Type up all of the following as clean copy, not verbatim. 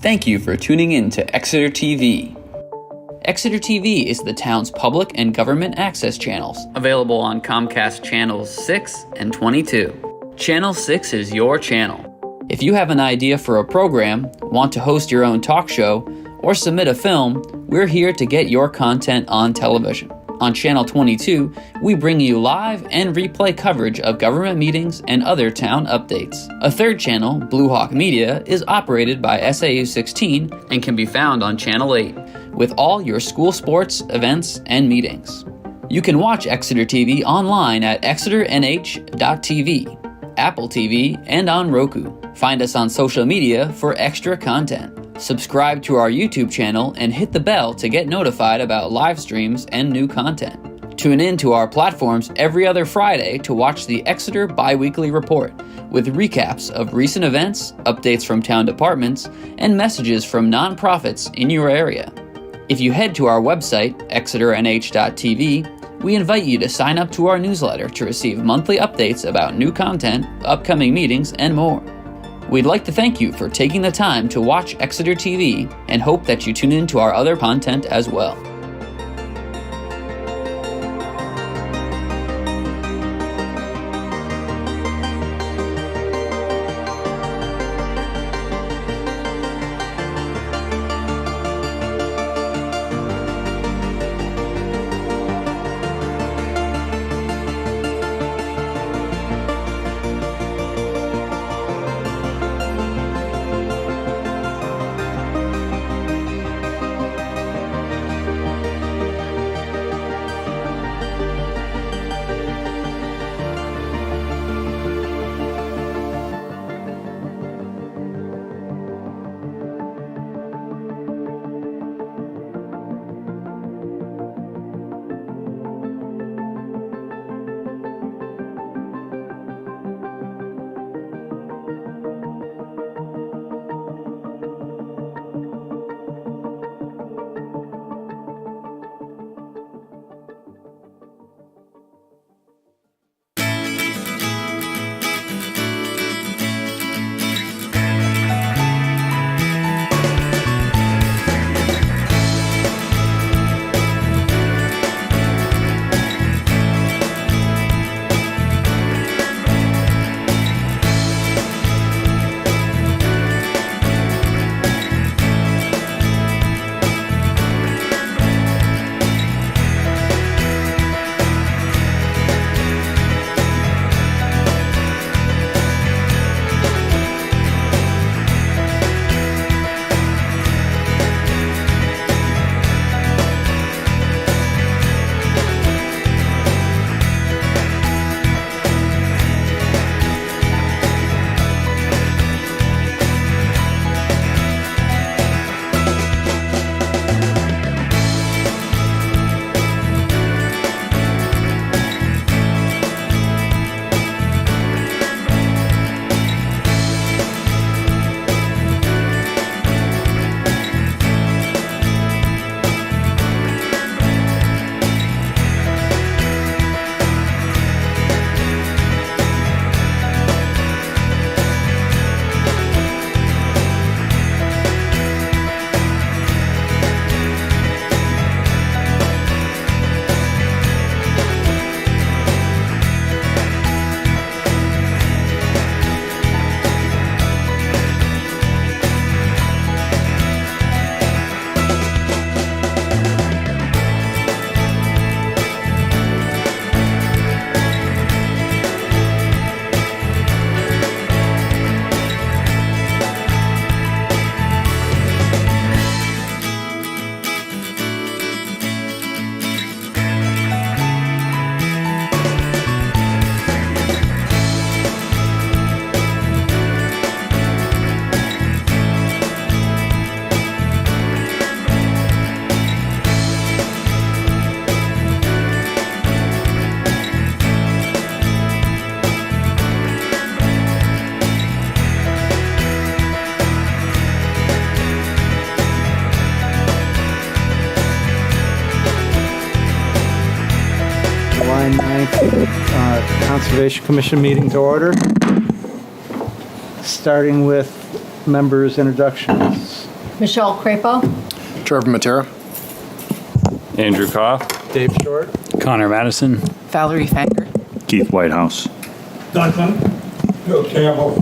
Thank you for tuning in to Exeter TV. Exeter TV is the town's public and government access channels, available on Comcast Channels 6 and 22. Channel 6 is your channel. If you have an idea for a program, want to host your own talk show, or submit a film, we're here to get your content on television. On Channel 22, we bring you live and replay coverage of government meetings and other town updates. A third channel, Blue Hawk Media, is operated by SAU 16 and can be found on Channel 8, with all your school sports, events, and meetings. You can watch Exeter TV online at exeternh.tv, Apple TV, and on Roku. Find us on social media for extra content. Subscribe to our YouTube channel and hit the bell to get notified about live streams and new content. Tune in to our platforms every other Friday to watch the Exeter Biweekly Report, with recaps of recent events, updates from town departments, and messages from nonprofits in your area. If you head to our website, exeternh.tv, we invite you to sign up to our newsletter to receive monthly updates about new content, upcoming meetings, and more. We'd like to thank you for taking the time to watch Exeter TV and hope that you tune in to our other content as well. July 9th, Conservation Commission meeting to order. Starting with members' introductions. Michelle Crapo. Trevor Matera. Andrew Koff. Dave Short. Connor Madison. Valerie Fanger. Keith Whitehouse. Don Clement. Bill Campbell.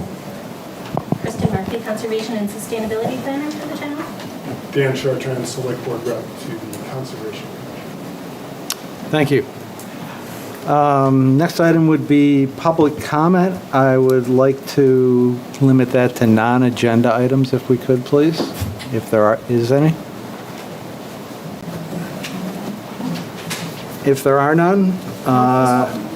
Kristen Murphy, Conservation and Sustainability Planner for the town. Dan Chartrand, Select Board Rep to the Conservation. Thank you. Next item would be public comment. I would like to limit that to non-agenda items if we could, please, if there is any. If there are none, oh.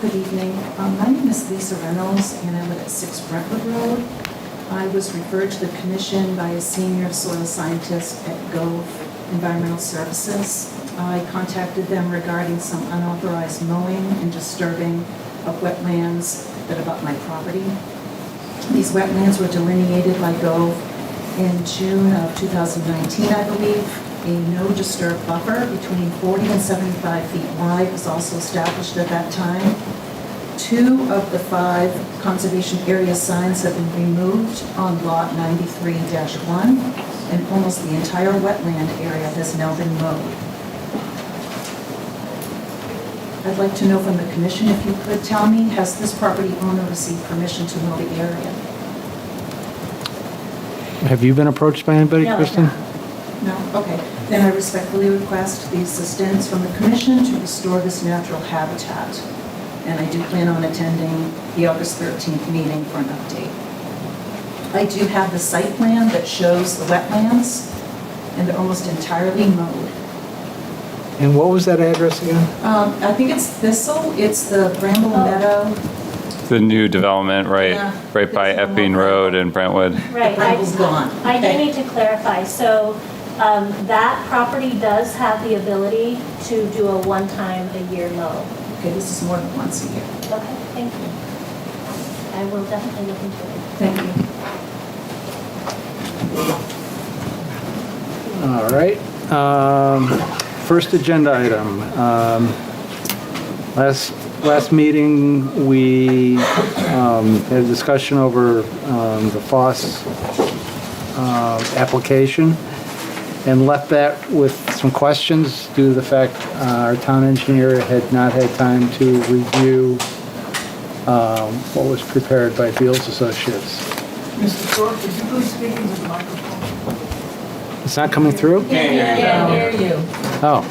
Good evening. My name is Lisa Reynolds, and I live at 6 Brentwood Road. I was referred to the commission by a senior soil scientist at Gove Environmental Services. I contacted them regarding some unauthorized mowing and disturbing of wetlands that abut my property. These wetlands were delineated by Gove in June of 2019, I believe. A no disturb buffer between 40 and 75 feet wide was also established at that time. 2 of the 5 conservation area signs have been removed on lot 93-1, and almost the entire wetland area has now been mowed. I'd like to know from the commission, if you could tell me, has this property owner received permission to mow the area? Have you been approached by anybody, No, I Kristen? haven't. No? Okay. Then I respectfully request the assistance from the commission to restore this natural habitat. And I do plan on attending the August 13th meeting for an update. I do have the site plan that shows the wetlands, and they're almost entirely mowed. And what was that address again? I think it's Thistle, it's the Bramble Meadow. The new development right Yeah. right by It's Epping more Road in Brentwood. Right. Bramble's gone. I do Okay. need to clarify. So that property does have the ability to do a one-time-a-year mow. Okay, this is more than once a year. Okay, thank you. I will definitely look into it. Thank you. All right. First agenda item. Last meeting, we had a discussion over the FOSS application and left that with some questions due to the fact our town engineer had not had time to review what was prepared by Fields Associates. Mr. Short, could you please speak into the microphone? It's not coming through? Yeah, I hear you. Oh.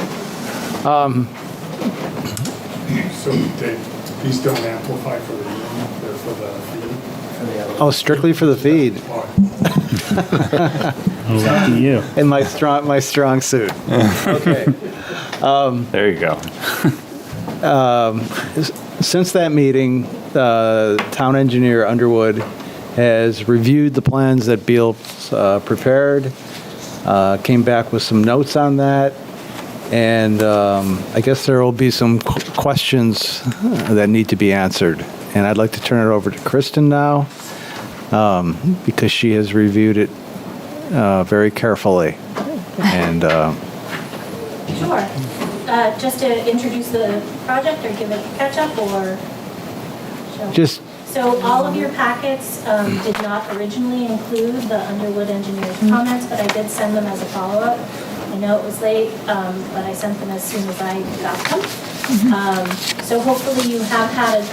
So these don't amplify for the room, they're for the feed? Oh, strictly for the feed. Lucky you. In my strong suit. Okay. There you go. Since that meeting, the town engineer Underwood has reviewed the plans that Beal prepared, came back with some notes on that, and I guess there will be some questions that need to be answered. And I'd like to turn it over to Kristen now, because she has reviewed it very carefully. And Sure. Just to introduce the project or give it a catch-up or? just, So all of your packets did not originally include the Underwood engineer's comments, but I did send them as a follow-up. I know it was late, but I sent them as soon as I got them. So hopefully you have had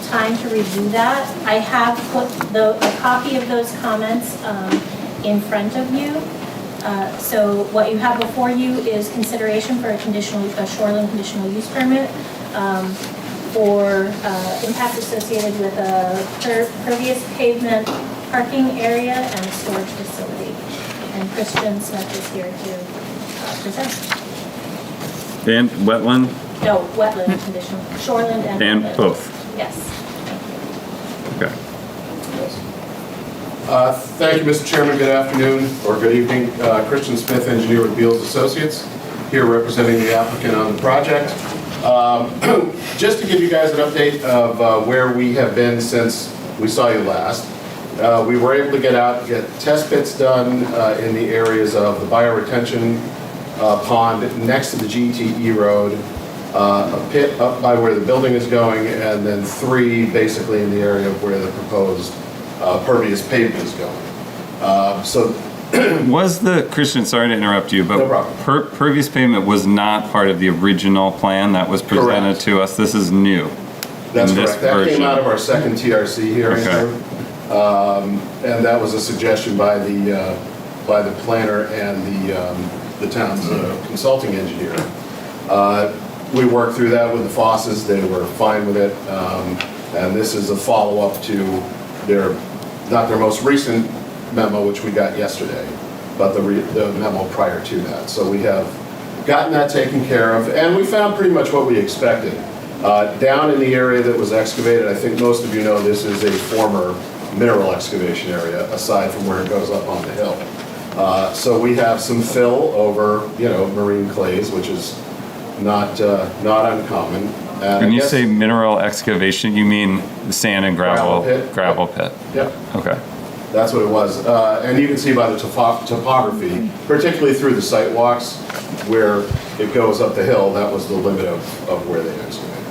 time to review that. I have put a copy of those comments in front of you. So what you have before you is consideration for a shoreline conditional use permit for impact associated with a pervious pavement parking area and a storage facility. And Christian Smith is here to present. And wetland No, wetland conditional, shoreland and and wetland. both. Yes. Okay. Thank you, Mr. Chairman. Good afternoon, or good evening. Christian Smith, engineer with Beals Associates. here representing the applicant on the project. Just to give you guys an update of where we have been since we saw you last. We were able to get out and get test pits done in the areas of the bioretention pond next to the GTE road, a pit up by where the building is going, and then 3 basically in the area of where the proposed pervious pavement is going. So Was the, Christian, sorry to interrupt you, but No problem. pervious pavement was not part of the original plan that was presented Correct. to us? This is new? That's in this correct. That came version. out of our second TRC hearing. Okay. And that was a suggestion by the planner and the town's consulting engineer. We worked through that with the Fosses. They were fine with it. And this is a follow-up to not their most recent memo, which we got yesterday, but the memo prior to that. So we have gotten that taken care of, and we found pretty much what we expected. Down in the area that was excavated, I think most of you know this is a former mineral excavation area, aside from where it goes up on the hill. So we have some fill over, marine clays, which is not uncommon. And When I you guess- say mineral excavation, you mean the sand and gravel? Gravel pit. Yep. Yep. Okay. That's what it was. And you can see by the topography, particularly through the site walks, where it goes up the hill, that was the limit of where they excavated.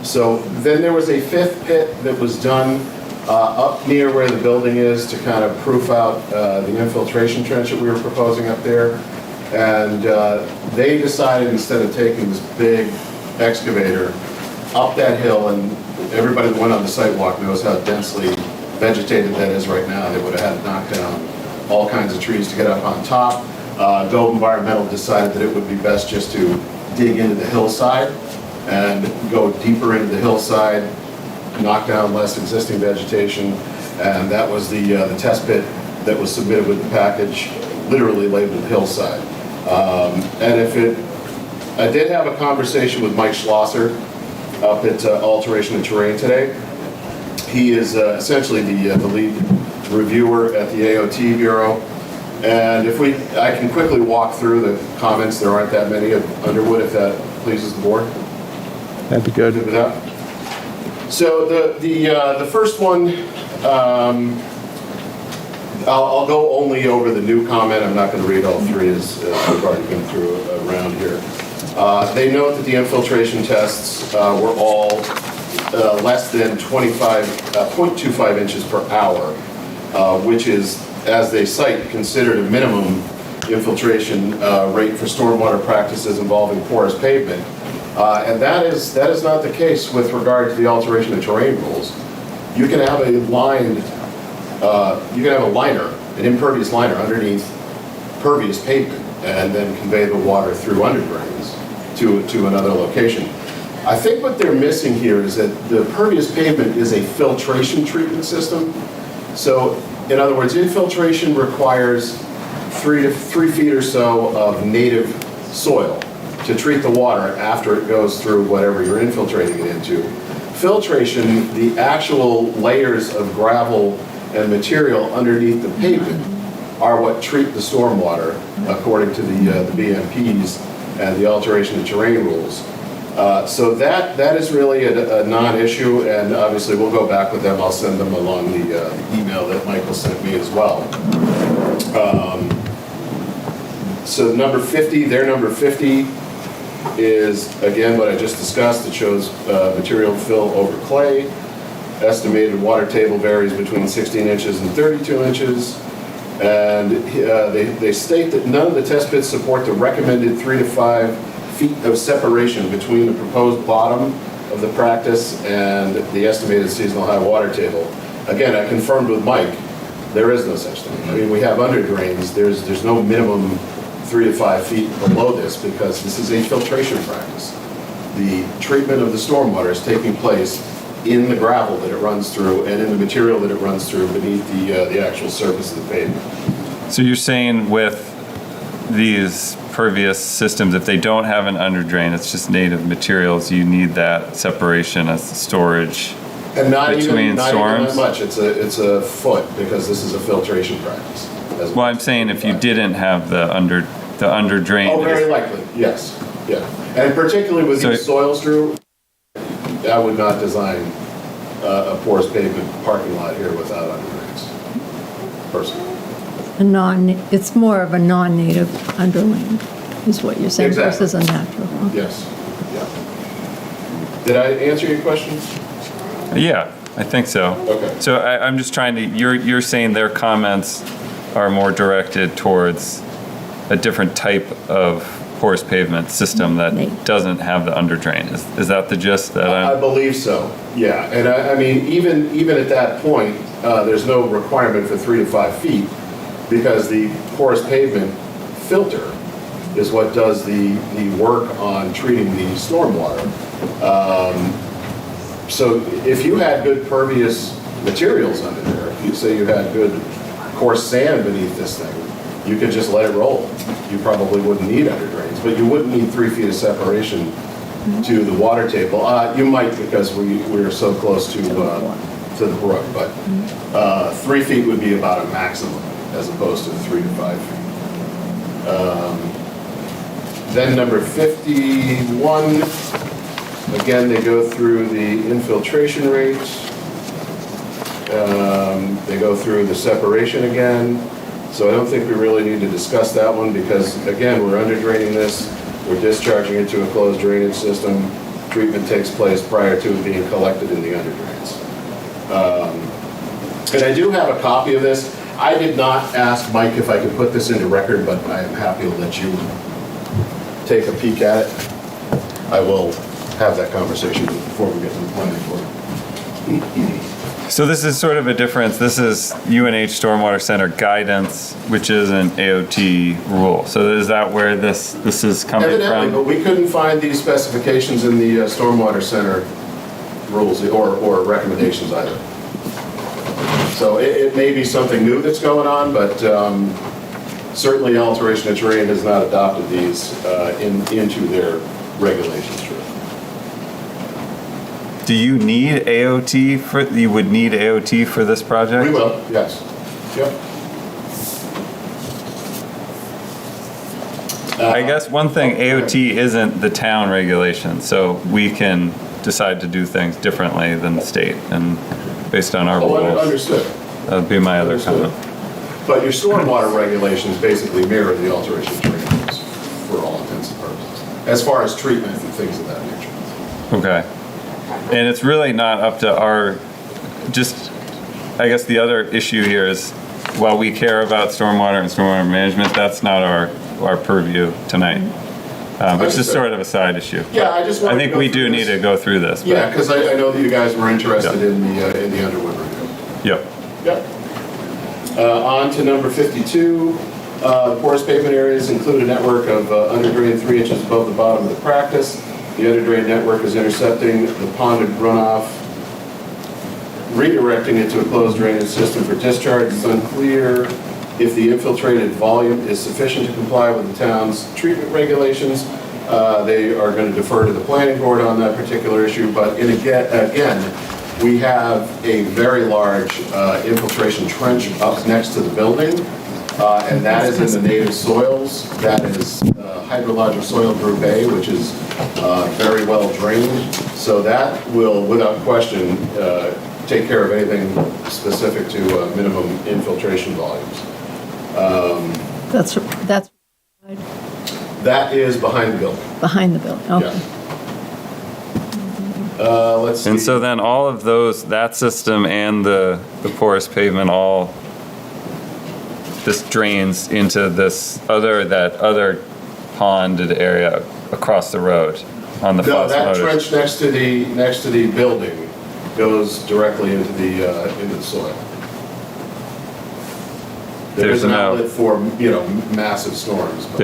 So then there was a 5th pit that was done up near where the building is to kind of proof out the infiltration trench that we were proposing up there. And they decided, instead of taking this big excavator up that hill, and everybody that went on the site walk knows how densely vegetated that is right now. They would have had to knock down all kinds of trees to get up on top. Go Environmental decided that it would be best just to dig into the hillside and go deeper into the hillside, knock down less existing vegetation, and that was the test pit that was submitted with the package, literally labeled hillside. I did have a conversation with Mike Schlosser up at Alteration of Terrain today. He is essentially the lead reviewer at the AOT Bureau. And I can quickly walk through the comments. There aren't that many of Underwood, if that pleases the board. That'd be good. Good with that? So the first one, I'll go only over the new comment. I'm not going to read all 3 as we've already been through around here. They note that the infiltration tests were all less than 0.25 inches per hour, which is, as they cite, considered a minimum infiltration rate for stormwater practices involving porous pavement. And that is not the case with regard to the alteration of terrain rules. You can have a liner, an impervious liner underneath pervious pavement, and then convey the water through underdrains to another location. I think what they're missing here is that the pervious pavement is a filtration treatment system. So, in other words, infiltration requires 3 feet or so of native soil to treat the water after it goes through whatever you're infiltrating it into. Filtration, the actual layers of gravel and material underneath the pavement, are what treat the stormwater according to the BMPs and the alteration of terrain rules. So that is really a non-issue, and obviously we'll go back with them. I'll send them along the email that Michael sent me as well. So number 50, their number 50 is, again, what I just discussed. It shows material fill over clay. Estimated water table varies between 16 inches and 32 inches. And they state that none of the test pits support the recommended 3 to 5 feet of separation between the proposed bottom of the practice and the estimated seasonal high water table. Again, I confirmed with Mike, there is no such thing. I mean, we have under drains. There's no minimum 3 to 5 feet below this, because this is a filtration practice. The treatment of the stormwater is taking place in the gravel that it runs through and in the material that it runs through beneath the actual surface of the pavement. So you're saying with these pervious systems, if they don't have an underdrain, it's just native materials, you need that separation as storage And not even between that storms? much. It's a foot, because this is a filtration practice. Well, I'm saying if you didn't have the the under drain. Oh, very likely, yes, yeah. And particularly with these soils, Drew, I would not design a porous pavement parking lot here without underlays, personally. It's more of a non-native underlane, is what you're saying, Exactly. versus a natural. Okay. Yes, yeah. Did I answer your question? Yeah, I think so. Okay. So I'm just trying to, you're saying their comments are more directed towards a different type of porous pavement system that doesn't have the under drain. Is that the gist that I believe so, yeah. And I mean, even at that point, there's no requirement for 3 to 5 feet because the porous pavement filter is what does the work on treating the stormwater. So if you had good pervious materials under there, if you say you had good coarse sand beneath this thing, you could just let it roll. You probably wouldn't need under drains, but you wouldn't need 3 feet of separation to the water table. You might because we're so close to the brook, but 3 feet would be about a maximum as opposed to 3 to 5 feet. Then number 51, again, they go through the infiltration rate. They go through the separation again. So I don't think we really need to discuss that one because, again, we're under draining this. We're discharging it to a closed drainage system. Treatment takes place prior to it being collected in the under drains. And I do have a copy of this. I did not ask Mike if I could put this into record, but I am happy to let you take a peek at it. I will have that conversation before we get to the planning board. So this is sort of a difference. This is UNH Stormwater Center guidance, which is an AOT rule. So is that where this is coming Evidently, from? but we couldn't find these specifications in the Stormwater Center rules or recommendations either. So it may be something new that's going on, but certainly alteration of terrain has not adopted these into their regulations. Do you need AOT you would need AOT for this project? We will, yes. Yep. I guess one thing, AOT isn't the town regulation, so we can decide to do things differently than the state and based on our rules. Understood. That would be my other Understood. comment. But your stormwater regulations basically mirror the alteration of terrain rules for all intents and purposes, as far as treatment and things of that nature. Okay. And it's really not up to I guess the other issue here is, while we care about stormwater and stormwater management, that's not our purview tonight, which is sort of a side issue. Yeah, I just wanted I think to go we through do need this. to go through this. Yeah, because I know that you guys were interested Yeah. in the Underwood review. Yep. Yep. On to number 52. Porous pavement areas include a network of under drain 3 inches above the bottom of the practice. The under drain network is intercepting the ponded runoff, redirecting it to a closed drainage system for discharge. It's unclear if the infiltrated volume is sufficient to comply with the town's treatment regulations. They are going to defer to the planning board on that particular issue, but again, we have a very large infiltration trench up next to the building, and that is in the native soils. That is hydrologic soil group A, which is very well drained. So that will, without question, take care of anything specific to minimum infiltration volumes. That's That is behind the building. behind the building, okay. Yeah. Let's see. And so then all of those, that system and the porous pavement, all this drains into that other ponded area across the road on the No, that Foss trench next to the building goes directly into the soil. There's an outlet for, massive storms. but-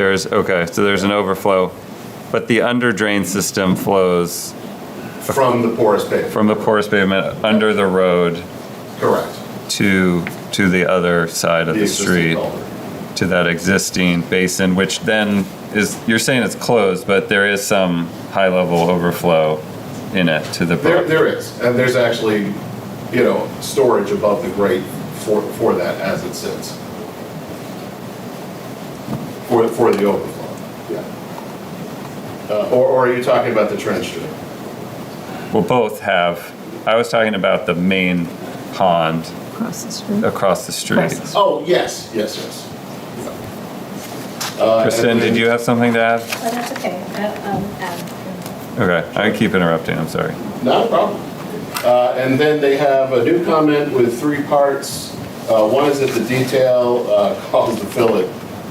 so there's an overflow, but the under drain system flows From the porous pavement. from the porous pavement under the road Correct. to the other side of the existing street, culvert. to that existing basin, which then you're saying it's closed, but there is some high level overflow in it to the brook. There is, and there's actually, storage above the grate for that as it sits. For for the overflow, yeah. Or are you talking about the trench drain? Well, both have. I was talking about the main pond Across the street. across the street. Oh, yes. Kristen, did you have something to add? But that's okay. Okay, I keep interrupting, I'm sorry. Not a problem. And then they have a new comment with 3 parts. One is that the detail calls the fill at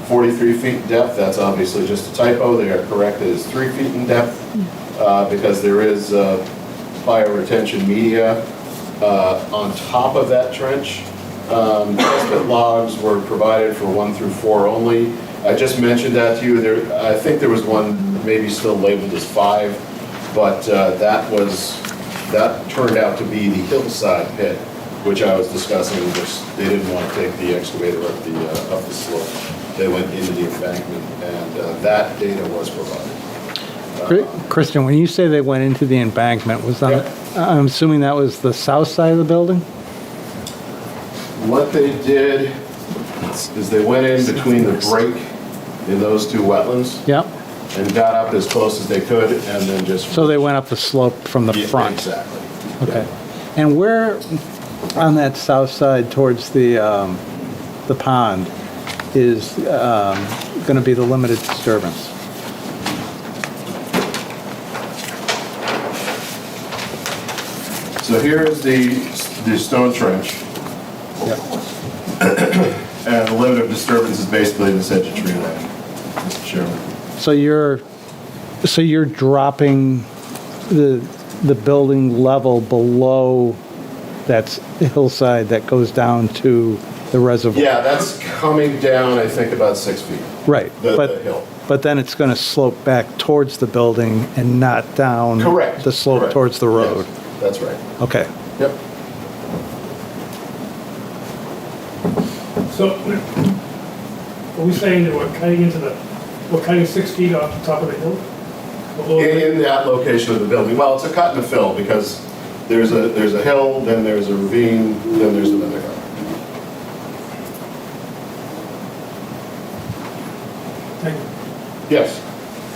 43 feet in depth. That's obviously just a typo. They are correct, it is 3 feet in depth because there is bioretention media on top of that trench. Test logs were provided for 1 through 4 only. I just mentioned that to you. I think there was one maybe still labeled as 5, but that turned out to be the hillside pit, which I was discussing, which they didn't want to take the excavator up the slope. They went into the embankment, and that data was provided. Kristen, when you say they went into the embankment, I'm assuming that was the south side of the building? What they did is they went in between the break in those 2 wetlands. Yep. And got up as close as they could, and then just... So they went up the slope from the front? Exactly. Okay. And where on that south side towards the pond is going to be the limited disturbance? So here is the stone trench. Yep. And the limit of disturbance is basically this edge of tree line, Mr. Chairman. So you're dropping the building level below that hillside that goes down to the reservoir? Yeah, that's coming down, I think, about 6 feet. Right. The hill. But then it's going to slope back towards the building and not down Correct. the slope Correct. towards the road? Yes, that's right. Okay. Yep. So, are we saying that we're cutting 6 feet off the top of the hill? In that location of the building. Well, it's a cut and a fill because there's a hill, then there's a ravine, then there's another hill. Thank you. Yes.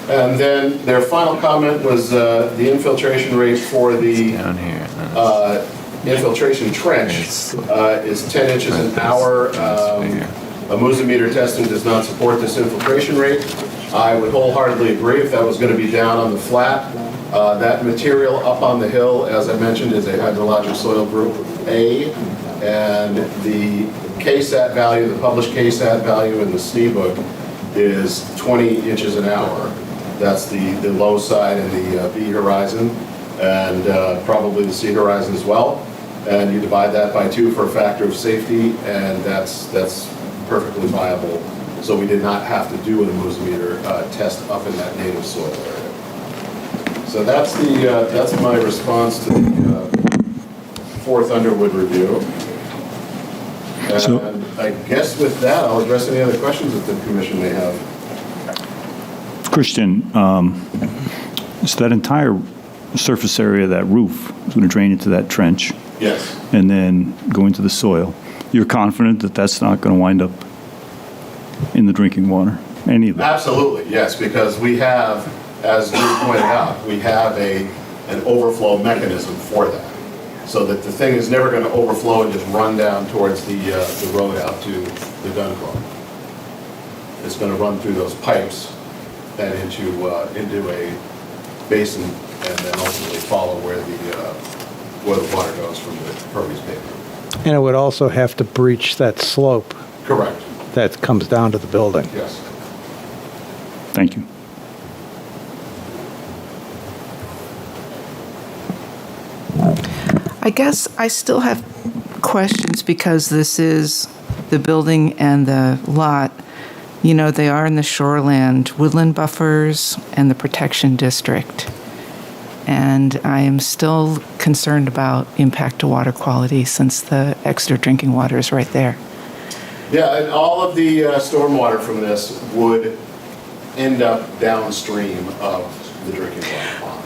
And then their final comment was the infiltration rate for the Down here. infiltration trench is 10 inches an hour. A Musimeter testing does not support this infiltration rate. I would wholeheartedly agree if that was going to be down on the flat. That material up on the hill, as I mentioned, is a hydrologic soil group A, and the KSAT value, the published KSAT value in the SNE book is 20 inches an hour. That's the low side and the B horizon, and probably the C horizon as well. And you divide that by 2 for a factor of safety, and that's perfectly viable. So we did not have to do a Musimeter test up in that native soil area. So that's my response to the 4th Underwood review. And I guess with that, I'll address any other questions that the commission may have. Christian, so that entire surface area, that roof, is going to drain into that trench Yes. and then go into the soil. You're confident that that's not going to wind up in the drinking water, any of that? Absolutely, yes, because we have, as you pointed out, we have an overflow mechanism for that. So that the thing is never going to overflow and just run down towards the road out to the gun club. It's going to run through those pipes and into a basin, and then ultimately follow where the water goes from the impervious pavement. And it would also have to breach that slope Correct. that comes down to the building? Yes. Thank you. I guess I still have questions because this is the building and the lot. You know, they are in the shoreland woodland buffers and the protection district. And I am still concerned about impact to water quality since the Exeter drinking water is right there. Yeah, and all of the stormwater from this would end up downstream of the drinking water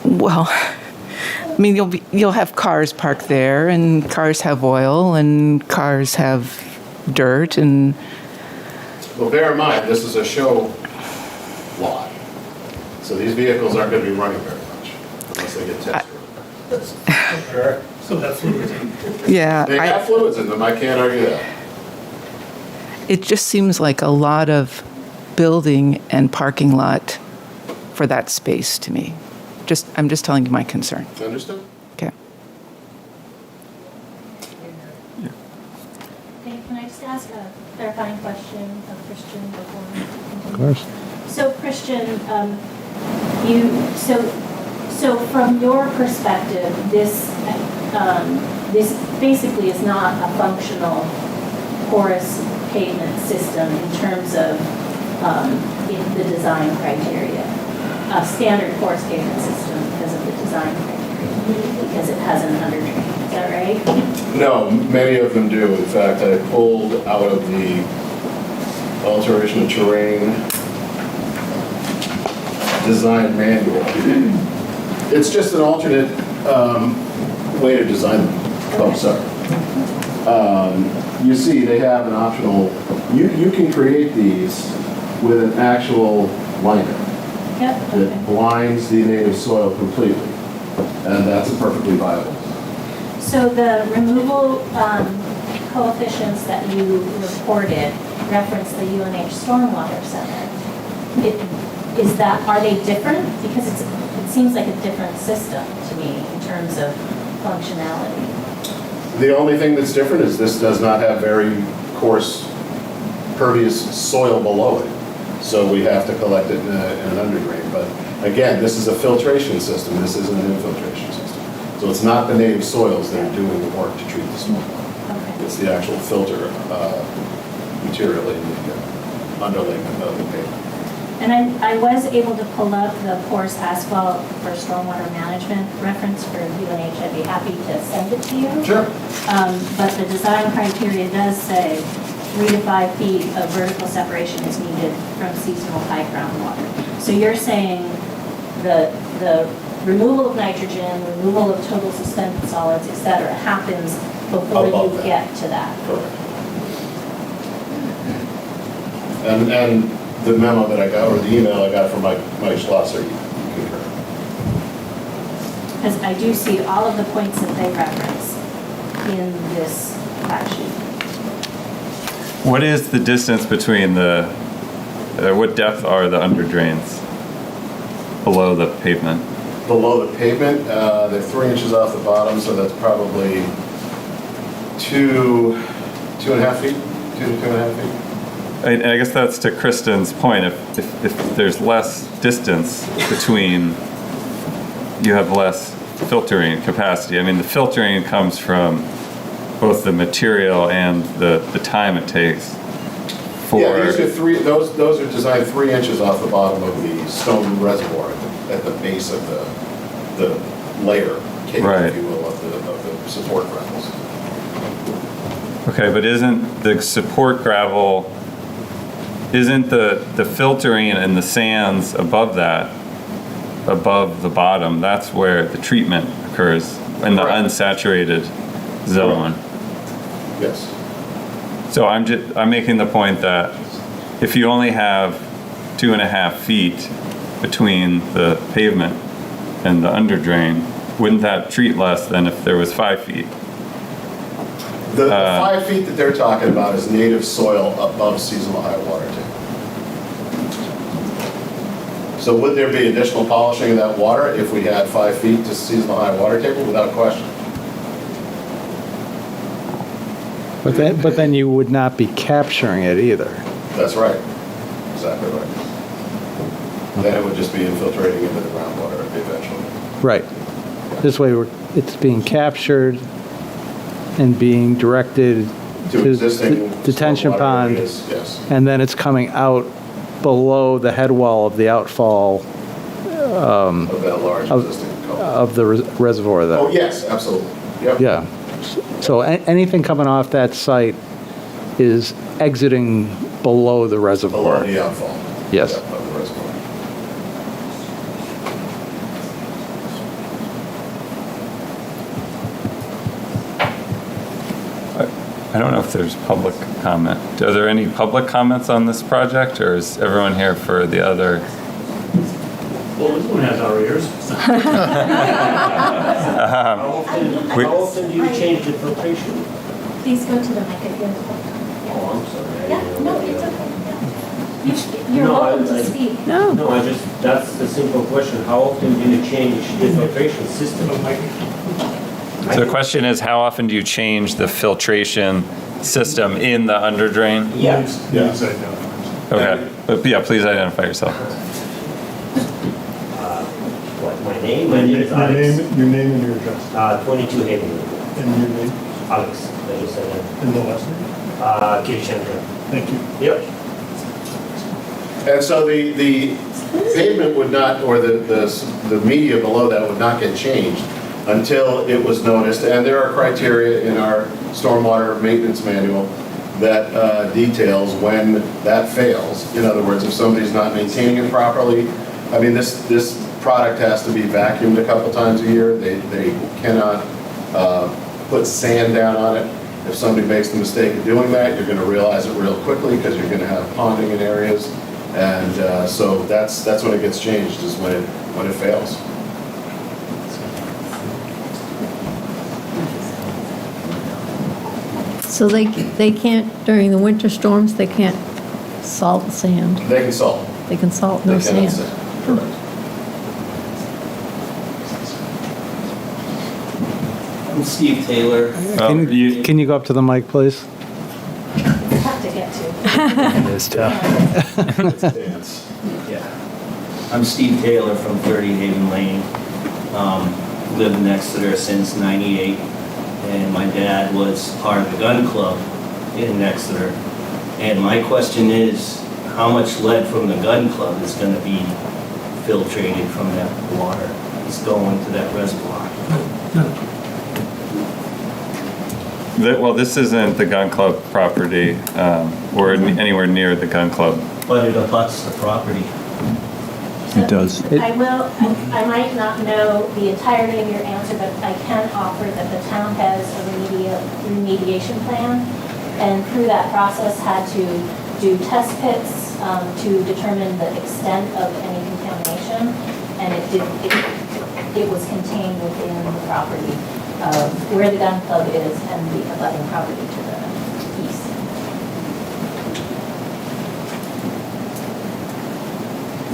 pond. Well, I mean, you'll have cars parked there, and cars have oil, and cars have dirt, and Well, bear in mind, this is a show lot. So these vehicles aren't going to be running very much unless they get tested. So that's what we're saying. Yeah, They have fluids in them, I can't argue that. it just seems like a lot of building and parking lot for that space to me. I'm just telling you my concern. Understood? Okay. Okay, can I just ask a clarifying question of Christian before we continue? Of course. So Christian, so from your perspective, this basically is not a functional porous pavement system in terms of in the design criteria. A standard porous pavement system because of the design criteria, because it has an underdrain. Is that right? No, many of them do. In fact, I pulled out of the alteration of terrain design manual. It's just an alternate way to design them. Oh, sorry. You see, they have an optional, you can create these with an actual liner Yep. that blinds the native soil completely, and that's perfectly viable. So the removal coefficients that you reported reference the UNH Stormwater Center. Are they different? Because it seems like a different system to me in terms of functionality. The only thing that's different is this does not have very coarse, pervious soil below it. So we have to collect it in an underdrain. But again, this is a filtration system. This isn't an infiltration system. So it's not the native soils that are doing the work to treat the stormwater. Okay. It's the actual filter material in the underlayment of the pavement. And I was able to pull up the porous asphalt for stormwater management reference for UNH. I'd be happy to send it to you. Sure. But the design criteria does say 3 to 5 feet of vertical separation is needed from seasonal high groundwater. So you're saying the removal of nitrogen, removal of total suspended solids, et cetera, happens before Above you that. get to that. Correct. And the memo that I got, or the email I got from Mike Schlosser, you concur. Because I do see all of the points that they reference in this fact sheet. What is the distance between what depth are the under drains below the pavement? Below the pavement, they're 3 inches off the bottom, so that's probably 2.5 feet, 2 to 2.5 feet. I guess that's to Kristen's point. If there's less distance between, you have less filtering capacity. I mean, the filtering comes from both the material and the time it takes for. Yeah, these are those are designed 3 inches off the bottom of the stone reservoir at the base of the layer cake, Right. if you will, of the support gravels. Okay, but isn't the support gravel, isn't the filtering and the sands above that, above the bottom, that's where the treatment occurs in the Correct. unsaturated zone? Yes. So I'm making the point that if you only have 2.5 feet between the pavement and the under drain, wouldn't that treat less than if there was 5 feet? The 5 feet that they're talking about is native soil above seasonal high water table. So would there be additional polishing of that water if we had 5 feet to seasonal high water table? Without question. But then you would not be capturing it either. That's right. Exactly right. Then it would just be infiltrating into the groundwater eventually. Right. This way, it's being captured and being directed To to existing detention stormwater pond, areas, yes. and then it's coming out below the head wall of the outfall Of that large existing culvert. of the reservoir there. Oh, yes, absolutely. Yep. Yeah. So anything coming off that site is exiting below the reservoir. Below the outfall. Yes. Yep, of the reservoir. I I don't know if there's public comment. Are there any public comments on this project, or is everyone here for the other? Well, this one has our ears. How often do you change the filtration? Please go to the mic if you have a question. Oh, I'm sorry. Yeah, no, it's okay. Yeah. You're No, welcome I- to speak. No. No, that's the simple question. How often do you change the filtration system? So the question is, how often do you change the filtration system in the underdrain? Yeah. Yes, I know. Okay, but yeah, please identify yourself. What, my name? My name is Your Alex. name, your name and your address. 22 Haven Road. And your name Alex, I just said that. and the last name. Kirchenko. Thank you. Yep. And so the pavement would not, or the media below that would not get changed until it was noticed. And there are criteria in our stormwater maintenance manual that details when that fails. In other words, if somebody's not maintaining it properly, I mean, this product has to be vacuumed a couple times a year. They cannot put sand down on it. If somebody makes the mistake of doing that, you're going to realize it real quickly because you're going to have ponding in areas. And so that's when it gets changed, is when it fails. So they can't, during the winter storms, they can't salt sand. They can salt. They can salt, no They cannot sand. sand. Correct. I'm Steve Taylor. Can you go up to the mic, please? It's tough to get to. It is tough. Yeah. I'm Steve Taylor from 30 Haven Lane. Lived in Exeter since '98, and my dad was part of the gun club in Exeter. And my question is, how much lead from the gun club is going to be filtrated from that water? It's going to that reservoir. Well, this isn't the gun club property, or anywhere near the gun club. But it abuts the property. It does. I might not know the entirety of your answer, but I can offer that the town has a remediation plan, and through that process had to do test pits to determine the extent of any contamination, and it was contained within the property of where the gun club is and the abutting property to the east.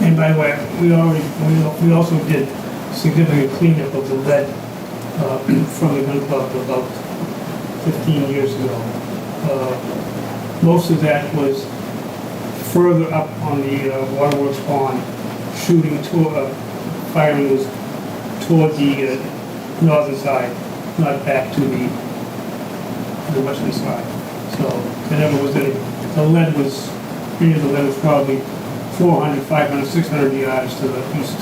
And by the way, we also did significant cleanup of the lead from the gun club about 15 years ago. Most of that was further up on the waterworks pond, shooting firing was toward the northern side, not back to the western side. So there never was any, the lead was probably 400, 500, 600 yards to the east.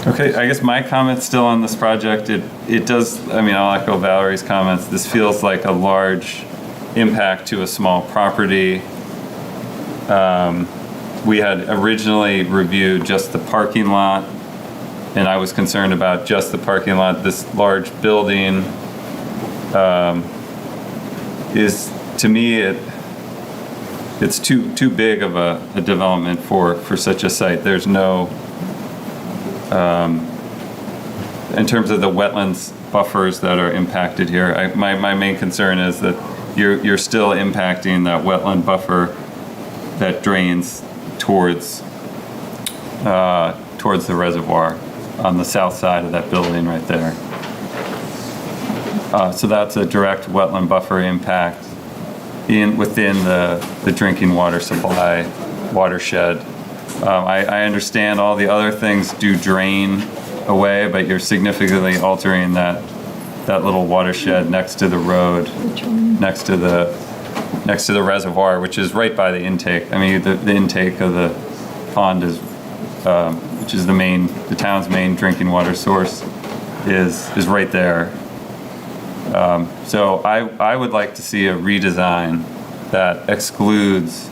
Okay, I guess my comment's still on this project. It does, I mean, I'll echo Valerie's comments. This feels like a large impact to a small property. We had originally reviewed just the parking lot, and I was concerned about just the parking lot. This large building is, to me, it's too big of a development for such a site. There's no, in terms of the wetlands buffers that are impacted here, my main concern is that you're still impacting that wetland buffer that drains towards the reservoir on the south side of that building right there. So that's a direct wetland buffer impact within the drinking water supply watershed. I understand all the other things do drain away, but you're significantly altering that little watershed next to the road, next to the reservoir, which is right by the intake. I mean, the intake of the pond is, which is the town's main drinking water source, is right there. So I would like to see a redesign that excludes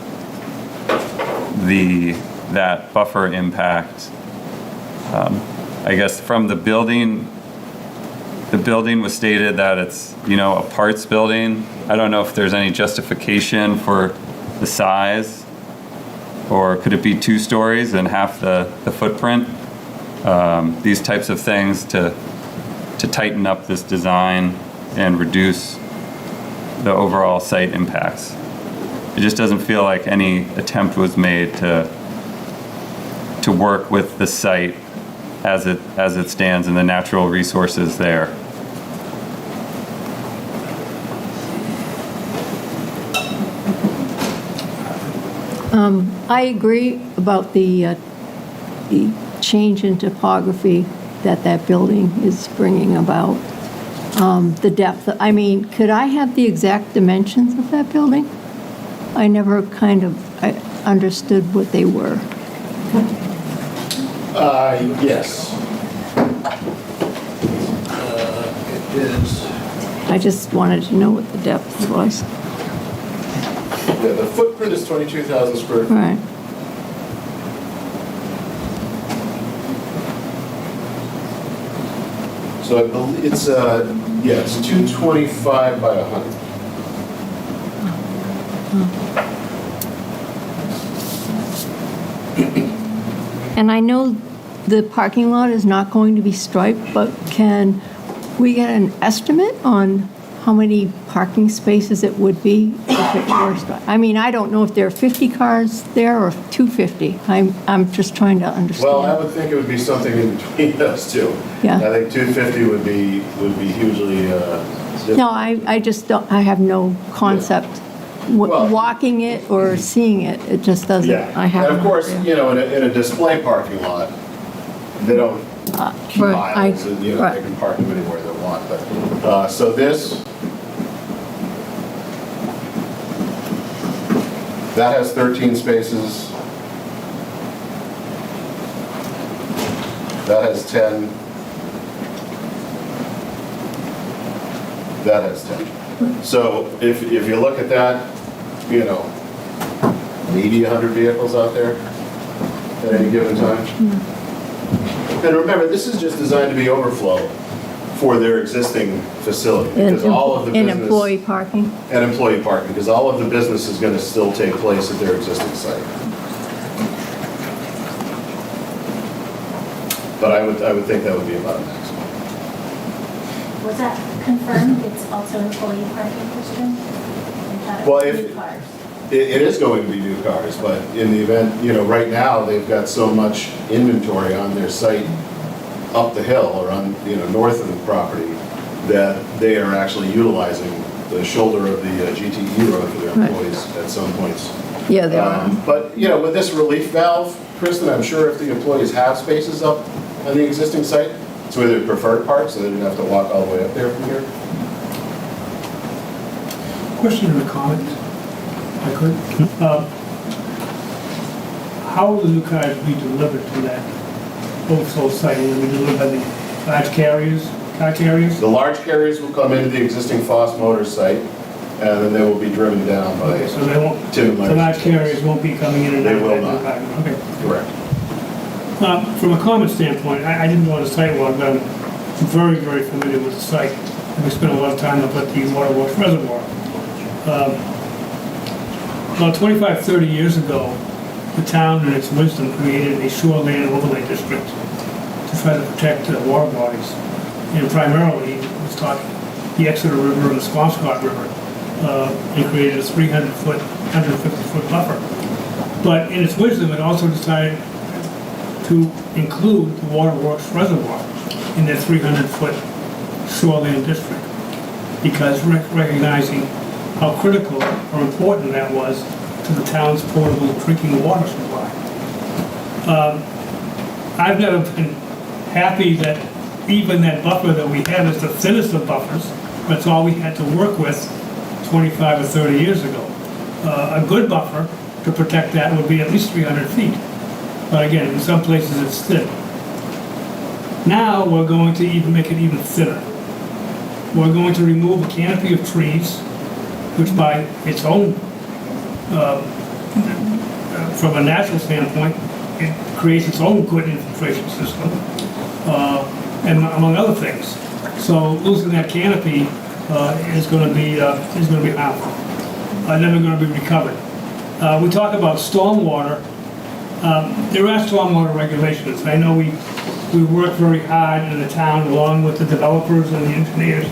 that buffer impact. I guess from the building the building was stated that it's, a parts building. I don't know if there's any justification for the size, or could it be 2 stories and half the footprint? These types of things to tighten up this design and reduce the overall site impacts. It just doesn't feel like any attempt was made to work with the site as it stands and the natural resources there. I agree about the change in topography that building is bringing about. The depth, I mean, could I have the exact dimensions of that building? I never I understood what they were. Yes. It is. I just wanted to know what the depth was. Yeah, the footprint is 22,000 square feet. Right. So I believe it's 225 by 100. And I know the parking lot is not going to be striped, but can we get an estimate on how many parking spaces it would be if it were striped? I mean, I don't know if there are 50 cars there or 250. I'm just trying to understand. Well, I would think it would be something in between those two. Yeah. I think 250 would be hugely. No, I just don't, I have no concept. Well- Walking it or seeing it, it just doesn't, I have. And of no course, idea. in a display parking lot, they don't keep right, aisles, and right. they can park them anywhere they want. But so this. That has 13 spaces. That has 10. That has 10. So if you look at that, maybe 100 vehicles out there at any given time. And remember, this is just designed to be overflow for their existing facility. Because all of the business. And employee parking? And employee parking, because all of the business is going to still take place at their existing site. But I would think that would be about a maximum. Was that confirmed? It's also employee parking, Christian? Well, New cars. It is going to be new cars, but in the event, right now, they've got so much inventory on their site up the hill or on, north of the property, that they are actually utilizing the shoulder of the GTE road for their employees at some points. Yeah, they are. But, with this relief valve, Kristen, I'm sure if the employees have spaces up on the existing site, it's where they prefer to park, so they don't have to walk all the way up there from here. Question and a comment, if I could. How will the new cars be delivered to that overflow site? Will they be delivered by the large car carriers? The large carriers will come into the existing Foss Motors site, and then they will be driven down by Okay, so they won't, Tim the Myers. large carriers won't be coming in and out They of will that not. department? Okay. Correct. From a comment standpoint, I didn't go on the site walk, but I'm very, very familiar with the site. And we spent a lot of time up at the Waterworks Reservoir. About 25, 30 years ago, the town in its wisdom created a shoreline overlay district to try to protect the water bodies. And primarily, it was talking the Exeter River and the Squamscott River, and created a 300-foot, 150-foot buffer. But in its wisdom, it also decided to include the Waterworks Reservoir in that 300-foot shoreline district, because recognizing how critical or important that was to the town's portable drinking water supply. I've never been happy that even that buffer that we had is the thinnest of buffers. That's all we had to work with 25 or 30 years ago. A good buffer to protect that would be at least 300 feet. But again, in some places it's thin. Now we're going to even make it even thinner. We're going to remove a canopy of trees, which by its own, from a natural standpoint, it creates its own good infiltration system, and among other things. So losing that canopy is going to be harmful. Never going to be recovered. We talk about stormwater. There are stormwater regulations. I know we work very hard in the town along with the developers and the engineers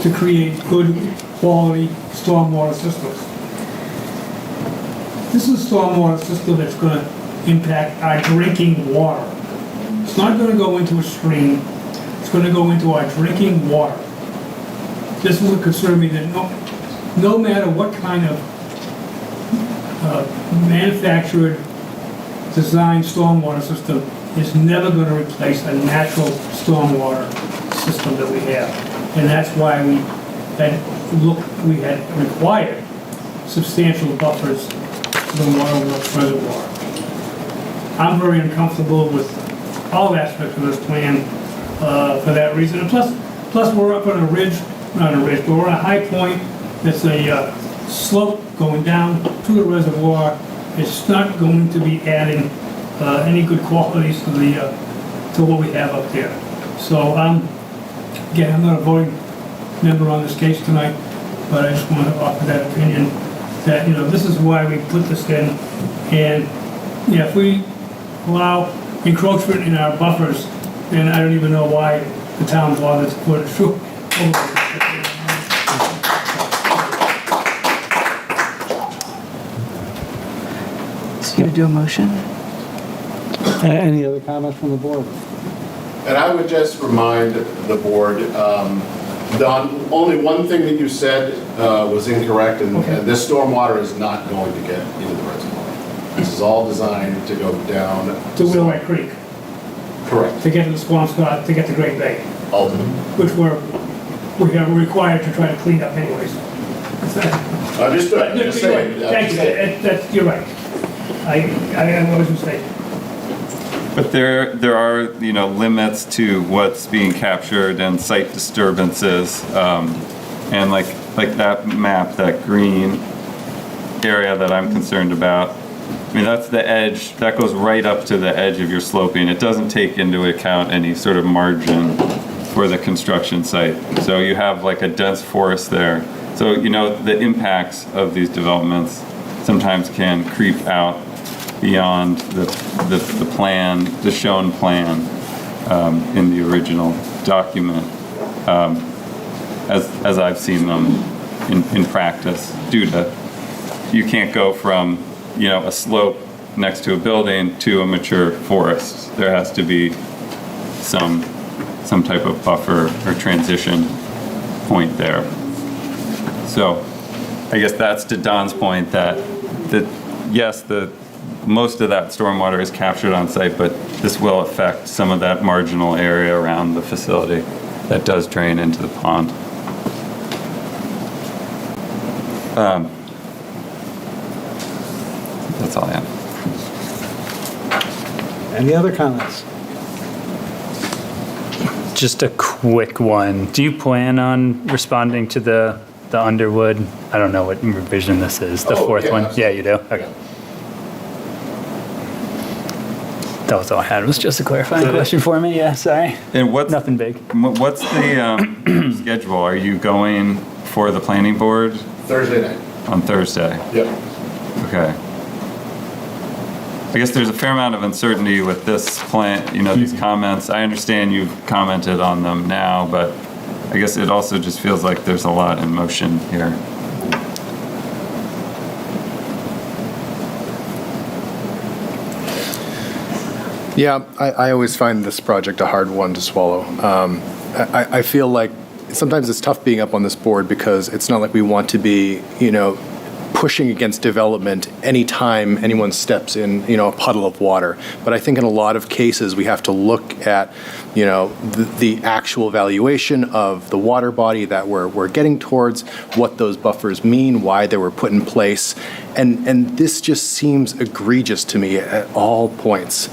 to create good quality stormwater systems. This is a stormwater system that's going to impact our drinking water. It's not going to go into a stream. It's going to go into our drinking water. This is a concern me that no matter what kind of manufactured, designed stormwater system is never going to replace a natural stormwater system that we have. And that's why we had required substantial buffers to the Waterworks reservoir. I'm very uncomfortable with all aspects of this plan for that reason. And plus we're up on a ridge, not a ridge, but we're on a high point. It's a slope going down to the reservoir. It's not going to be adding any good qualities to what we have up there. So again, I'm not a voting member on this case tonight, but I just want to offer that opinion that, this is why we put this in. And if we allow encroachment in our buffers, then I don't even know why the town bothers to put it through. So you gonna do a motion? Any other comments from the board? And I would just remind the board, Don, only one thing that you said was incorrect, and this stormwater is not going to get into the reservoir. This is all designed to go down To Wheelwright Creek, Correct. to get to the Swampscott, to get to Great Bay, Ultimately. which we are required to try to clean up anyways. Understood. I'm just saying. Thanks, you're right. I was mistaken. But there are, limits to what's being captured and site disturbances. And like that map, that green area that I'm concerned about, I mean, that's the edge, that goes right up to the edge of your sloping. It doesn't take into account any sort of margin for the construction site. So you have like a dense forest there. So, the impacts of these developments sometimes can creep out beyond the plan, the shown plan in the original document, as I've seen them in practice, due to, you can't go from, a slope next to a building to a mature forest. There has to be some type of buffer or transition point there. So I guess that's to Don's point that yes, most of that stormwater is captured on site, but this will affect some of that marginal area around the facility that does drain into the pond. That's all I have. Any other comments? Just a quick one. Do you plan on responding to the Underwood? I don't know what revision this is. The fourth one? Yeah, you do? Okay. That was all I had. It was just a clarifying question for me. Yeah, sorry. And Nothing big. What's the schedule? Are you going for the planning board? Thursday night. On Thursday? Yep. Okay. I guess there's a fair amount of uncertainty with this plan, these comments. I understand you've commented on them now, but I guess it also just feels like there's a lot in motion here. Yeah, I always find this project a hard one to swallow. I feel like sometimes it's tough being up on this board because it's not like we want to be, pushing against development anytime anyone steps in, a puddle of water. But I think in a lot of cases we have to look at, the actual valuation of the water body that we're getting towards, what those buffers mean, why they were put in place, and this just seems egregious to me at all points.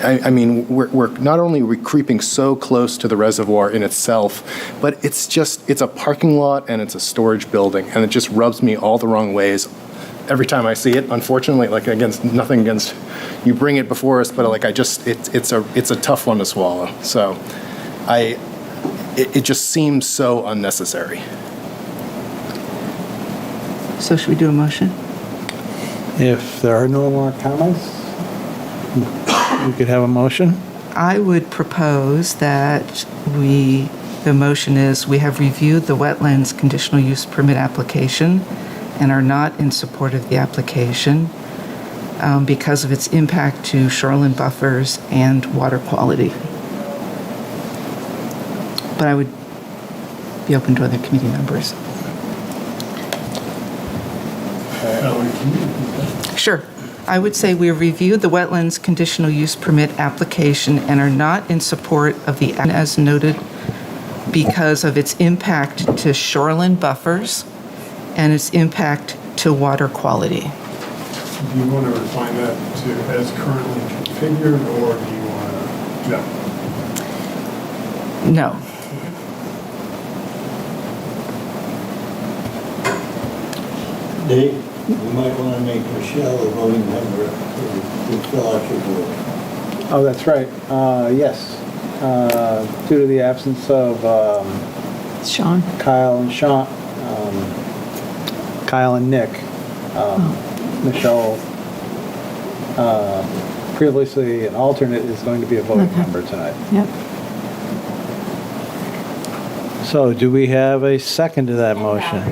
I mean, we're not only creeping so close to the reservoir in itself, but it's a parking lot and it's a storage building, and it just rubs me all the wrong ways every time I see it. Unfortunately, nothing against you bring it before us, but it's a tough one to swallow. So, it just seems so unnecessary. So should we do a motion? If there are no more comments, we could have a motion. I would propose that the motion is, we have reviewed the wetlands conditional use permit application and are not in support of the application because of its impact to shoreline buffers and water quality. But I would be open to other committee members. Sure. I would say we have reviewed the wetlands conditional use permit application and are not in support of the, as noted, because of its impact to shoreline buffers and its impact to water quality. Do you want to refine that to as currently configured, or do you want to, No. Dave, you might want to make Michelle a voting member to fill out your board. Oh, that's right. Yes. Due to the absence of Sean? Kyle and Sean, Kyle and Nick, Michelle, previously an alternate, is going to be a voting member tonight. Yep. So do we have a second to that motion?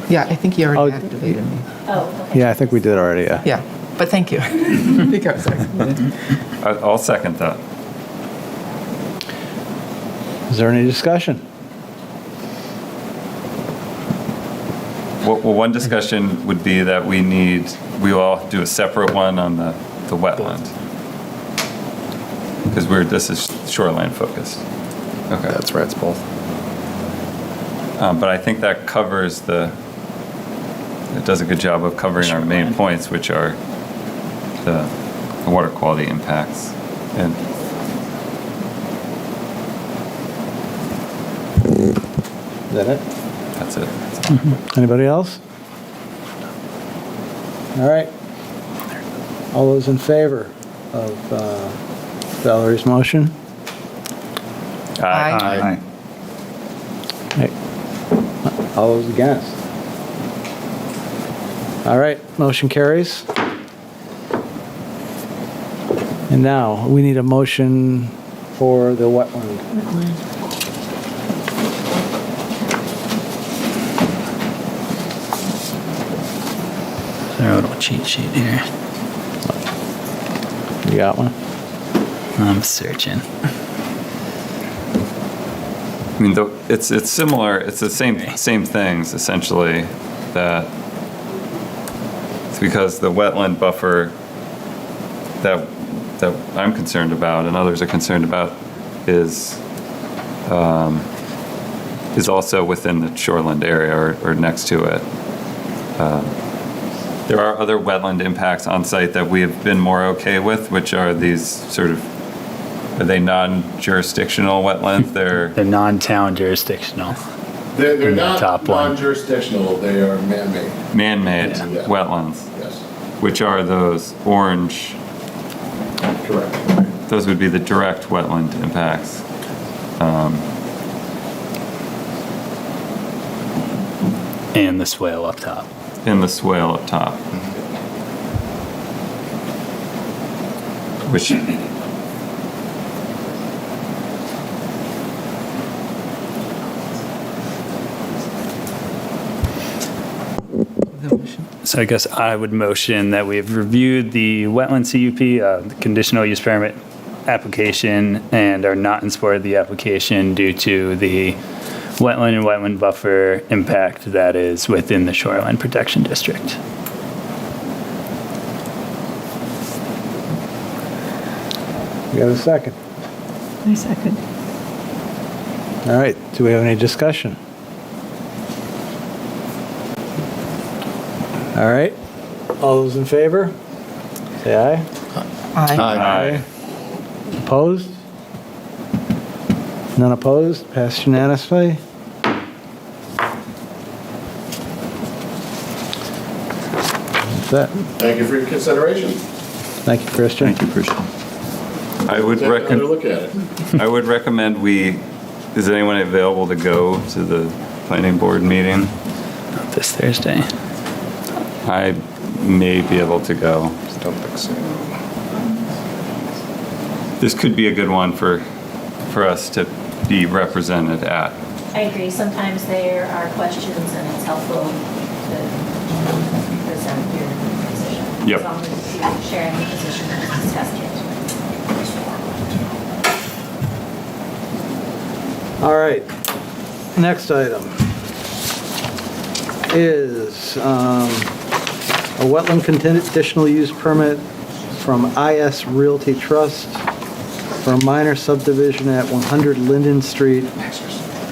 Yeah, I think you already activated me. Oh, okay. Yeah, I think we did already, yeah. Yeah, but thank you. Because I'll second that. Is there any discussion? Well, one discussion would be that we all do a separate one on the wetland. Because this is shoreline focused. Okay. That's right, it's both. But I think that covers it does a good job of covering our main points, which are the water quality impacts. And Is that it? that's it. Anybody else? All right. All those in favor of Valerie's motion? Aye. Okay. All those against? All right, motion carries. And now, we need a motion for the wetland. Our little cheat sheet here. You got one? I'm searching. I mean, it's similar. It's the same things essentially. That it's because the wetland buffer that I'm concerned about and others are concerned about is also within the shoreland area or next to it. There are other wetland impacts on site that we have been more okay with, which are these sort of, are they non-jurisdictional wetlands? They're non-town jurisdictional. They're In the not top one. non-jurisdictional, they are man-made. Man-made Yeah. wetlands, Yes, which are those orange, correct. those would be the direct wetland impacts. And the swale up top. In the swale up top. Which, So I guess I would motion that we have reviewed the wetland CUP, the conditional use permit application, and are not in support of the application due to the wetland and wetland buffer impact that is within the shoreline protection district. We got a second. I second. All right, do we have any discussion? All right, all those in favor? Say aye. Aye. Opposed? None opposed? Passed unanimously? That's that. Thank you for your consideration. Thank you, Christian. Thank you, Christian. I would Take another look at it. I would recommend we is anyone available to go to the planning board meeting? This Thursday. I may be able to go. Don't think so. This could be a good one for us to be represented at. I agree, sometimes there are questions and it's helpful to present your position. Yep. As long as you're sharing the position that was discussed here tonight. All right. Next item is a wetland conditional use permit from IS Realty Trust for a minor subdivision at 100 Linden Street,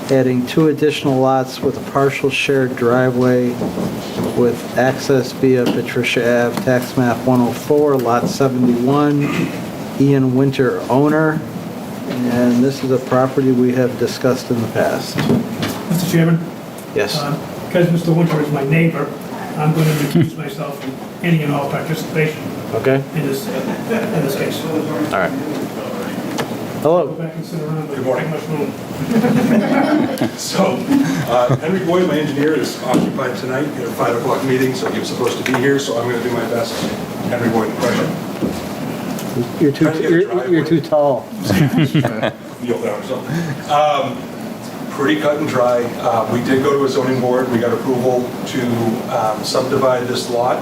adding 2 additional lots with a partial shared driveway with access via Patricia Ave, tax map 104, lot 71, Ian Winter owner. And this is a property we have discussed in the past. Mr. Chairman? Yes. Because Mr. Winter is my neighbor, I'm going to recuse myself from any and all participation Okay. in this case. All right. Hello. Go back and sit around. Good morning. Much room. So, Henry Boyd, my engineer, is occupied tonight at a 5 o'clock meeting, so he was supposed to be here, so I'm going to do my best Henry Boyd impression. You're too tall. You'll know, so. Pretty cut and dry. We did go to a zoning board. We got approval to subdivide this lot.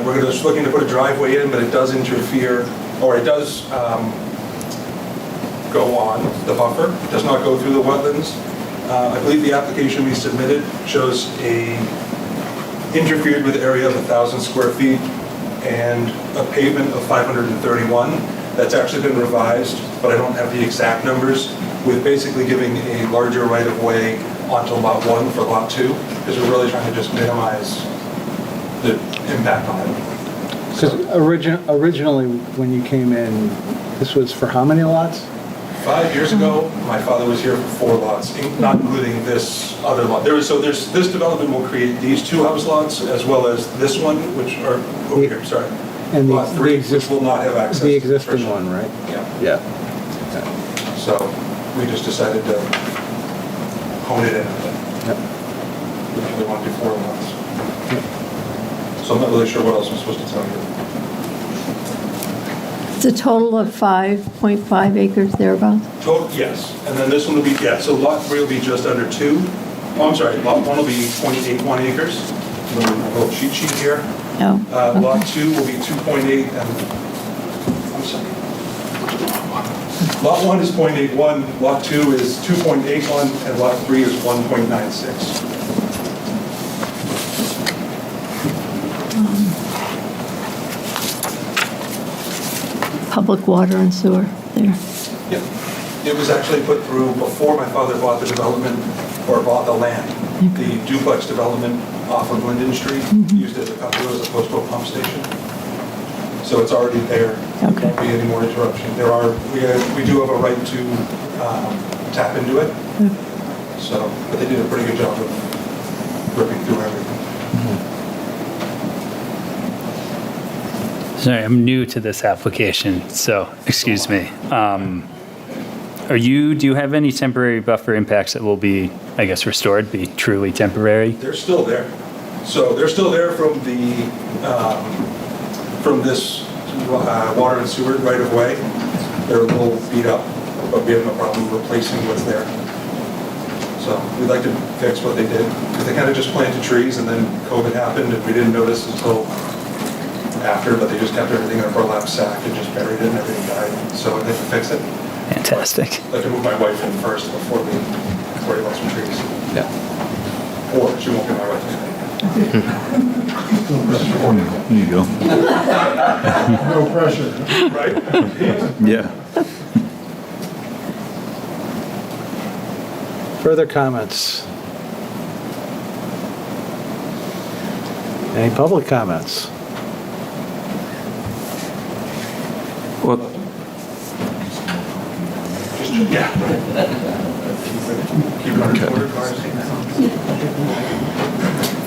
We're just looking to put a driveway in, but it does interfere, or it does go on the buffer. It does not go through the wetlands. I believe the application we submitted shows interfered with area of 1,000 square feet and a pavement of 531. That's actually been revised, but I don't have the exact numbers, with basically giving a larger right-of-way onto lot 1 for lot 2, because we're really trying to just minimize the impact on it. Because originally, when you came in, this was for how many lots? 5 years ago, my father was here for 4 lots, not including this other lot. This development will create these 2 house lots, as well as this one, which are over here, sorry. And lot 3, which will not have access. The existing one, right? Yeah. Yeah. So we just decided to hone it in. Yep. We really want to do 4 lots. So I'm not really sure what else I'm supposed to tell you. It's a total of 5.5 acres thereabouts? Total, yes. And then this one will be, so lot 3 will be just under 2. Oh, I'm sorry, lot 1 will be 0.81 acres. A little cheat sheet here. Oh, Lot 2 will be 2.8, and, I'm sorry. Lot 1 is 0.81, lot 2 is 2.81, and lot 3 is 1.96. Public water and sewer there. Yep. It was actually put through before my father bought the development, or bought the land. The duplex development off of Linden Street, used it as a opposed to a pump station. So it's already there. There won't be any more interruption. We do have a right to tap into it. So, but they did a pretty good job of ripping through everything. Sorry, I'm new to this application, so excuse me. Do you have any temporary buffer impacts that will be, I guess, restored, be truly temporary? They're still there. So they're still there from this water and sewer right of way. They're a little beat up, but we have no problem replacing what's there. So we'd like to fix what they did, because they kind of just planted trees and then COVID happened and we didn't notice until after, but they just kept everything in a burlap sack and just buried it and everything died. So I'd like to fix it. Fantastic. I'd like to move my wife in first before he lost some trees. Yeah. Or she won't be my wife. There you go. No pressure. Right? Yeah. Further comments? Any public comments? Well,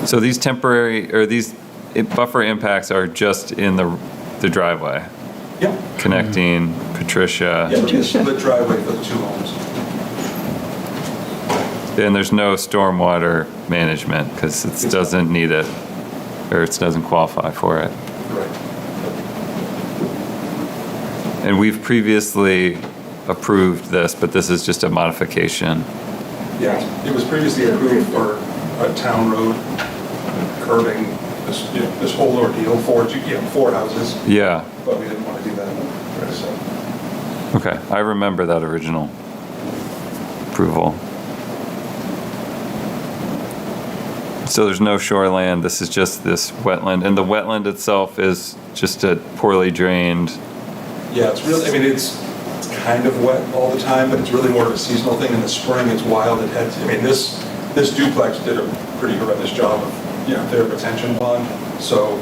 so these temporary, or these buffer impacts are just in the driveway? Yep. Connecting Patricia. Yeah, just the driveway for the 2 homes. And there's no stormwater management because it doesn't need it, or it doesn't qualify for it. Right. And we've previously approved this, but this is just a modification. Yeah, it was previously approved for a town road, curbing this whole ordeal for, four houses. Yeah. But we didn't want to do that, so. Okay, I remember that original approval. So there's no shoreland, this is just this wetland, and the wetland itself is just a poorly drained. Yeah, it's really, I mean, it's kind of wet all the time, but it's really more of a seasonal thing. In the spring, it's wild. It heads, I mean, this duplex did a pretty horrendous job of, their retention pond. So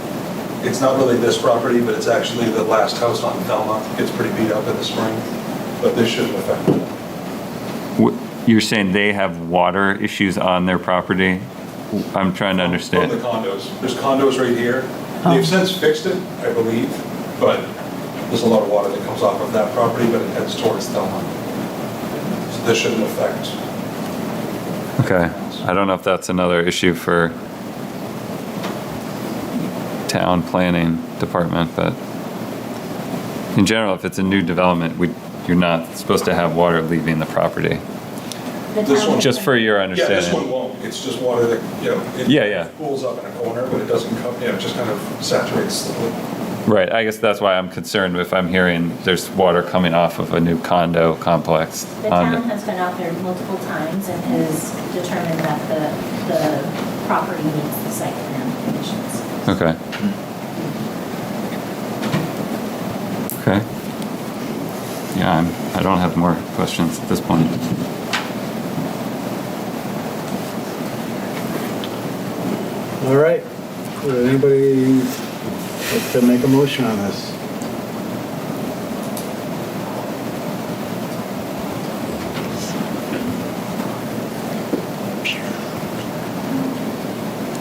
it's not really this property, but it's actually the last house on Thelma. It gets pretty beat up in the spring, but this shouldn't affect it. You're saying they have water issues on their property? I'm trying to understand. From the condos. There's condos right here. They've since fixed it, I believe, but there's a lot of water that comes off of that property, but it heads towards Thelma. So this shouldn't affect. Okay, I don't know if that's another issue for town planning department, but in general, if it's a new development, you're not supposed to have water leaving the property. This one, just for your understanding. Yeah, this one won't. It's just water that, it pools up in a corner, but it doesn't come, it just kind of saturates slowly. Right, I guess that's why I'm concerned if I'm hearing there's water coming off of a new condo complex. The town has been out there multiple times and has determined that the property meets the site plan conditions. Okay. Okay. Yeah, I don't have more questions at this point. All right. Would anybody like to make a motion on this?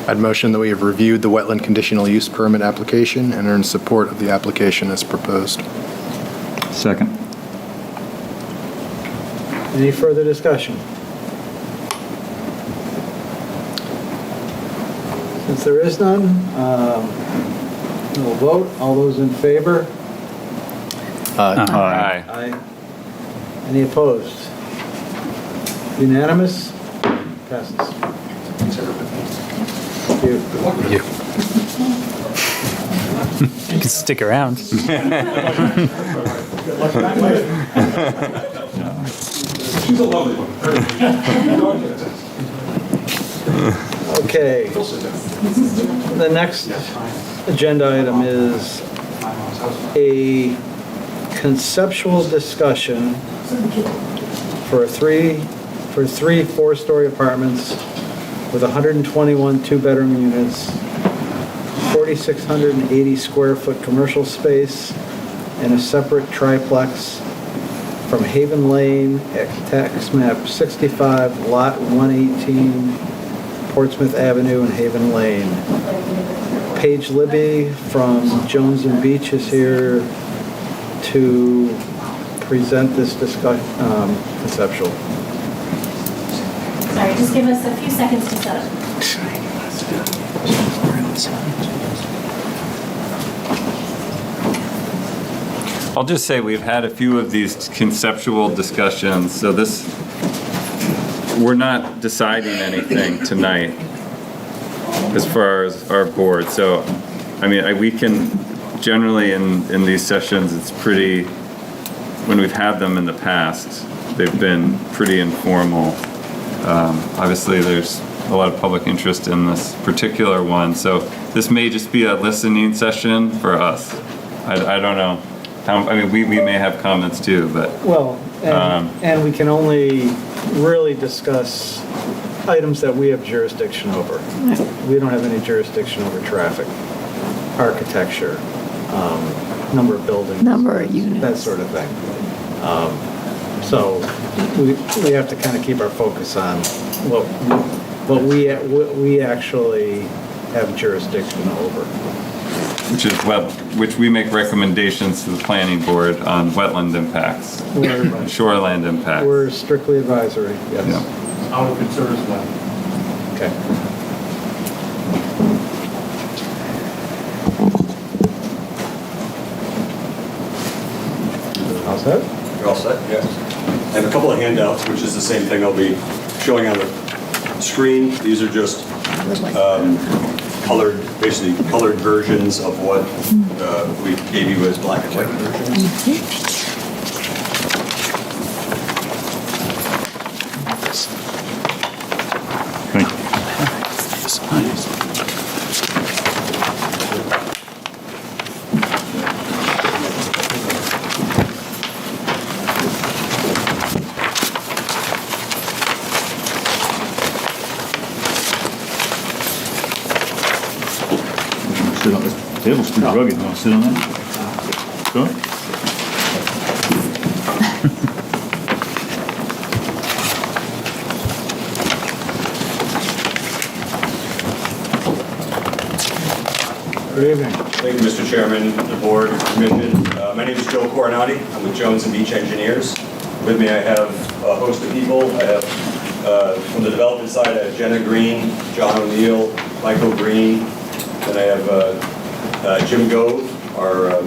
I'd motion that we have reviewed the wetland conditional use permit application and are in support of the application as proposed. Second. Any further discussion? Since there is none, we'll vote. All those in favor? Aye. Aye. Any opposed? Unanimous? Passes. Thank you. Thank you. You can stick around. She's a lovely one. Okay. The next agenda item is a conceptual discussion for three 4-story apartments with 121 two-bedroom units, 4,680 square foot commercial space, and a separate triplex from Haven Lane at tax map 65, lot 118, Portsmouth Avenue and Haven Lane. Paige Libby from Jones and Beach is here to present this conceptual. Sorry, just give us a few seconds to set up. I'll just say we've had a few of these conceptual discussions, so we're not deciding anything tonight as far as our board. So, I mean, we can generally in these sessions, it's pretty, when we've had them in the past, they've been pretty informal. Obviously, there's a lot of public interest in this particular one, so this may just be a listening session for us. I don't know. I mean, we may have comments too, but... Well, and we can only really discuss items that we have jurisdiction over. We don't have any jurisdiction over traffic, architecture, number of buildings. Number of units. That sort of thing. So we have to kind of keep our focus on what we actually have jurisdiction over. Which we make recommendations to the planning board on wetland impacts, shoreland impacts. We're strictly advisory, yes. Yeah. how it concerns them. Okay. All set? You're all set? Yes. I have a couple of handouts, which is the same thing I'll be showing on the screen. These are just colored, basically colored versions of what we gave you as black and white versions. Sit on this table's too rugged. Want to sit on that? Sure. Good evening. Thank you, Mr. Chairman, the board, commission. My name is Joe Coronati. I'm with Jones & Beach Engineers. With me, I have a host of people. I have, from the development side, I have Jenna Green, John O'Neill, Michael Green. Then I have Jim Gove, our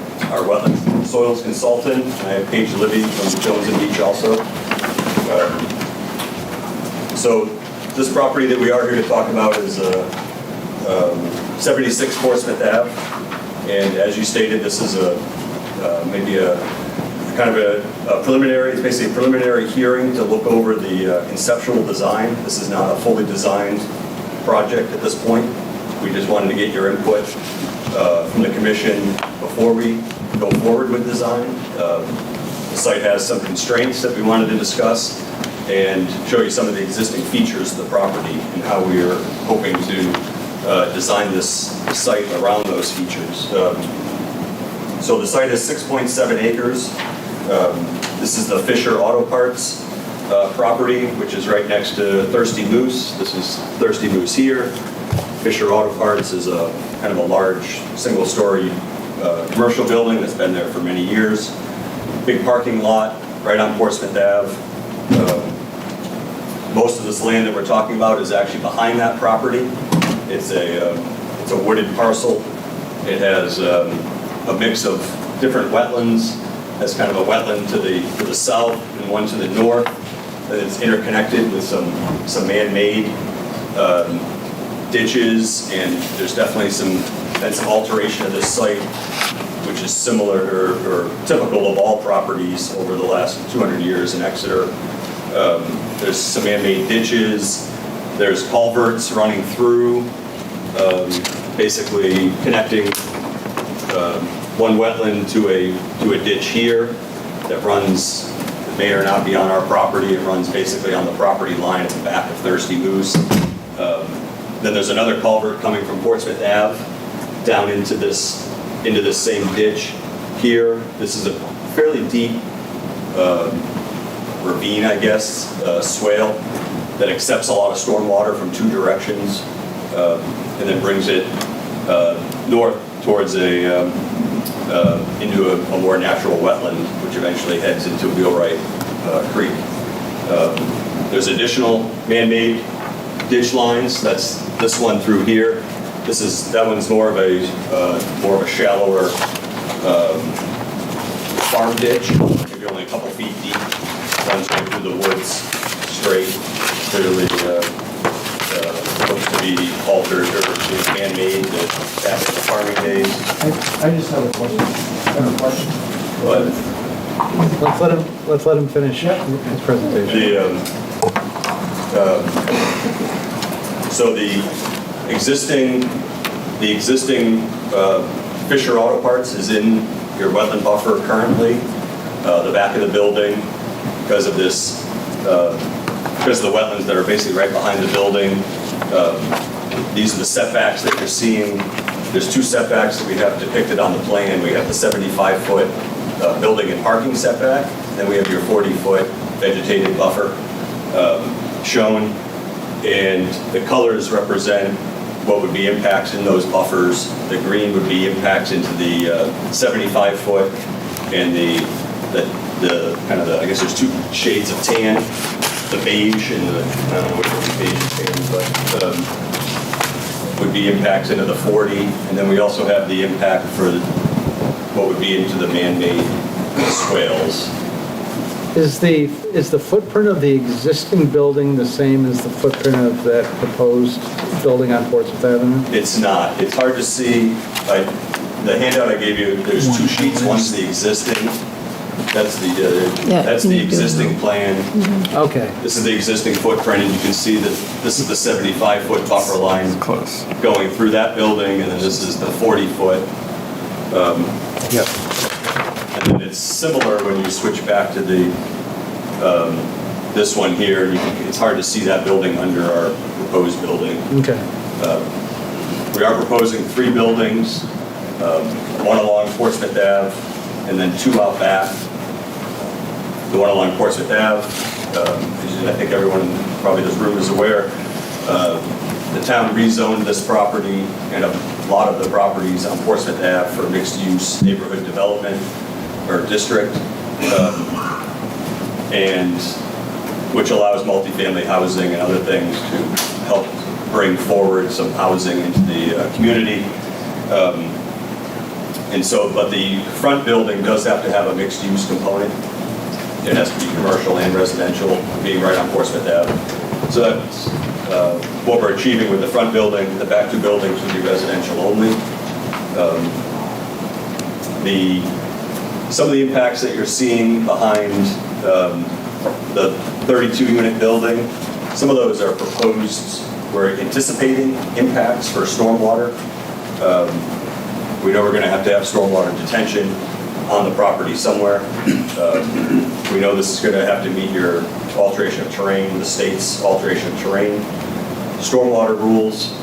wetlands soils consultant. And I have Paige Libby from Jones & Beach also. So this property that we are here to talk about is 76 Portsmouth Ave. And as you stated, this is maybe a kind of a preliminary, it's basically a preliminary hearing to look over the conceptual design. This is not a fully designed project at this point. We just wanted to get your input from the commission before we go forward with design. The site has some constraints that we wanted to discuss and show you some of the existing features of the property and how we are hoping to design this site around those features. So the site is 6.7 acres. This is the Fisher Auto Parts property, which is right next to Thirsty Moose. This is Thirsty Moose here. Fisher Auto Parts is a kind of a large single-story commercial building that's been there for many years. Big parking lot right on Portsmouth Ave. Most of this land that we're talking about is actually behind that property. It's a wooded parcel. It has a mix of different wetlands. Has kind of a wetland to the south and one to the north. That is interconnected with some man-made ditches, and there's definitely some alteration of this site, which is similar or typical of all properties over the last 200 years in Exeter. There's some man-made ditches. There's culverts running through, basically connecting one wetland to a ditch here that runs, it may or not be on our property. It runs basically on the property line at the back of Thirsty Moose. Then there's another culvert coming from Portsmouth Ave down into this same ditch here. This is a fairly deep ravine, I guess, swale that accepts a lot of storm water from two directions, and then brings it north towards into a more natural wetland, which eventually heads into Wheelwright Creek. There's additional man-made ditch lines. That's this one through here. That one's more of a shallower farm ditch, maybe only a couple feet deep. Runs right through the woods straight. Clearly looks to be altered or man-made back in the farming days. I just have a question. But Let's let him finish his presentation. So the existing Fisher Auto Parts is in your wetland buffer currently. The back of the building, because of the wetlands that are basically right behind the building. These are the setbacks that you're seeing. There's two setbacks that we have depicted on the plan. We have the 75-foot building and parking setback, then we have your 40-foot vegetated buffer shown, and the colors represent what would be impacts in those buffers. The green would be impacts into the 75-foot, and the kind of I guess there's two shades of tan the beige and the, I don't know what the beige is saying, but would be impacts into the 40. And then we also have the impact for what would be into the man-made swales. Is the footprint of the existing building the same as the footprint of that proposed building on Portsmouth Avenue? It's not. It's hard to see. The handout I gave you, there's two sheets. One's the existing. That's the existing plan. Okay. This is the existing footprint, and you can see that this is the 75-foot buffer line Close. going through that building, and then this is the 40-foot. Yep. And then it's similar when you switch back to the this one here. It's hard to see that building under our proposed building. Okay. We are proposing 3 buildings, one along Portsmouth Ave, and then 2 out back. The one along Portsmouth Ave, I think everyone probably in this room is aware, the town rezoned this property and a lot of the properties on Portsmouth Ave for mixed-use neighborhood development or district, and which allows multifamily housing and other things to help bring forward some housing into the community. And so, but the front building does have to have a mixed-use component. It has to be commercial and residential, being right on Portsmouth Ave. So that's what we're achieving with the front building. The back 2 buildings would be residential only. Some of the impacts that you're seeing behind the 32-unit building, some of those are proposed. We're anticipating impacts for stormwater. We know we're going to have stormwater detention on the property somewhere. We know this is going to have to meet your alteration of terrain, the state's alteration of terrain, stormwater rules.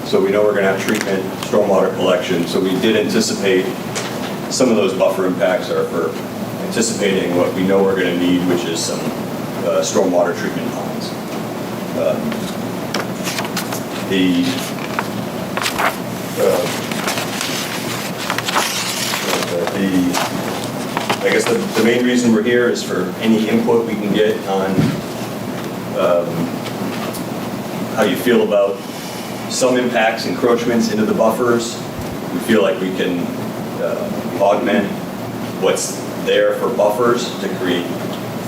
So we know we're going to have treatment, stormwater collection. So we did anticipate some of those buffer impacts are for anticipating what we know we're going to need, which is some stormwater treatment ponds. I guess the main reason we're here is for any input we can get on how you feel about some impacts, encroachments into the buffers. We feel like we can augment what's there for buffers to create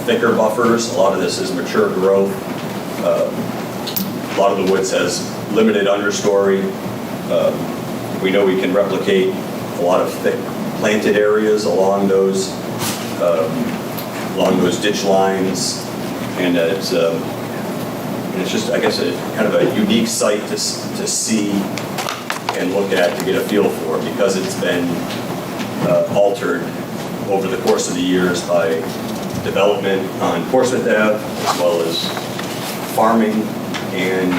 thicker buffers. A lot of this is mature growth. A lot of the woods has limited understory. We know we can replicate a lot of thick planted areas along those ditch lines, and it's just, I guess, a kind of a unique site to see and look at to get a feel for, because it's been altered over the course of the years by development on Portsmouth Ave, as well as farming and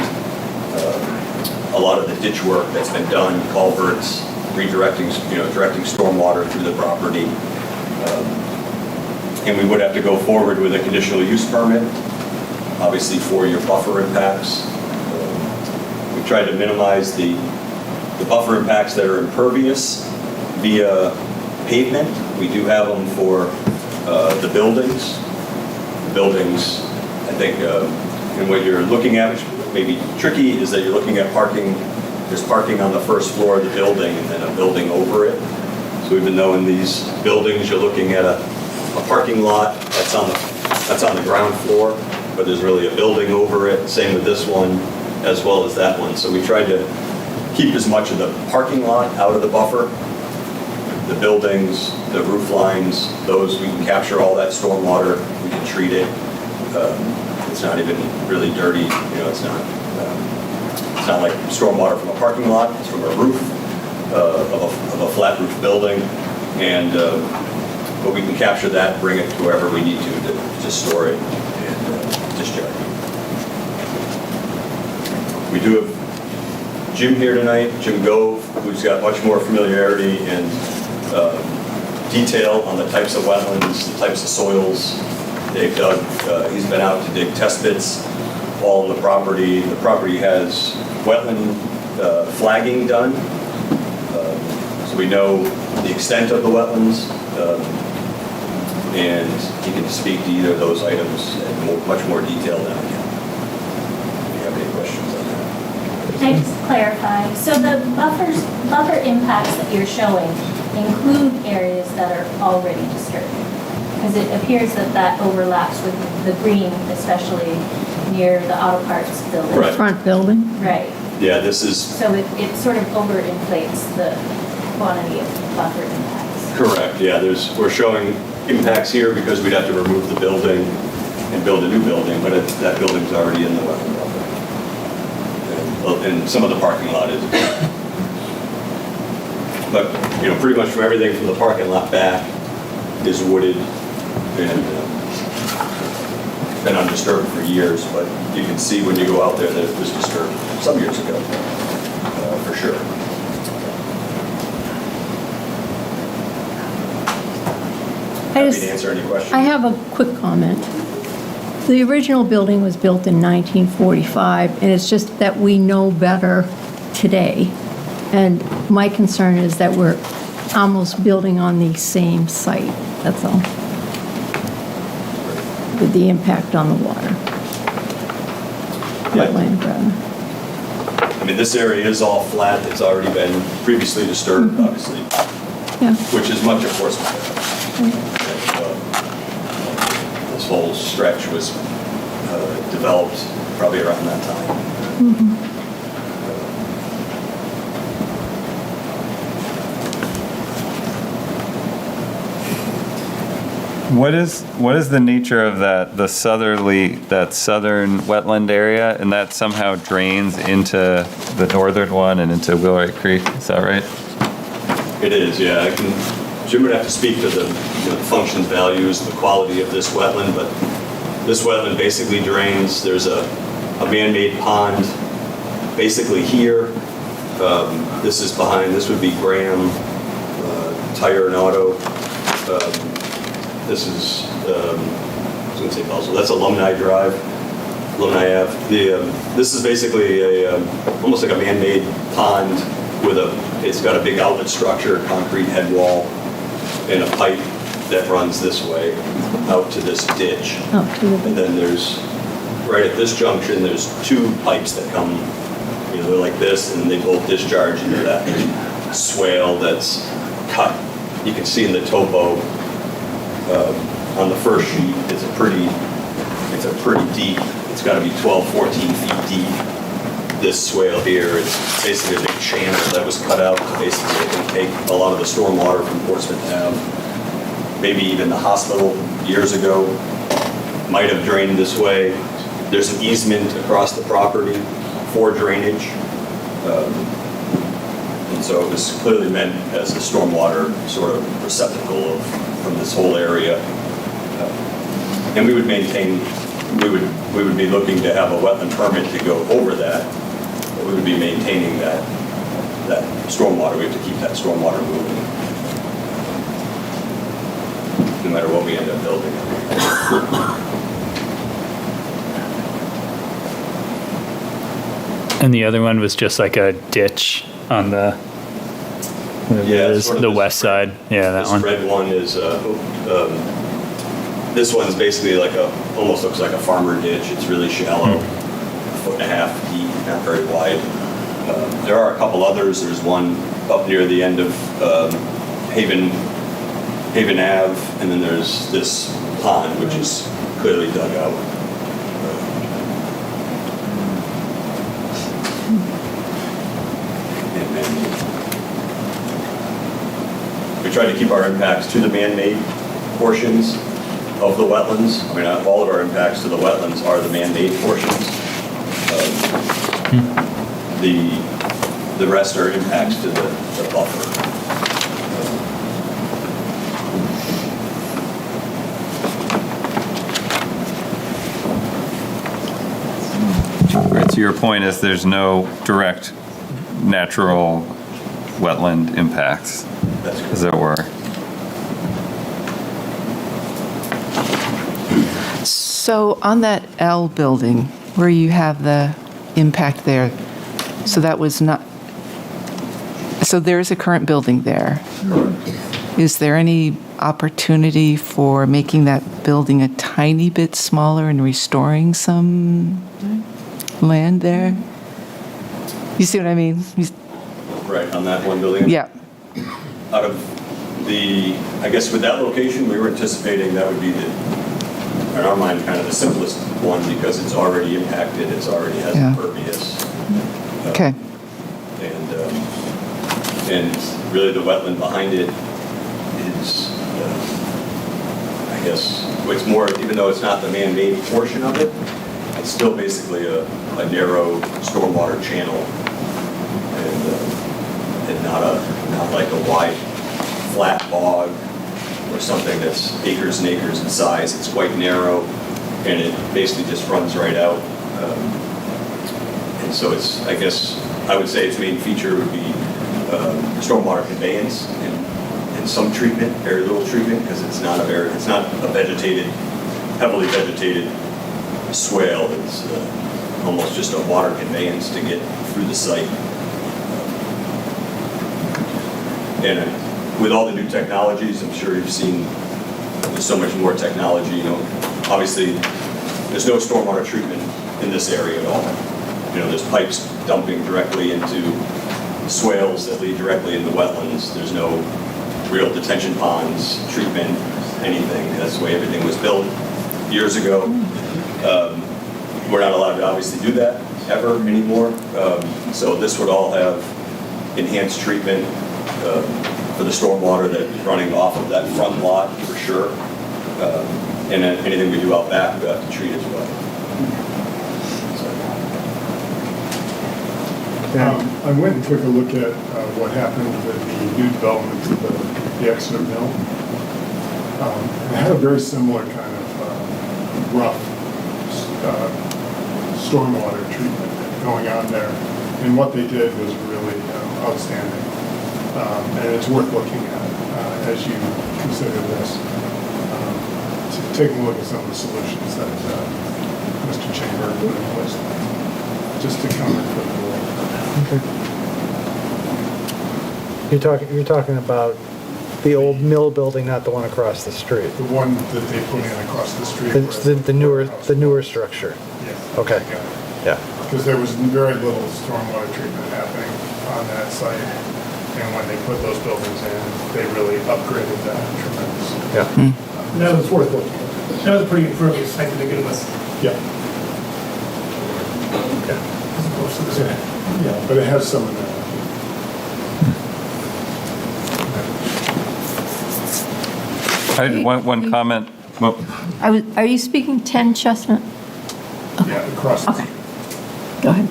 a lot of the ditch work that's been done, culverts, redirecting, directing stormwater through the property. And we would have to go forward with a conditional use permit, obviously for your buffer impacts. We tried to minimize the buffer impacts that are impervious via pavement. We do have them for the buildings. The buildings, I think, and what you're looking at, which may be tricky, is that you're looking at parking. There's parking on the first floor of the building and then a building over it. So even though in these buildings you're looking at a parking lot that's on the ground floor, but there's really a building over it. Same with this one, as well as that one. So we tried to keep as much of the parking lot out of the buffer. The buildings, the roof lines, those we can capture all that stormwater. We can treat it. It's not even really dirty. It's not like stormwater from a parking lot. It's from a roof of a flat roof building, and but we can capture that, bring it to wherever we need to store it and discharge it. We do have Jim here tonight, Jim Gove, who's got much more familiarity and detail on the types of wetlands, the types of soils they've dug. He's been out to dig test pits all on the property. The property has wetland flagging done, so we know the extent of the wetlands. and he can speak to either of those items in much more detail than I can. Do you have any questions on that? Can I just clarify? So the buffer impacts that you're showing include areas that are already disturbed? Because it appears that that overlaps with the green, especially near the auto parts building. Right. Front building? Right. Yeah, this is So it sort of overinflates the quantity of buffer impacts. correct. Yeah, we're showing impacts here because we'd have to remove the building and build a new building, but that building's already in the wetland buffer. And some of the parking lot is. But, pretty much from everything from the parking lot back is wooded and been undisturbed for years, but you can see when you go out there that it was disturbed some years ago, for sure. Happy to answer any questions. I have a quick comment. The original building was built in 1945, and it's just that we know better today. And my concern is that we're almost building on the same site, that's all. With the impact on the water. Wetland, rather. I mean, this area is all flat. It's already been previously disturbed, obviously, Yeah. which is much enforcement. This whole stretch was developed probably around that time. What is the nature of that southern wetland area, and that somehow drains into the northern one and into Wheelwright Creek? Is that right? It is, yeah. Jim would have to speak to the functions, values, the quality of this wetland, but this wetland basically drains. There's a man-made pond basically here. This is behind. This would be Graham Tire and Auto. This is, I was going to say Buzzell. That's Alumni Drive, Alumni Ave. This is basically almost like a man-made pond with it's got a big outlet structure, concrete head wall, and a pipe that runs this way out to this ditch. And then there's, right at this junction, there's two pipes that come, they're like this, and they both discharge into that swale that's cut. You can see in the topo, on the first sheet, it's a pretty deep, it's got to be 12, 14 feet deep. This swale here, it's basically a big channel that was cut out to basically take a lot of the stormwater from Portsmouth Ave. Maybe even the hospital years ago might have drained this way. There's an easement across the property for drainage. And so it was clearly meant as a stormwater sort of receptacle from this whole area. And we would maintain, we would be looking to have a wetland permit to go over that. But we would be maintaining that stormwater. We have to keep that stormwater moving, no matter what we end up building. And the other one was just like a ditch on the west side. Yeah, that one. This red one is this one's basically like almost looks like a farmer ditch. It's really shallow, 1.5 feet deep, not very wide. There are a couple others. There's one up near the end of Haven Ave, and then there's this pond, which is clearly dug out. We try to keep our impacts to the man-made portions of the wetlands. I mean, all of our impacts to the wetlands are the man-made portions. The rest are impacts to the buffer. Right, so your point is there's no direct natural wetland impacts, as it were. So on that L building, where you have the impact there, so that was not, so there is a current building there. Is there any opportunity for making that building a tiny bit smaller and restoring some land there? You see what I mean? Right, on that one building? Yeah. Out of the, I guess with that location, we were anticipating that would be the, in our mind, kind of the simplest one because it's already impacted, it's already has impervious. Okay. And really the wetland behind it is, I guess, it's more, even though it's not the man-made portion of it, it's still basically a narrow stormwater channel and not like a wide flat bog or something that's acres and acres in size. It's quite narrow and it basically just runs right out. And so it's, I guess, I would say its main feature would be stormwater conveyance and some treatment, very little treatment, because it's not a vegetated, heavily vegetated swale. It's almost just a water conveyance to get through the site. And with all the new technologies, I'm sure you've seen there's so much more technology. You know, obviously there's no stormwater treatment in this area at all. You know, there's pipes dumping directly into swales that lead directly into wetlands. There's no real detention ponds, treatment, anything. That's the way everything was built years ago. We're not allowed to obviously do that ever anymore. So this would all have enhanced treatment for the stormwater that's running off of that front lot for sure. And then anything we do out back, we have to treat as well. I went and took a look at what happened with the new development of the Exeter Mill. It had a very similar kind of rough stormwater treatment going on there. And what they did was really outstanding. And it's worth looking at as you consider this. Taking a look at some of the solutions that Mr. Chamber put in place, just to counter for the board. Okay. You're talking about the old mill building, not the one across the street. The one that they put in across the street. The newer structure. Yes. Okay. Yeah. Because there was very little stormwater treatment happening on that site, and when they put those buildings in, they really upgraded that tremendously. Yeah. That was worth looking at. That was a pretty impervious site to begin with. Yeah. As opposed to this. Yeah, but it has some of that. I had one comment. Well, Are you speaking 10 Chestnut? Yeah, across the Okay. Go ahead.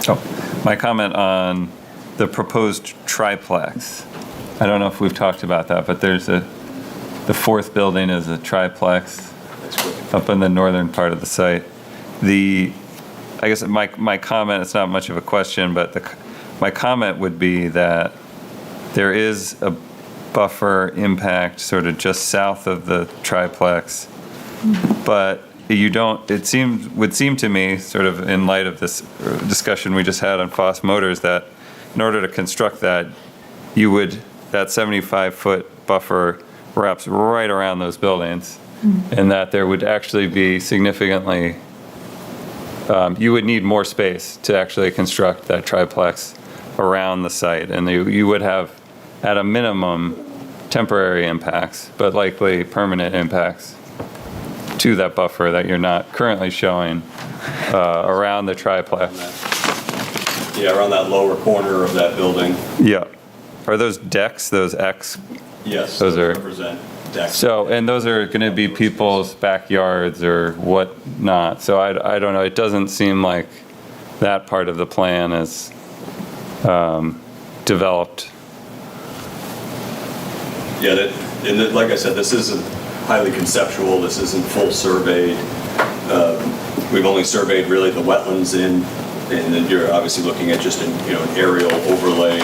Oh, my comment on the proposed triplex. I don't know if we've talked about that, but there's the fourth building is a triplex up in the northern part of the site. I guess my comment, it's not much of a question, but my comment would be that there is a buffer impact sort of just south of the triplex, but would seem to me, sort of in light of this discussion we just had on Foss Motors, that in order to construct that, that 75-foot buffer wraps right around those buildings, and that there would actually be significantly, you would need more space to actually construct that triplex around the site, and you would have, at a minimum, temporary impacts, but likely permanent impacts to that buffer that you're not currently showing around the triplex. Yeah, around that lower corner of that building. Yeah. Are those decks, those X? Yes, those are represent decks. So, and those are going to be people's backyards or whatnot. So I don't know. It doesn't seem like that part of the plan is developed. Yeah, like I said, this isn't highly conceptual. This isn't full surveyed. We've only surveyed really the wetlands and then you're obviously looking at just an aerial overlay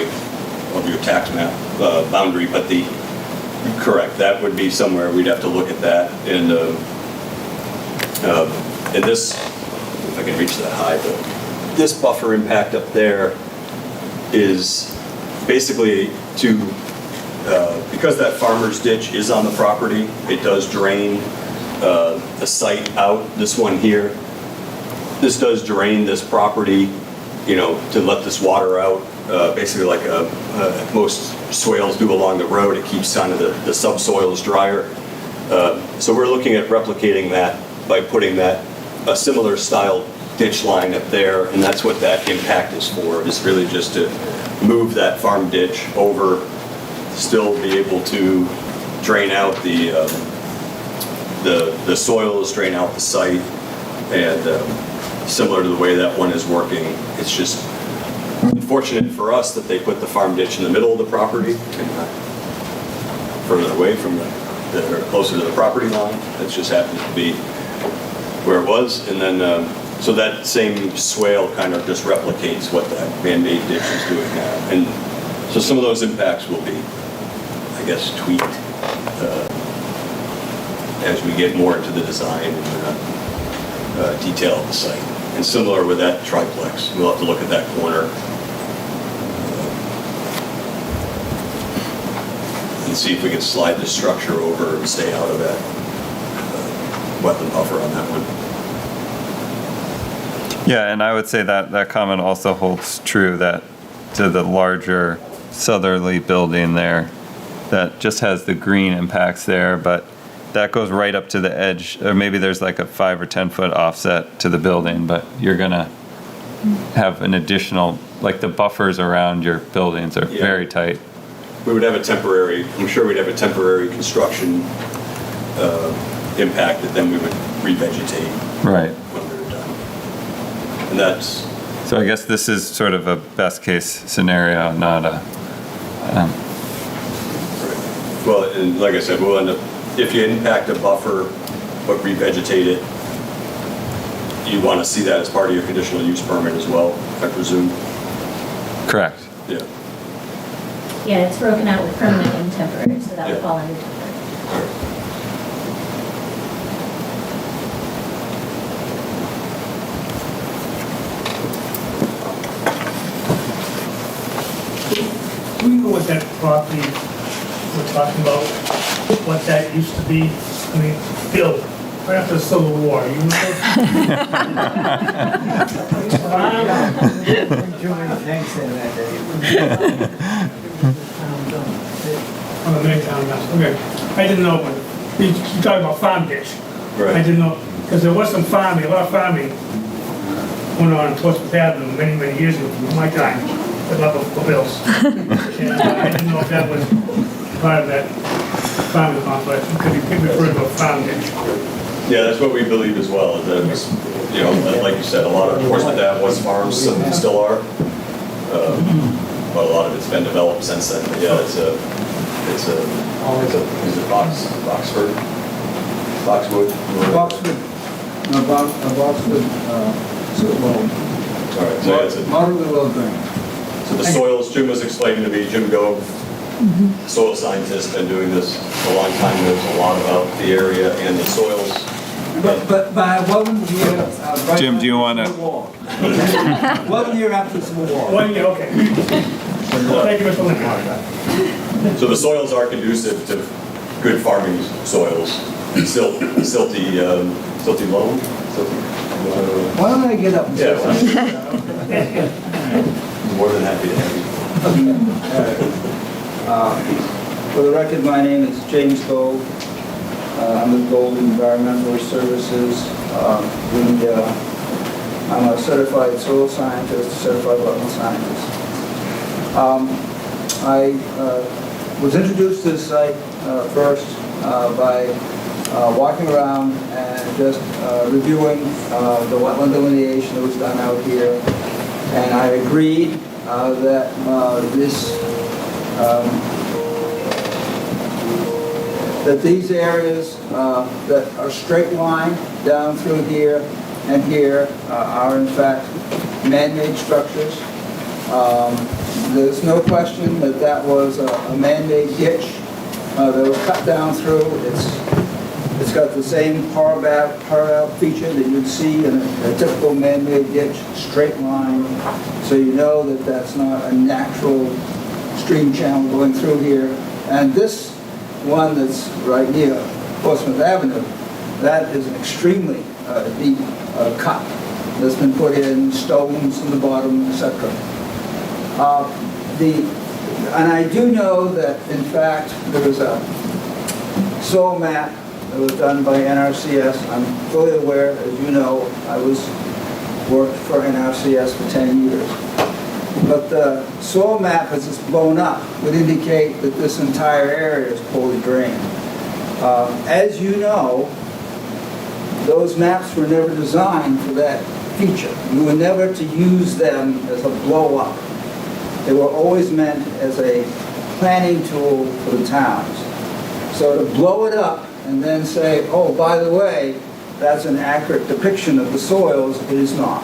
of your tax map boundary. But correct, that would be somewhere we'd have to look at that. And this, if I can reach that high, but this buffer impact up there is basically to because that farmer's ditch is on the property, it does drain the site out. This one here, this does drain this property, you know, to let this water out, basically like most swales do along the road. It keeps kind of the subsoils drier. So we're looking at replicating that by putting a similar style ditch line up there, and that's what that impact is for, is really just to move that farm ditch over, still be able to drain out the soils, drain out the site, and similar to the way that one is working. It's just unfortunate for us that they put the farm ditch in the middle of the property and not further away from or closer to the property line. That just happened to be where it was. And then, so that same swale kind of just replicates what that man-made ditch is doing now. And so some of those impacts will be, I guess, tweaked as we get more into the design and detail of the site. And similar with that triplex, we'll have to look at that corner and see if we can slide the structure over and stay out of that wetland buffer on that one. Yeah, and I would say that comment also holds true that to the larger southerly building there, that just has the green impacts there, but that goes right up to the edge, or maybe there's like a 5 or 10 foot offset to the building, but you're gonna have an additional, like the buffers around your buildings are very tight. We would have I'm sure we'd have a temporary construction impact that then we would revegetate. Right. When we were done. And that's... So I guess this is sort of a best case scenario, not a... Well, and like I said, we'll end up, if you impact a buffer but revegetate it, you want to see that as part of your conditional use permit as well, I presume? Correct. Yeah. Yeah, it's broken out with permanent and temporary, so that would fall under temporary. Do you know what that property we're talking about, what that used to be? I mean, built right after the Civil War, you know? On the main town house, okay. I didn't know, but you talking about farm ditch. Right. I didn't know, because there was some farming, a lot of farming went on Portsmouth Avenue many, many years ago, from my time, with love of bills. And I didn't know if that was part of that farming complex, because you could refer to a farm ditch. Yeah, that's what we believe as well, is that it was, you know, like you said, a lot of Portsmouth Ave was farms, some still are. But a lot of it's been developed since then. But yeah, is it Boxford? Boxwood? Boxwood. No, Boxwood, loan. All right, so yeah, it's a... Moderately low drain. So the soils, Jim was explaining to me, Jim Gove, soil scientist, been doing this a long time, knows a lot about the area and the soils. But by 1 year... right Jim, do you want to... 1 year after the Civil War. 1 year, okay. Thank you, Mr. Lincoln. So the soils are conducive to good farming soils. Silty loam? Why don't I get up? Yeah. More than happy to have you. For the record, my name is James Gold. I'm with Gold Environmental Services. I'm a certified soil scientist, certified wetland scientist. I was introduced to this site first by walking around and just reviewing the wetland delineation that was done out here. And I agreed that that these areas that are straight line down through here and here are in fact man-made structures. There's no question that that was a man-made ditch that was cut down through. It's got the same parallel feature that you'd see in a typical man-made ditch, straight line. So you know that that's not a natural stream channel going through here. And this one that's right near Portsmouth Avenue, that is an extremely deep cut that's been put in, stones in the bottom, etc. And I do know that, in fact, there was a soil map that was done by NRCS. I'm fully aware, as you know, I worked for NRCS for 10 years. But the soil map, as it's blown up, would indicate that this entire area is poorly drained. As you know, those maps were never designed for that feature. You were never to use them as a blow-up. They were always meant as a planning tool for the towns. So to blow it up and then say, oh, by the way, that's an accurate depiction of the soils, it is not.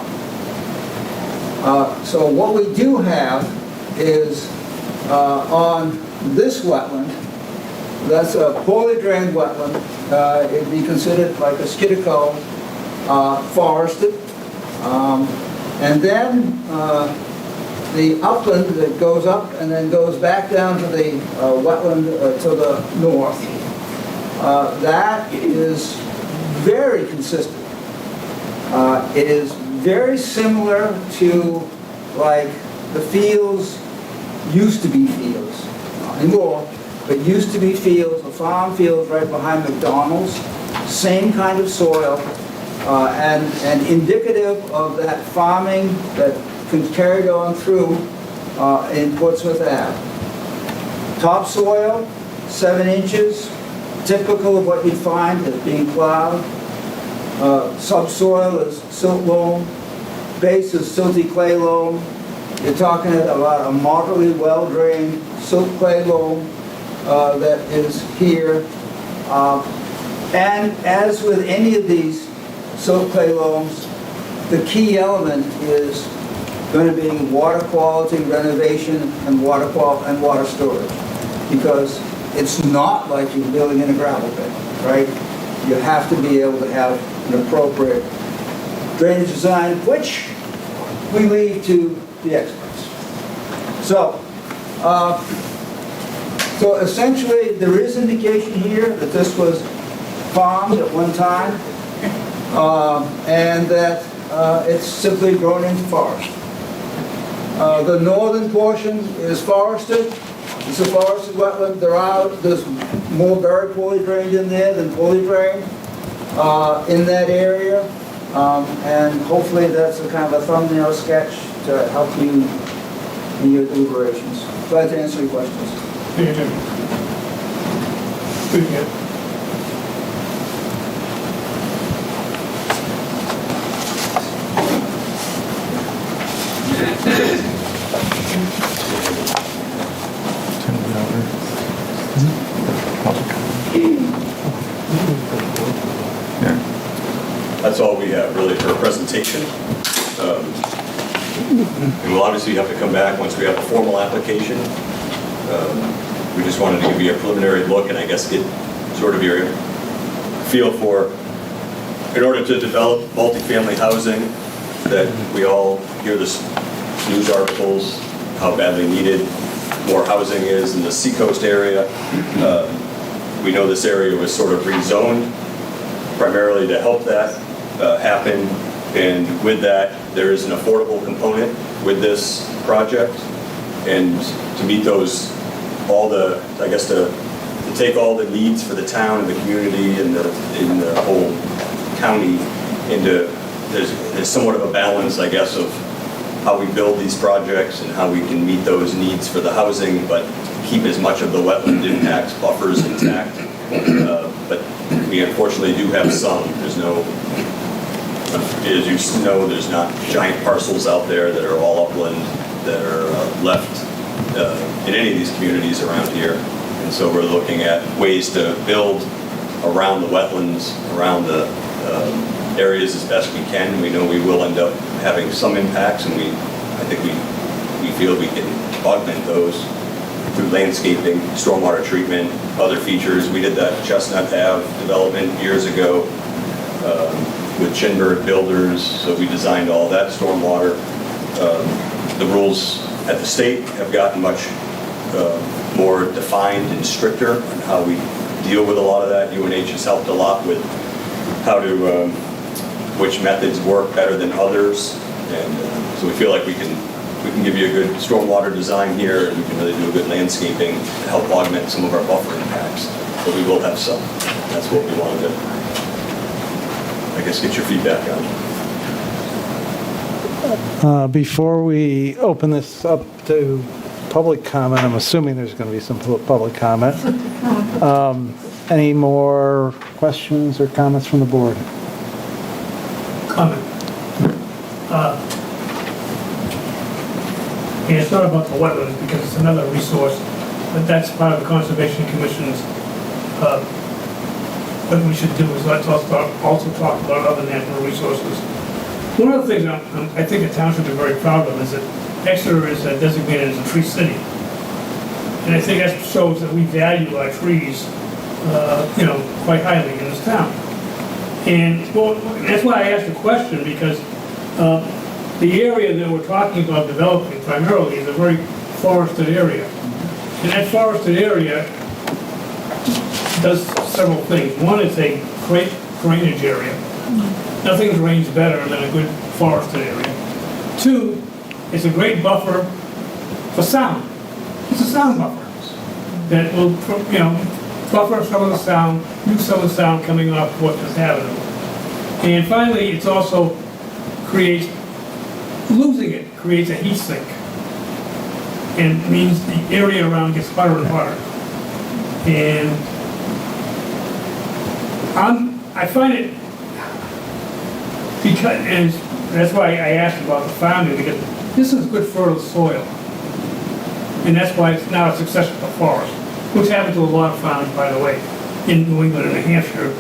So what we do have is on this wetland, that's a poorly drained wetland. It'd be considered like a skidco, forested. And then the upland that goes up and then goes back down to the wetland to the north, that is very consistent. It is very similar to like the fields used to be fields, not anymore, but used to be fields, the farm fields right behind McDonald's, same kind of soil, and indicative of that farming that carried on through in Portsmouth Ave. Topsoil, 7 inches, typical of what you'd find as being plowed. Subsoil is silt loam, base is silty clay loam. You're talking about a moderately well-drained silt clay loam that is here. And as with any of these silt clay loams, the key element is going to be water quality renovation and water storage, because it's not like you're building in a gravel pit, right? You have to be able to have an appropriate drainage design, which we leave to the experts. So essentially, there is indication here that this was farmed at one time, and that it's simply grown into forest. The northern portion is forested. It's a forested wetland. There's more very poorly drained in there than poorly drained in that area. And hopefully that's a kind of a thumbnail sketch to help you in your deliberations. Glad to answer your questions. Thank you, Jim. Good, good. That's all we have really for a presentation. And we'll obviously have to come back once we have a formal application. We just wanted to give you a preliminary look and I guess get sort of your feel for, in order to develop multifamily housing, that we all hear this news articles, how badly needed more housing is in the seacoast area. We know this area was sort of rezoned primarily to help that happen, and with that there is an affordable component with this project, and to meet those, all the, I guess to take all the needs for the town and the community and the whole county into, there's somewhat of a balance, I guess, of how we build these projects and how we can meet those needs for the housing, but keep as much of the wetland impacts buffers intact. But we unfortunately do have some. There's no, as you know, there's not giant parcels out there that are all upland that are left in any of these communities around here. And so we're looking at ways to build around the wetlands, around the areas as best we can. We know we will end up having some impacts, and I think we feel we can augment those through landscaping, stormwater treatment, other features. We did that Chestnut Ave development years ago with Chinburg Builders, so we designed all that stormwater. The rules at the state have gotten much more defined and stricter on how we deal with a lot of that. UNH has helped a lot with how to, which methods work better than others. And so we feel like we can give you a good stormwater design here, and we can really do a good landscaping to help augment some of our buffer impacts. But we will have some. That's what we wanted to, I guess, get your feedback on. Before we open this up to public comment, I'm assuming there's going to be some public comment. Any more questions or comments from the board? Comment. And it's not about the wetlands because it's another resource, but that's part of the Conservation Commission's, what we should do is let's also talk about other natural resources. One of the things I think the town should be very proud of is that Exeter is designated as a tree city. And I think that shows that we value our trees, quite highly in this town. And well, that's why I asked the question, because the area that we're talking about developing primarily is a very forested area. And that forested area does several things. One, it's a great drainage area. Nothing drains better than a good forested area. Two, it's a great buffer for sound. It's a sound buffer that will, buffer some of the sound, mute some of the sound coming off Portsmouth Avenue. And finally, it's also creates a heat sink. And means the area around gets hotter and hotter. And I find it, because, and that's why I asked about the farming, because this is good fertile soil. And that's why it's now a successful forest, which happened to a lot of farms, by the way, in New England and New Hampshire.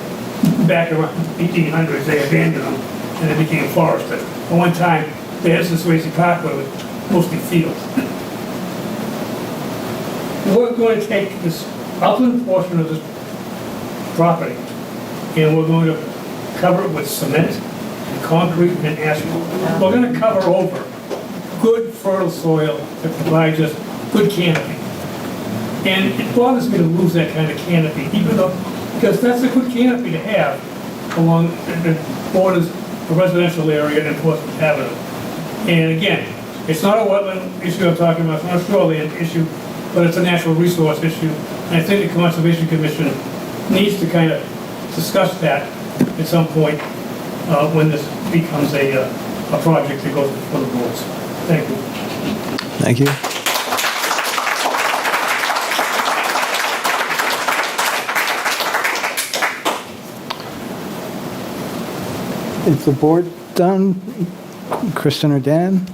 Back around the 1800s, they abandoned them and they became forested. At one time, the Hudson Swayze Parkway was mostly fields. We're going to take this upland portion of this property and we're going to cover it with cement and concrete and asphalt. We're going to cover over good fertile soil that provides us good canopy. And it bothers me to lose that kind of canopy, even though, because that's a good canopy to have along the borders of a residential area and Portsmouth Avenue. And again, it's not a wetland issue I'm talking about, it's not a shoreline issue, but it's a natural resource issue. And I think the Conservation Commission needs to kind of discuss that at some point when this becomes a project that goes before the boards. Thank you. Thank you. Is the board done? Kristen or Dan?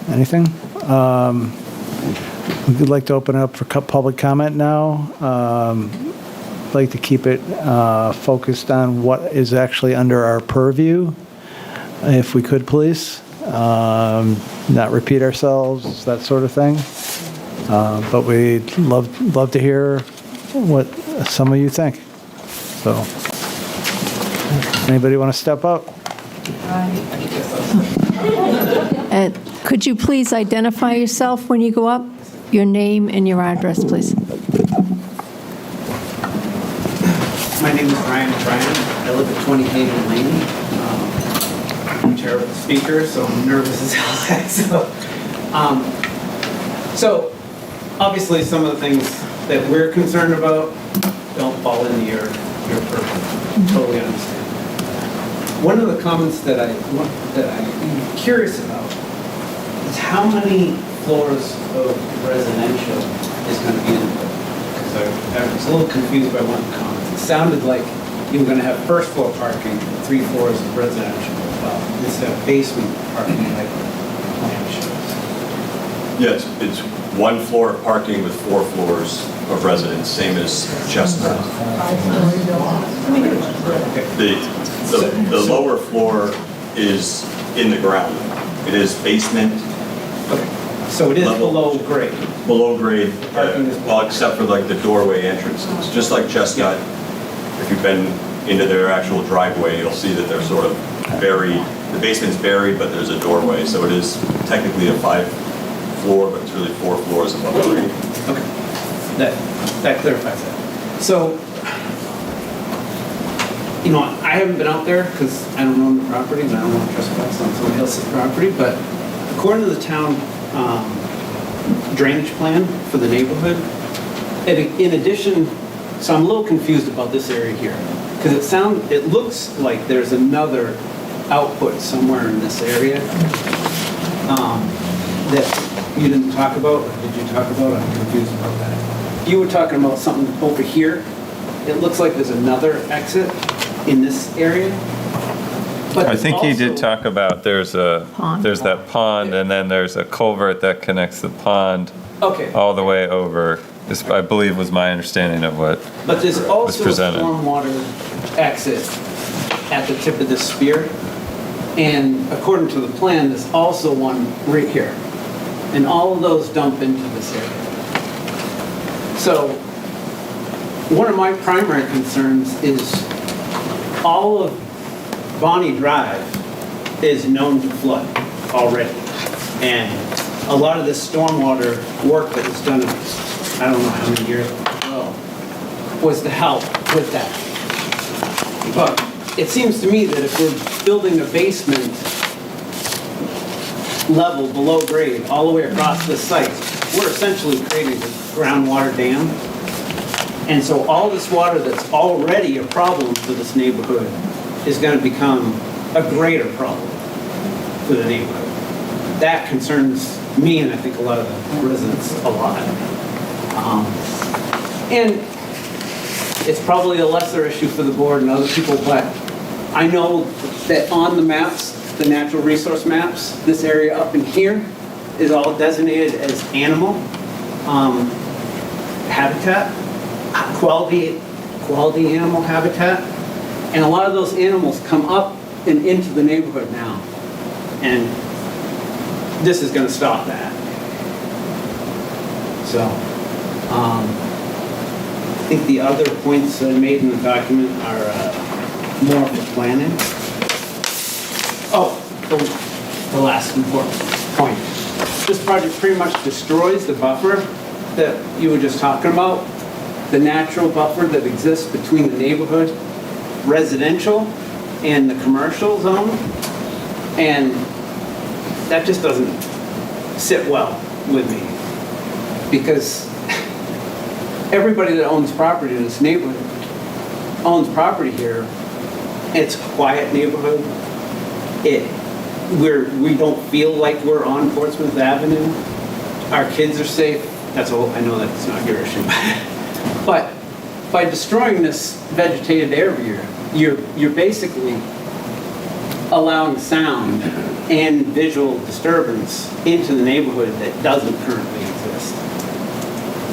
Anything? We'd like to open it up for public comment now. I'd like to keep it focused on what is actually under our purview, if we could, please. Not repeat ourselves, that sort of thing. But we'd love to hear what some of you think. So, anybody want to step up? Could you please identify yourself when you go up? Your name and your address, please. My name is Ryan Bryan. I live at 20 Haven Lane. I'm a terrible speaker, so I'm nervous as hell. So obviously some of the things that we're concerned about don't fall into your purview. Totally understand. One of the comments that I'm curious about is how many floors of residential is going to be in the building? Because I was a little confused by one of the comments. It sounded like you were going to have first floor parking and 3 floors of residential instead of basement parking like the plan shows. Yes, it's 1 floor of parking with 4 floors of residence, same as Chestnut. The lower floor is in the ground. It is basement. Okay. So it is below grade. Below grade, well, except for like the doorway entrances. Just like Chestnut, if you've been into their actual driveway, you'll see that they're sort of buried. The basement's buried, but there's a doorway. So it is technically a 5 floor, but it's really 4 floors above grade. Okay. that clarifies that. So, you know, I haven't been out there because I don't own the property and I don't want to trespass on somebody else's property, but according to the town drainage plan for the neighborhood, in addition, so I'm a little confused about this area here, because it looks like there's another output somewhere in this area that you didn't talk about, or did you talk about? I'm confused about that. You were talking about something over here. It looks like there's another exit in this area. But I think he did also- talk about there's that pond, and then there's a culvert that connects the pond Okay. all the way over. This, I believe, was my understanding of what But there's was also a presented. stormwater exit at the tip of this spear. And according to the plan, there's also one right here. And all of those dump into this area. So one of my primary concerns is all of Bonnie Drive is known to flood already. And a lot of this stormwater work that was done, I don't know how many years ago, was to help with that. But it seems to me that if we're building a basement level below grade all the way across this site, we're essentially creating a groundwater dam. And so all this water that's already a problem for this neighborhood is going to become a greater problem for the neighborhood. That concerns me, and I think a lot of the residents a lot. And it's probably a lesser issue for the board and other people, but I know that on the maps, the natural resource maps, this area up in here is all designated as animal habitat, quality animal habitat. And a lot of those animals come up and into the neighborhood now. And this is going to stop that. So, I think the other points that I made in the document are more of the planning. Oh, the last important point. This project pretty much destroys the buffer that you were just talking about, the natural buffer that exists between the neighborhood, residential, and the commercial zone. And that just doesn't sit well with me. Because everybody that owns property in this neighborhood owns property here. It's a quiet neighborhood. We don't feel like we're on Portsmouth Avenue. Our kids are safe. That's all. I know that's not your issue. But by destroying this vegetated area, you're basically allowing sound and visual disturbance into the neighborhood that doesn't currently exist.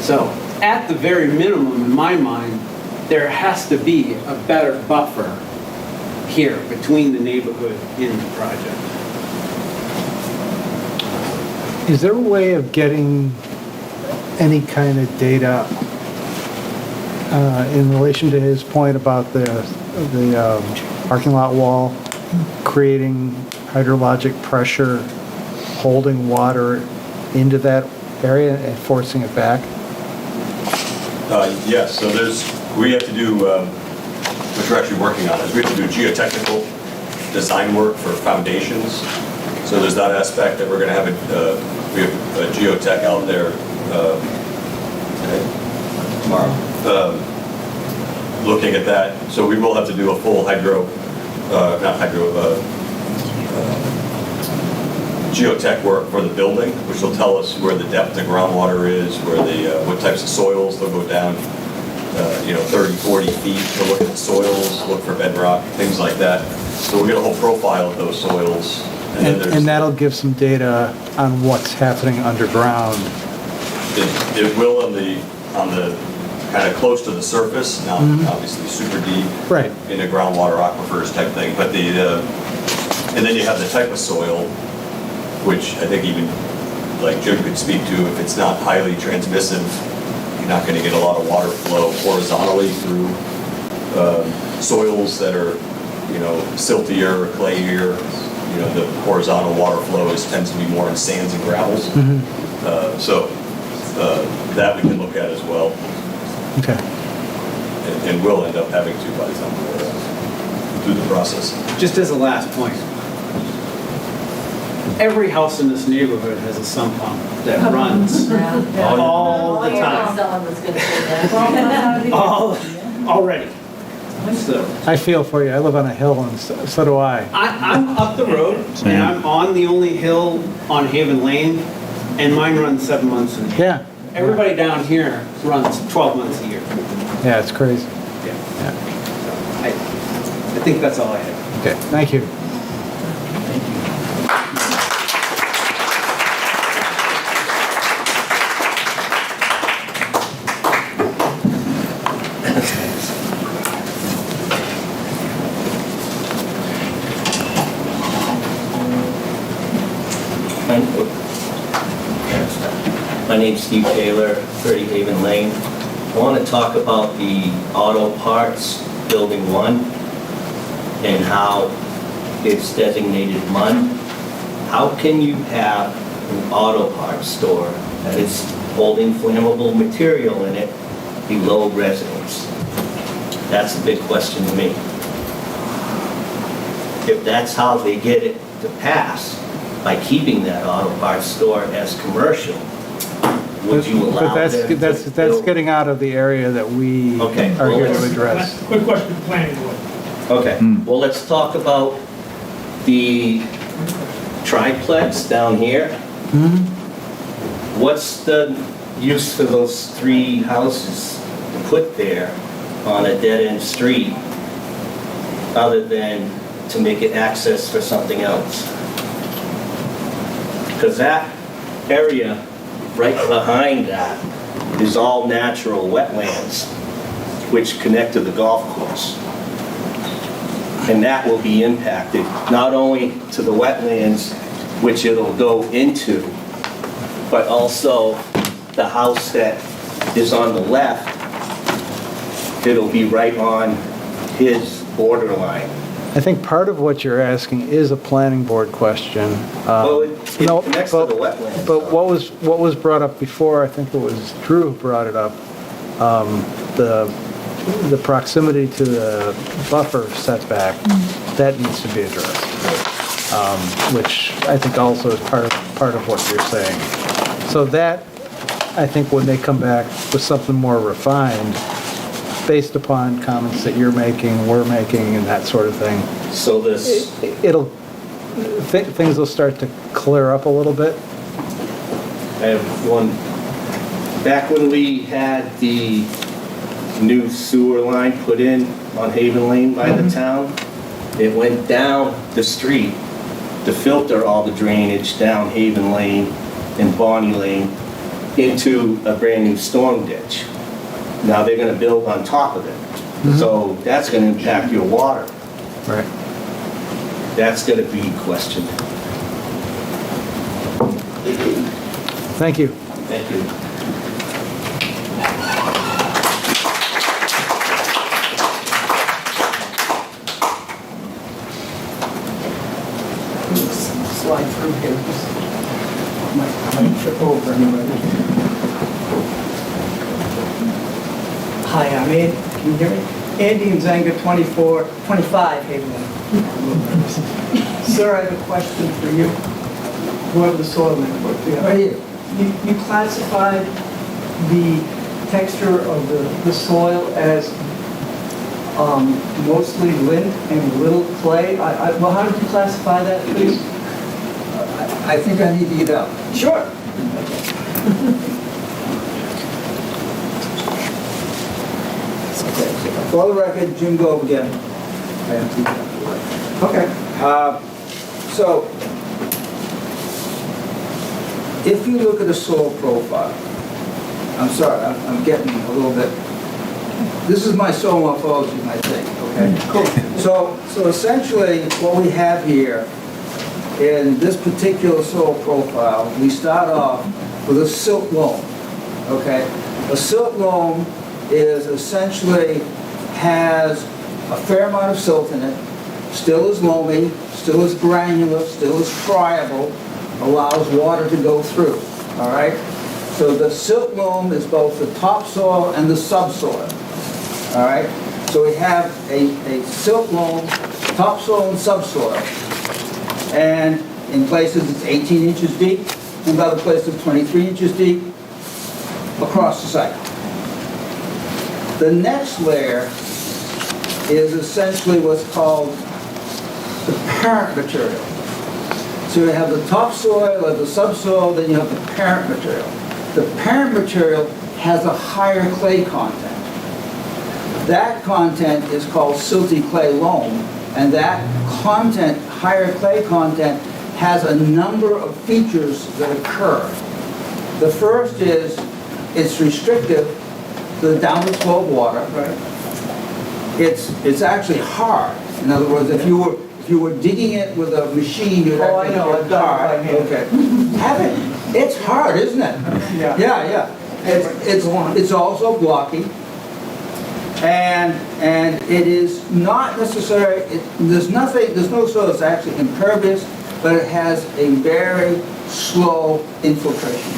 So, at the very minimum, in my mind, there has to be a better buffer here between the neighborhood and the project. Is there a way of getting any kind of data in relation to his point about the parking lot wall creating hydrologic pressure, holding water into that area and forcing it back? Yes, so we have to do, which we're actually working on, is we have to do geotechnical design work for foundations. So there's that aspect that we're going to have we have a geotech out there tomorrow looking at that. So we will have to do a full geotech work for the building, which will tell us where the depth of groundwater is, where what types of soils. They'll go down 30, 40 feet to look at the soils, look for bedrock, things like that. So we'll get a whole profile of those soils. And that'll give some data on what's happening underground. It will on the kind of close to the surface, not obviously super deep, right, in a groundwater aquifers type thing. But and then you have the type of soil, which I think even like Jim could speak to. If it's not highly transmissive, you're not going to get a lot of water flow horizontally through soils that are, siltier, clayier. The horizontal water flow tends to be more in sands and gravels. So that we can look at as well. Okay. And will end up having to by the time we go through the process. Just as a last point, every house in this neighborhood has a sump pump that runs all the time. Someone was going to say that. Already. So, I feel for you. I live on a hill, and so do I. I'm up the road, and I'm on the only hill on Haven Lane, and mine runs 7 months a year. Yeah. Everybody down here runs 12 months a year. Yeah, it's crazy. Yeah. I think that's all I have. Okay, thank you. My name's Steve Taylor, 30 Haven Lane. I want to talk about the auto parts, Building 1, and how it's designated MUN. How can you have an auto parts store that is holding flammable material in it below residence? That's a big question to me. If that's how they get it to pass, by keeping that auto parts store as commercial, would you allow But them to that's build- getting out of the area that we Okay, are well, here to let's- address. Quick question to the planning board. Okay, well, let's talk about the triplex down here. What's the use for those 3 houses put there on a dead-end street other than to make it access for something else? Because that area right behind that is all natural wetlands which connect to the golf course. And that will be impacted, not only to the wetlands which it'll go into, but also the house that is on the left, it'll be right on his borderline. I think part of what you're asking is a planning board question. Well, it connects to the wetlands. But what was brought up before, I think it was Drew who brought it up, the proximity to the buffer setback, that needs to be addressed, which I think also is part of what you're saying. So that, I think when they come back with something more refined, based upon comments that you're making, we're making, and that sort of thing. So this... Things will start to clear up a little bit. I have one. Back when we had the new sewer line put in on Haven Lane by the town, it went down the street to filter all the drainage down Haven Lane and Bonnie Lane into a brand new storm ditch. Now they're going to build on top of it. So that's going to impact your water. Right. That's going to be questioned. Thank you. Thank you. Slide through here. Might trip over anybody. Hi, I'm Andy. Can you hear me? Andy Nzanga, 25 Haven Lane. Sir, I have a question for you. Whoever the soil man was. Right here. You classified the texture of the soil as mostly lint and little clay. Well, how did you classify that, please? I think I need to get up. Sure. For the record, Jim Gove again. Okay. So, if you look at the soil profile, I'm sorry, I'm getting a little bit. This is my soil morphology, I think. Okay. Cool. So essentially, what we have here in this particular soil profile, we start off with a silt loam. Okay. A silt loam is essentially has a fair amount of silt in it, still is loamy, still is granular, still is friable, allows water to go through, all right? So the silt loam is both the topsoil and the subsoil. All right? So we have a silt loam, topsoil and subsoil. And in places it's 18 inches deep, in other places 23 inches deep across the site. The next layer is essentially what's called the parent material. So you have the topsoil or the subsoil, then you have the parent material. The parent material has a higher clay content. That content is called silty clay loam, and that content, higher clay content, has a number of features that occur. The first is it's restrictive to the downward flow of water. Right. It's actually hard. In other words, if you were digging it with a machine, you'd Oh, I know, I've done it by hand. Okay. Have it? It's hard, isn't it? Yeah. Yeah. It's also blocky. And it is not necessary, there's no soil that's actually impervious, but it has a very slow infiltration.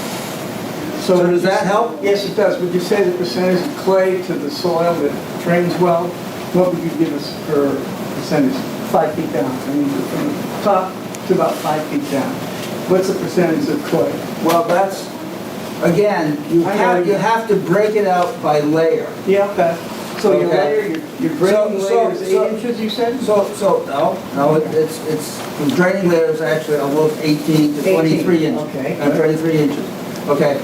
So does that help? Yes, it does. Would you say the percentage of clay to the soil that drains well? What would you give us for percentage? 5 feet down. I mean, from the top to about 5 feet down. What's the percentage of clay? Well, that's, again, you have to break it out by layer. Yeah, okay. So your Okay. layer, your draining layer is 8 inches, you said? No, it's, the draining layer is actually almost 18 to 23 inches. Okay. 23 inches. Okay.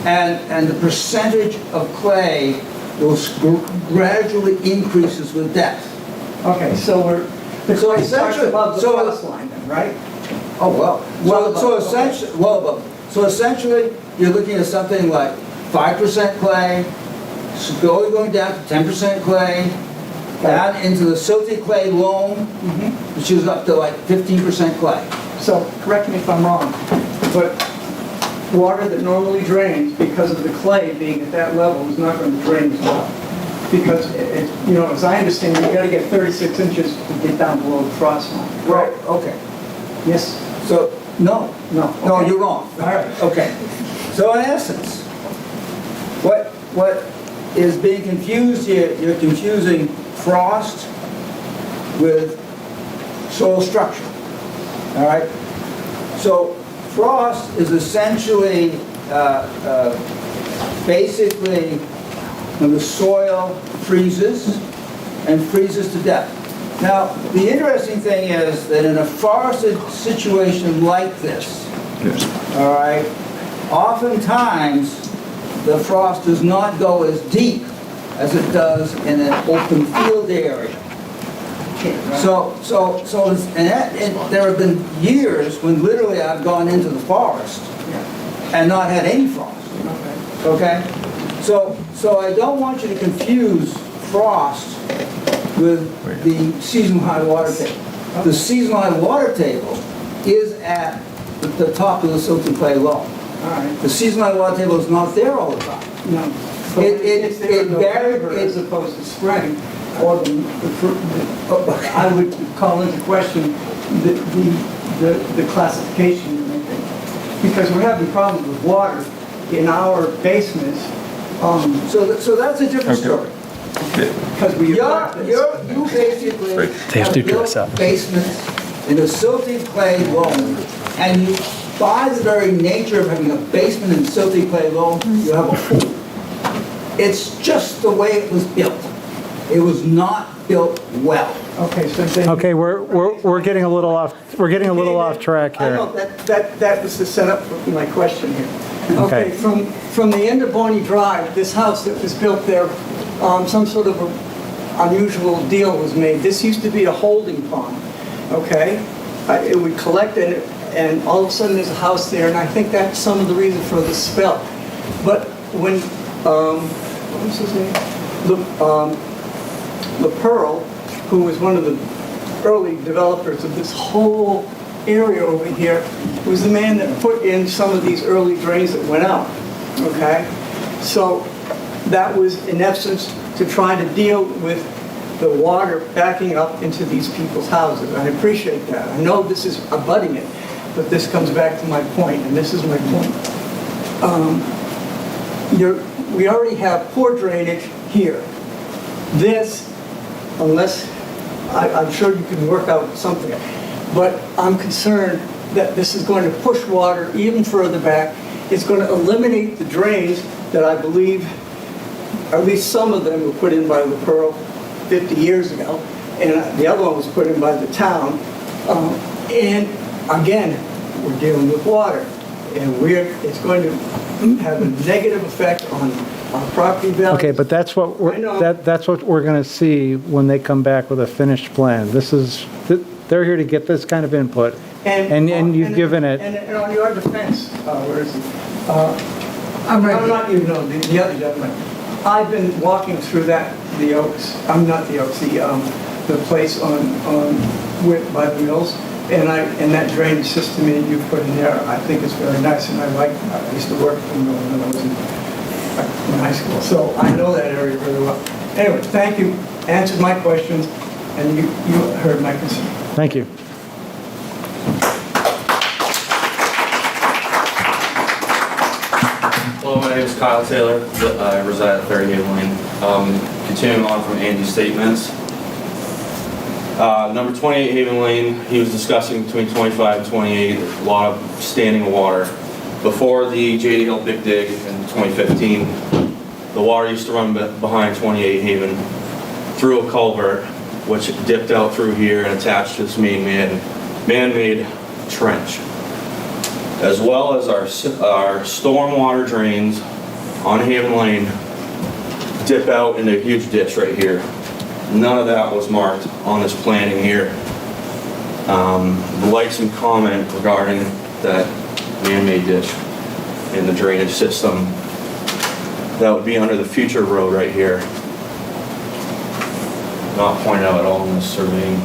And the percentage of clay will gradually increases with depth. Okay, so the clay starts above the frost line then, right? Oh, well. So essentially, you're looking at something like 5% clay, slowly going down to 10% clay, down into the silty clay loam, which is up to like 15% clay. So, correct me if I'm wrong, but water that normally drains, because of the clay being at that level, is not going to drain as well. Because, as I understand, you got to get 36 inches to get down below the frost line. Right, okay. Yes? So, no. No. No, Okay. you're wrong. All right. Okay. So in essence, what is being confused here, you're confusing frost with soil structure. All right? So frost is essentially, basically, when the soil freezes and freezes to death. Now, the interesting thing is that in a forested situation like this, all right, oftentimes the frost does not go as deep as it does in an open field area. There have been years when literally I've gone into the forest and not had any frost. Okay? So I don't want you to confuse frost with the seasonal high water table. The seasonal high water table is at the top of the silty clay loam. The seasonal high water table is not there all the time. No. It's there in November as opposed to spring, or I would call into question the classification you're making. Because we're having problems with water in our basements. So that's a different story. Because we you basically They have to dress built up. basements in a silty clay loam, and you, by the very nature of having a basement in silty clay loam, you have a pool. It's just the way it was built. It was not built well. Okay, so then, Okay, we're getting a little off track I here. know, that was the setup for my question here. Okay. From the end of Bonnie Drive, this house that was built there, some sort of unusual deal was made. This used to be a holding pond, okay? It would collect and all of a sudden there's a house there, and I think that's some of the reason for the spell. But when, what was his name? LaPearl, who was one of the early developers of this whole area over here, was the man that put in some of these early drains that went out, okay? So that was, in essence, to try to deal with the water backing up into these people's houses. I appreciate that. I know this is abutting it, but this comes back to my point, and this is my point. we already have poor drainage here. This, unless, I'm sure you can work out something, but I'm concerned that this is going to push water even further back. It's going to eliminate the drains that I believe, at least some of them were put in by the Pearl 50 years ago, and the other one was put in by the town. And again, we're dealing with water, and it's going to have a negative effect on our property value. Okay, but that's what that's what we're going to see when they come back with a finished plan. They're here to get this kind of input, and you've given it. And on your defense, where is he? I'm not you, no, the other gentleman. I've been walking through the Oaks. I'm not the Oaks, the place by the mills, and that drainage system that you put in there, I think it's very nice, and I used to work in the mill when I was in high school, so I know that area really well. Anyway, thank you. Answered my questions, and you heard my concern. Thank you. Hello, my name is Kyle Taylor. I reside at 38 Lane. Continuing on from Andy's statements. Number 28 Haven Lane, he was discussing between 25 and 28, a lot of standing water. Before the J.D. Hill Big Dig in 2015, the water used to run behind 28 Haven through a culvert, which dipped out through here and attached to this man-made trench. As well as our stormwater drains on Haven Lane dip out in a huge ditch right here. None of that was marked on this planning here. I'd like some comment regarding that man-made ditch in the drainage system that would be under the future road right here. Not pointed out at all in this surveying.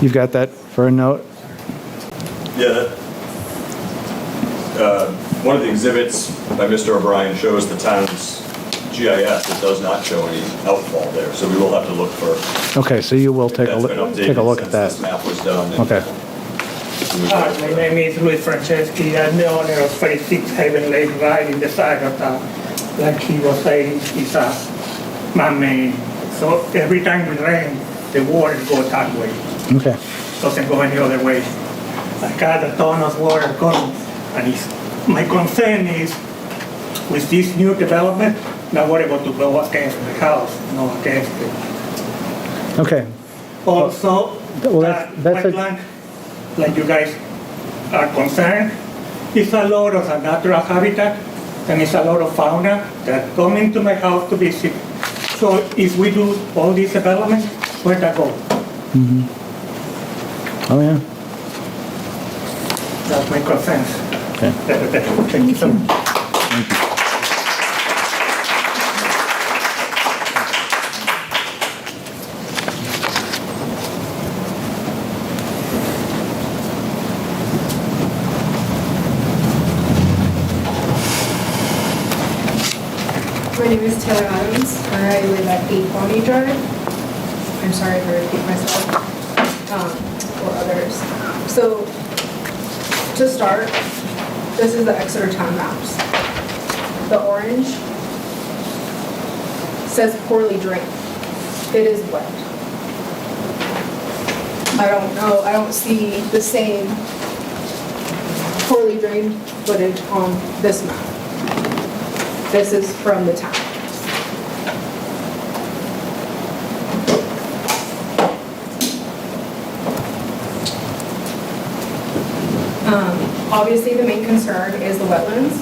You've got that for a note? Yeah. One of the exhibits by Mr. O'Brien shows the town's GIS. It does not show any outfall there, so we will have to look for. Okay, so you will take a look at that. This map was done. Okay. My name is Luis Franceschi. I'm the owner of 36 Haven Lake right in the side of town. Like he was saying, it's a man-made. So every time it rains, the water goes that way. Okay. Doesn't go any other way. I got a ton of water coming, and my concern is with this new development, not worry about to go against the house, no against it. Okay. Also, Well, that that's wetland, like you guys are concerned, it's a lot of a natural habitat, and it's a lot of fauna that come into my house to visit. So if we do all this development, where'd that go? Mm-hmm. Oh, yeah. That's my concerns. Okay. Thank you so much. Thank you. My name is Taylor Adams. I live at 8 Bonnie Drive. I'm sorry if I repeat myself or others. So, to start, this is the Exeter town maps. The orange says poorly drained. It is wet. I don't know, I don't see the same poorly drained footage on this map. This is from the town. Obviously, the main concern is the wetlands.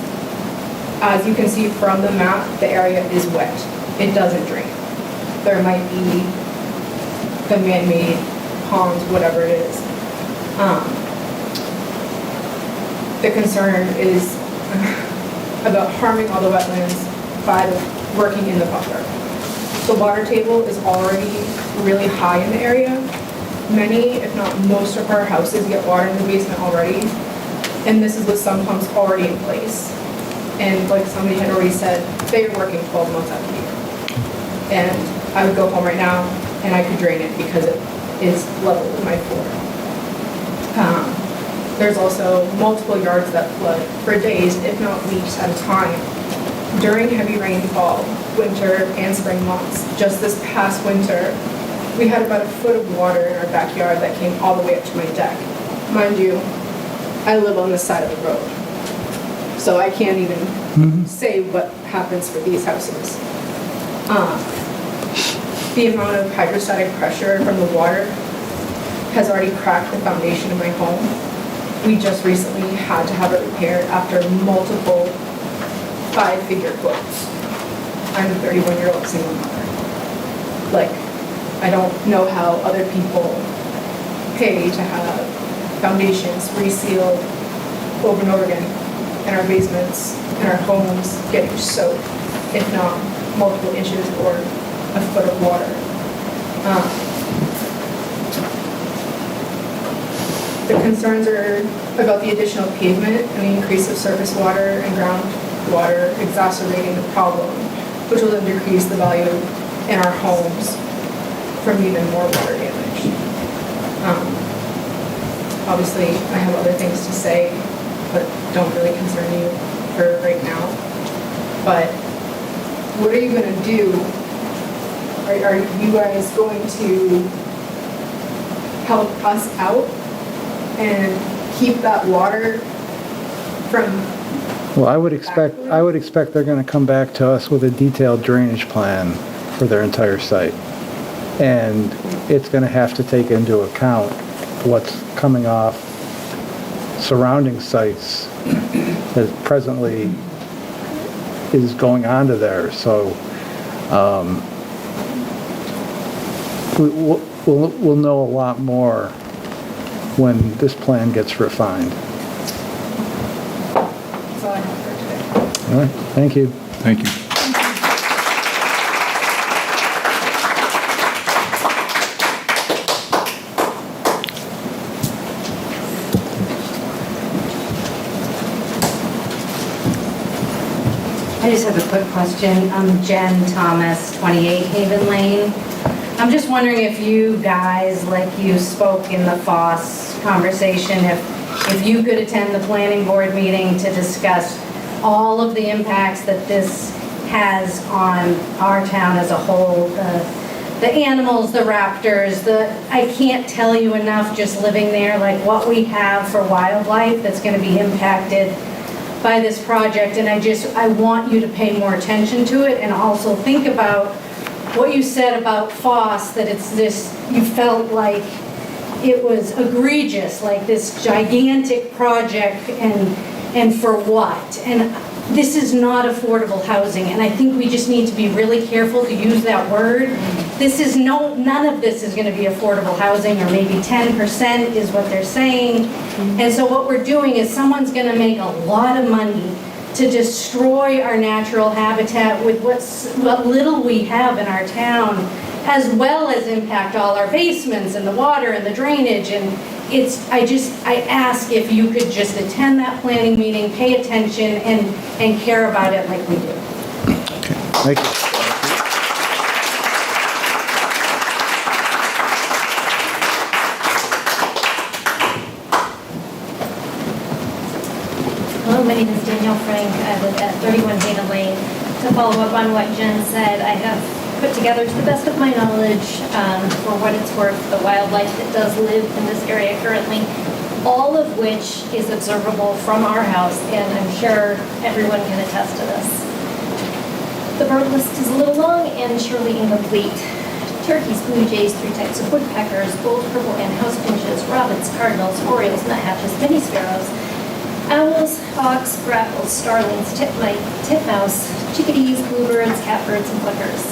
As you can see from the map, the area is wet. It doesn't drain. There might be the man-made ponds, whatever it is. The concern is about harming all the wetlands by working in the buffer. The water table is already really high in the area. Many, if not most of our houses get water in the basement already. And this is with some pumps already in place. And like somebody had already said, they are working 12 months out of the year. And I would go home right now, and I could drain it because it is level with my floor. There's also multiple yards that flood for days, if not weeks at a time, during heavy rainfall, winter and spring months. Just this past winter, we had about a foot of water in our backyard that came all the way up to my deck. Mind you, I live on this side of the road, so I can't even say what happens for these houses. The amount of hydrostatic pressure from the water has already cracked the foundation of my home. We just recently had to have it repaired after multiple 5-figure quotes. I'm a 31-year-old single mother. Like, I don't know how other people pay to have foundations resealed over and over again in our basements, in our homes, getting soaked, if not multiple inches or a foot of water. The concerns are about the additional pavement and the increase of surface water and groundwater exacerbating the problem, which will then decrease the value in our homes from even more water damage. Obviously, I have other things to say, but don't really concern you for right now. But what are you going to do? Are you guys going to help us out and keep that water from? Well, I would expect they're going to come back to us with a detailed drainage plan for their entire site. And it's going to have to take into account what's coming off surrounding sites that presently is going onto there. So we'll know a lot more when this plan gets refined. That's all I have for today. All right, thank you. Thank you. I just have a quick question. I'm Jen Thomas, 28 Haven Lane. I'm just wondering if you guys, like you spoke in the FOSS conversation, if you could attend the planning board meeting to discuss all of the impacts that this has on our town as a whole, the animals, the raptors, I can't tell you enough just living there, like what we have for wildlife that's going to be impacted by this project, and I want you to pay more attention to it and also think about what you said about FOSS, that it's this, you felt like it was egregious, like this gigantic project and for what? And this is not affordable housing, and I think we just need to be really careful to use that word. None of this is going to be affordable housing, or maybe 10% is what they're saying. And so what we're doing is someone's going to make a lot of money to destroy our natural habitat with what little we have in our town, as well as impact all our basements and the water and the drainage. And I ask if you could just attend that planning meeting, pay attention, and care about it like we do. Okay, thank you. Hello, my name is Danielle Frank. I live at 31 Haven Lane. To follow up on what Jen said, I have put together, to the best of my knowledge, for what it's worth, the wildlife that does live in this area currently, all of which is observable from our house, and I'm sure everyone can attest to this. The bird list is a little long and surely incomplete. Turkeys, blue jays, 3 types of woodpeckers, gold, purple, and house finches, robins, cardinals, orioles, nuthatches, many sparrows, owls, hawks, grackles, starlings, titmouse, chickadees, bluebirds, catbirds, and flickers.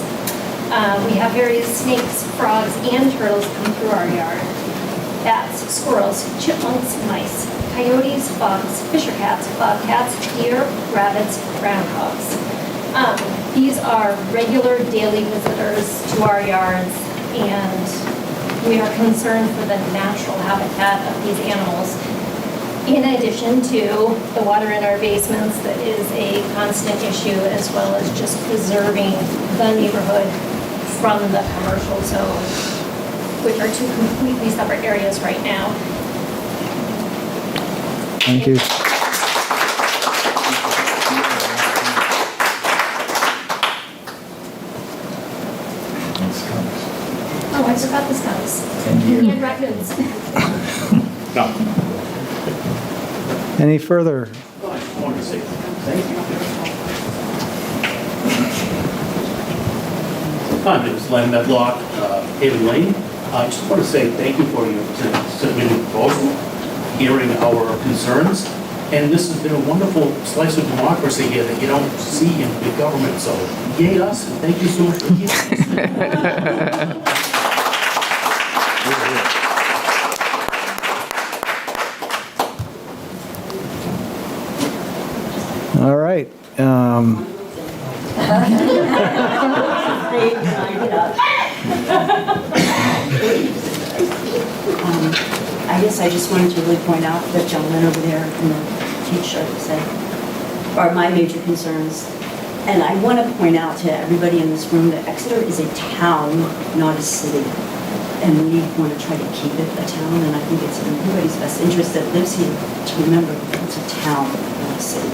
We have various snakes, frogs, and turtles come through our yard. Bats, squirrels, chipmunks, mice, coyotes, fox, fisher cats, bobcats, deer, rabbits, groundhogs. These are regular daily visitors to our yards, and we are concerned for the natural habitat of these animals. In addition to the water in our basements, that is a constant issue, as well as just preserving the neighborhood from the commercial zone, which are two completely separate areas right now. Thank you. Oh, I forgot the scouts. And raccoons. Any further? I just wanted to say thank you. My name is Len Medlock, Haven Lane. I just want to say thank you for your submitting proposal, hearing our concerns, and this has been a wonderful slice of democracy here that you don't see in big government, so yay us, and thank you so much for hearing us. All right. I guess I just wanted to really point out that gentleman over there in the t-shirt said, are my major concerns. And I want to point out to everybody in this room that Exeter is a town, not a city. And we want to try to keep it a town, and I think it's in everybody's best interest that lives here to remember it's a town, not a city.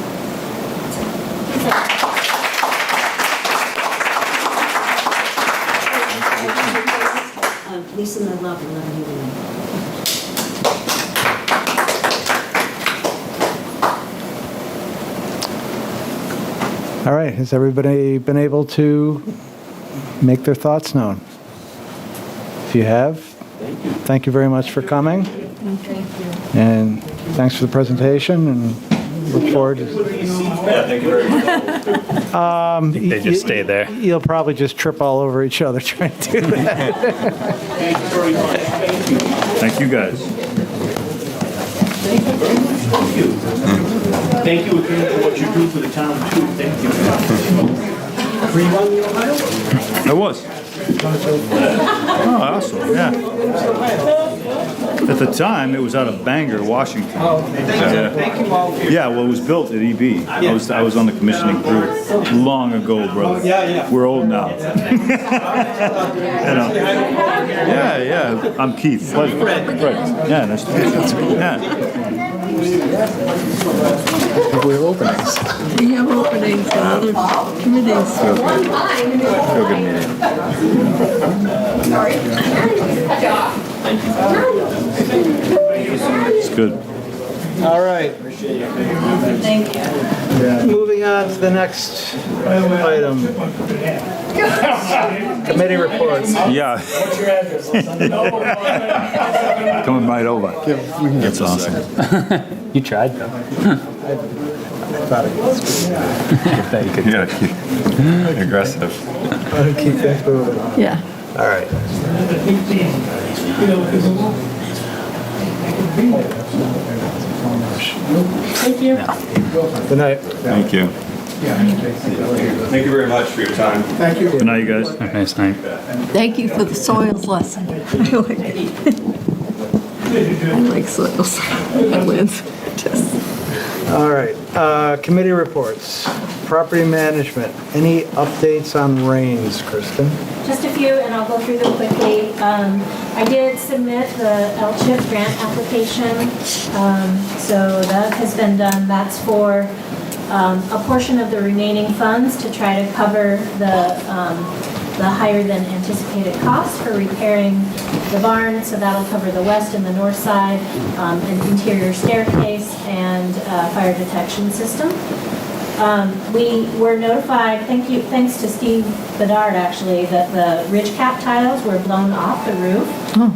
Lisa Medlock, 11 Haven Lane. All right, has everybody been able to make their thoughts known? If you have, thank you very much for coming. Thank you. And thanks for the presentation, and look forward to... Yeah, thank you very much. They just stay there. You'll probably just trip all over each other trying to do that. Thank you very much. Thank you. Thank you, guys. Thank you very much. Thank you. Thank you again for what you do for the town, too. Thank you. Were you on the Ohio? I was. Oh, awesome, yeah. At the time, it was out of Bangor, Washington. Oh, thank you all. Yeah, well, it was built at EB. I was on the commissioning group long ago, brother. Yeah. We're old now. You know. Yeah. I'm Keith. Pleasure. Fred. Yeah, nice to meet you. Yeah. We have openings. We have openings in other committees. Real good meeting. It's good. All right. Thank you. Moving on to the next item. Committee reports. Yeah. What's your address? Coming right over. That's awesome. You tried, though. You gotta keep aggressive. Keep things moving. Yeah. All right. Thank you. Good night. Thank you. Thank you very much for your time. Thank you. Good night, you guys. Nice night. Thank you for the soils lesson. I like soils. Wetlands. Just. All right. Committee reports. Property management. Any updates on rains, Kristen? Just a few, and I'll go through them quickly. I did submit the LCHIP grant application, so that has been done. That's for a portion of the remaining funds to try to cover the higher than anticipated cost for repairing the barn. So that'll cover the west and the north side, an interior staircase, and fire detection system. We were notified, thanks to Steve Bedard actually, that the ridge cap tiles were blown off the roof.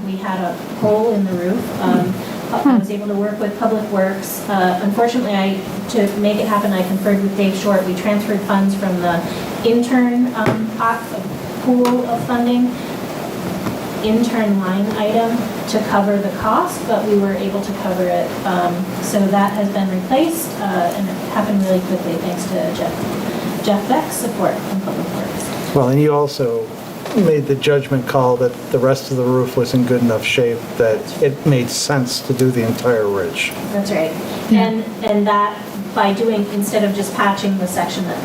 We had a hole in the roof. I was able to work with Public Works. Unfortunately, to make it happen, I conferred with Dave Short. We transferred funds from the intern pool of funding, intern line item to cover the cost, but we were able to cover it. So that has been replaced, and it happened really quickly thanks to Jeff Beck's support from Public Works. Well, and you also made the judgment call that the rest of the roof was in good enough shape that it made sense to do the entire ridge. That's right. And that by doing, instead of just patching the section that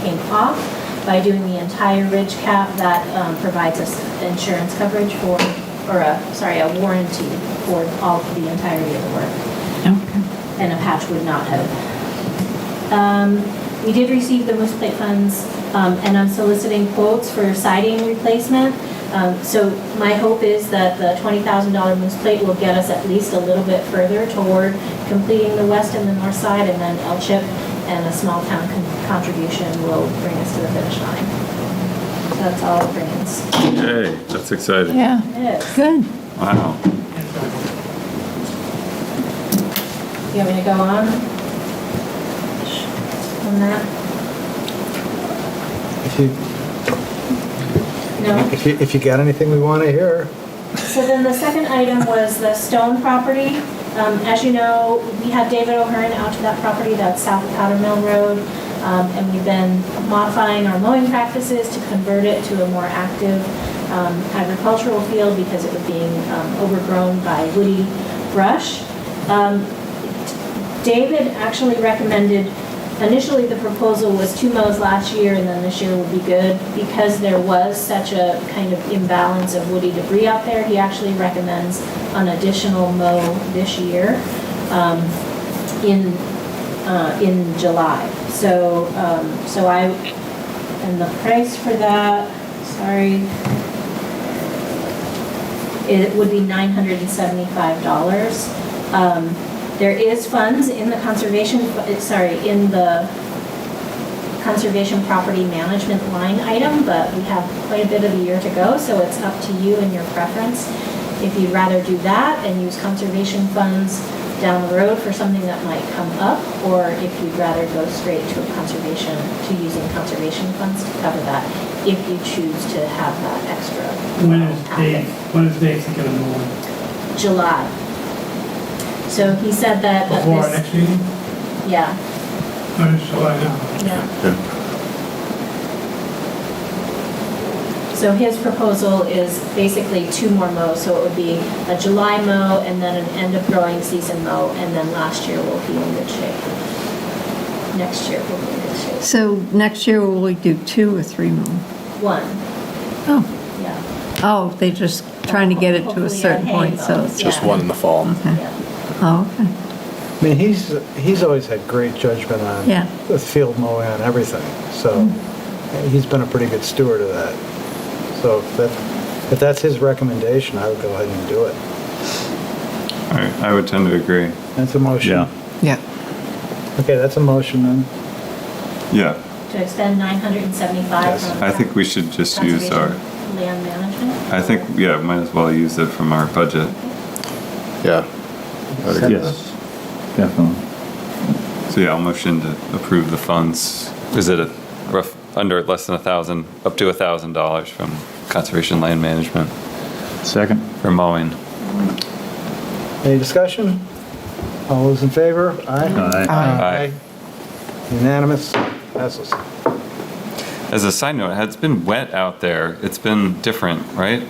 came off, by doing the entire ridge cap, that provides us insurance coverage for, or a warranty for all the entirety of the work. Okay. And a patch would not have. We did receive the moose plate funds, and I'm soliciting quotes for siding replacement. So my hope is that the $20,000 moose plate will get us at least a little bit further toward completing the west and the north side, and then L-chip and a small town contribution will bring us to the finish line. So that's all it brings. Yay, that's exciting. Yeah, It is. good. Wow. You want me to go on that? No? If you got anything we want to hear. So then the second item was the Stone property. As you know, we had David O'Hearn out to that property, that's south of Powder Mill Road, and we've been modifying our mowing practices to convert it to a more active agricultural field because it was being overgrown by woody brush. David actually recommended, initially the proposal was 2 mows last year and then this year would be good. Because there was such a kind of imbalance of woody debris out there, he actually recommends an additional mow this year in July. So and the price for that, sorry, it would be $975. There is funds in the conservation property management line item, but we have quite a bit of a year to go, so it's up to you and your preference. If you'd rather do that and use conservation funds down the road for something that might come up, or if you'd rather go straight to using conservation funds to cover that, if you choose to have that extra. When is Dave thinking of moving? July. So he said that. Before our next meeting? Yeah. When is July now? Yeah. So his proposal is basically 2 more mows, so it would be a July mow and then an end of growing season mow, and then last year will be in good shape. Next year will be in good shape. So next year, will we do 2 or 3 more? 1. Oh, Yeah. oh, they just trying to get it to a Hopefully certain hay point, so. mows, Just yeah. one in the fall. Okay. Yeah. Oh, okay. I mean, he's always had great judgment on Yeah. the field mowing and everything. So he's been a pretty good steward of that. So if that's his recommendation, I would go ahead and do it. I would tend to agree. That's a motion. Yeah. Yeah. Okay, that's a motion then. Yeah, To expend $975 Yes. from I think we should just use our, conservation land management. I think, yeah, might as well use it from our budget. Yeah. Yes, definitely. So yeah, I'll motion to approve the funds. Is it a rough, under less than $1,000, up to $1,000 from Conservation Land Management Second? for mowing? Any discussion? All those in favor? Aye. Aye. Unanimous. Passes. As a side note, it's been wet out there. It's been different, right?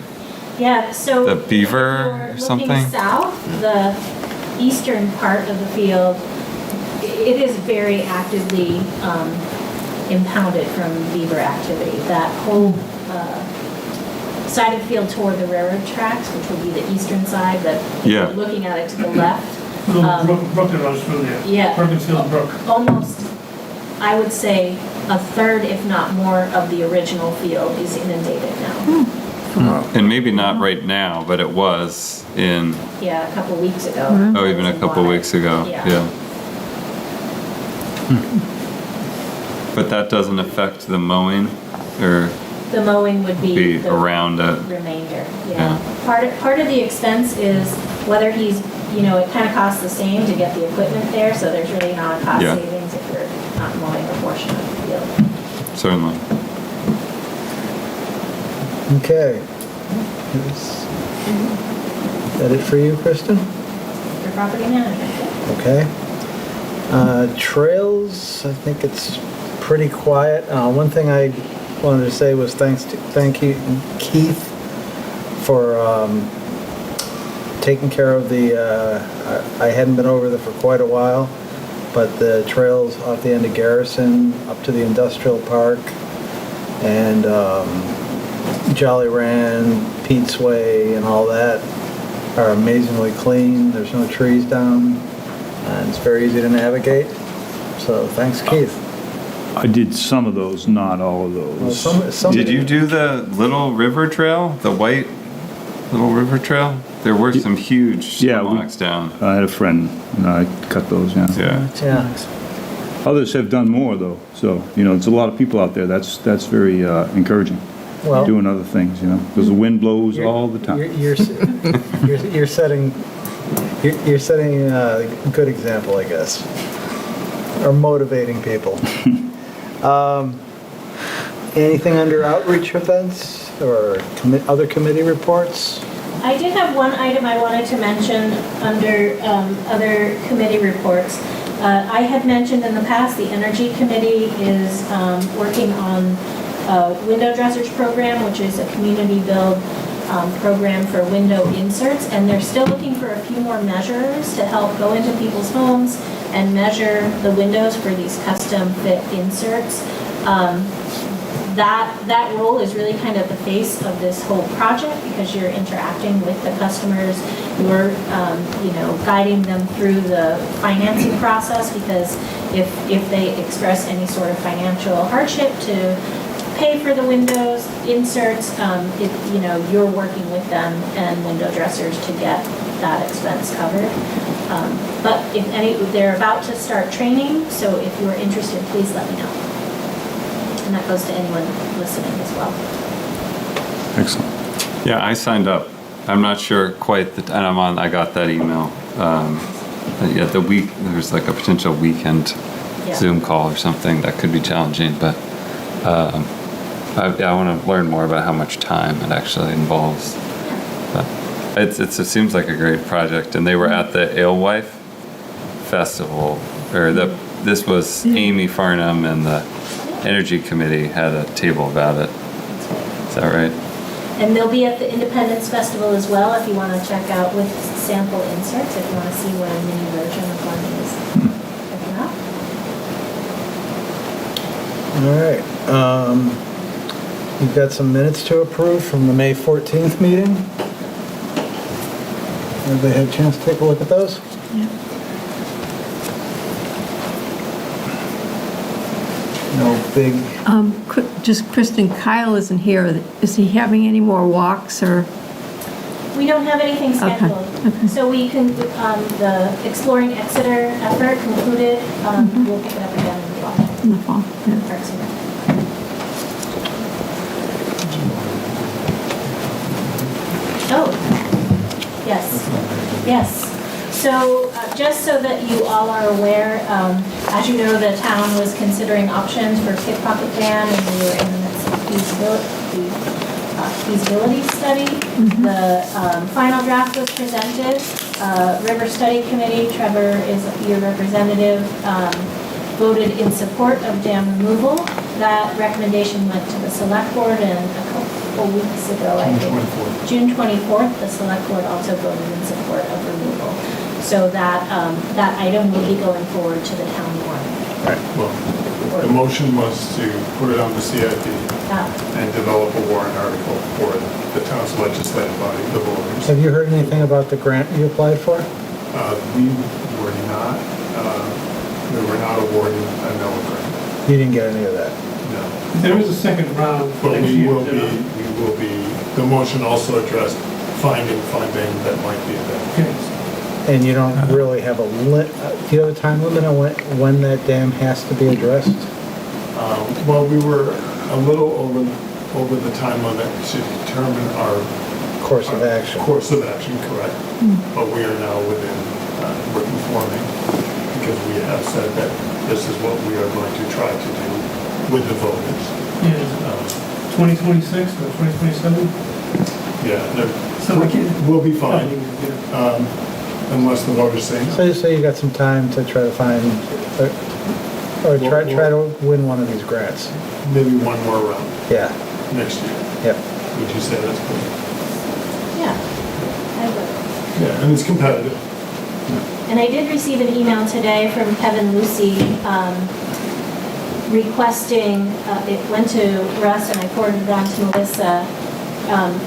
Yeah, so. The beaver if or you're something? Looking south, the eastern part of the field, it is very actively impounded from beaver activity. That whole side of the field toward the railroad tracks, which would be the eastern side, that Yeah. looking at it to the left. Little brook that runs through there. Yeah. Perkinsfield Brook. Almost, I would say, a third, if not more, of the original field is inundated now. And maybe not right now, but it was in, Yeah, a couple weeks ago. oh, even a couple weeks ago. Yeah. But that doesn't affect the mowing or The mowing would be be the around it? remainder, yeah. Part of the expense is whether he's, it kind of costs the same to get the equipment there, so there's really not a cost Yeah. savings if you're not mowing a portion of the field. Certainly. Okay. Is that it for you, Kristen? For property management. Okay. Trails, I think it's pretty quiet. One thing I wanted to say was thank you, Keith, for taking care of I hadn't been over there for quite a while, but the trails off the end of Garrison up to the industrial park, and Jolly Ran, Pete's Way, and all that are amazingly clean. There's no trees down, and it's very easy to navigate. So thanks, Keith. I did some of those, not all of those. Some Did you do the Little River Trail, the white Little River Trail? There were some huge logs down. I had a friend, and I cut those, yeah. Yeah. Others have done more, though, so, there's a lot of people out there. That's very encouraging. Well- Doing other things, because the wind blows all the time. You're setting a good example, I guess, or motivating people. Anything under outreach events or other committee reports? I did have one item I wanted to mention under other committee reports. I had mentioned in the past, the Energy Committee is working on a window dressers program, which is a community build program for window inserts, and they're still looking for a few more measures to help go into people's homes and measure the windows for these custom fit inserts. That role is really kind of the face of this whole project because you're interacting with the customers, you're guiding them through the financing process, because if they express any sort of financial hardship to pay for the windows inserts, you're working with them and window dressers to get that expense covered. But they're about to start training, so if you're interested, please let me know. And that goes to anyone listening as well. Excellent. Yeah, I signed up. I'm not sure quite, and I got that email. There's like a potential weekend Zoom call or something that could be challenging, but I want to learn more about how much time it actually involves. But it seems like a great project, and they were at the Alewife Festival, this was Amy Farnham and the Energy Committee had a table about it. Is that right? And they'll be at the Independence Festival as well if you want to check out with sample inserts, if you want to see what a mini version of one is. Check it out. All right. You've got some minutes to approve from the May 14th meeting. Everybody had a chance to take a look at those? Yeah. No big... Just Kristen, Kyle isn't here. Is he having any more walks or? We don't have anything scheduled. Okay. So we can, the Exploring Exeter effort concluded. We'll pick it up again in the fall. In the fall, yeah. Parks and Rec. Oh, yes, yes. So just so that you all are aware, as you know, the town was considering options for pickpocket ban, and we were in the midst of feasibility study. The final draft was presented. River Study Committee, Trevor is your representative, voted in support of dam removal. That recommendation went to the select board, and a couple weeks ago, I think, June 24th, the select board also voted in support of removal. So that item will be going forward to the town warrant. Right. Well, the motion was to put it on the CIP and develop a warrant article for the town's legislative body, the voters. Have you heard anything about the grant you applied for? We were not awarded a NOAA grant. You didn't get any of that? No. There is a second round But next we year. will be, the motion also addressed finding funding that might be available. And you don't really have do you have a time limit on when that dam has to be addressed? Well, we were a little over the time limit to determine our course of action. Course of action, correct. But we are now we're conforming because we have said that this is what we are going to try to do with the voters. 2026 or 2027? Yeah, So we can- we'll be fine. Unless the voters say no. So you got some time to try to find, or try to win one of these grants. Maybe one more round. Yeah. Next year. Yep. Would you say that's good? Yeah, I would. Yeah, and it's competitive. And I did receive an email today from Kevin Lucy requesting, it went to Russ and I forwarded it on to Melissa,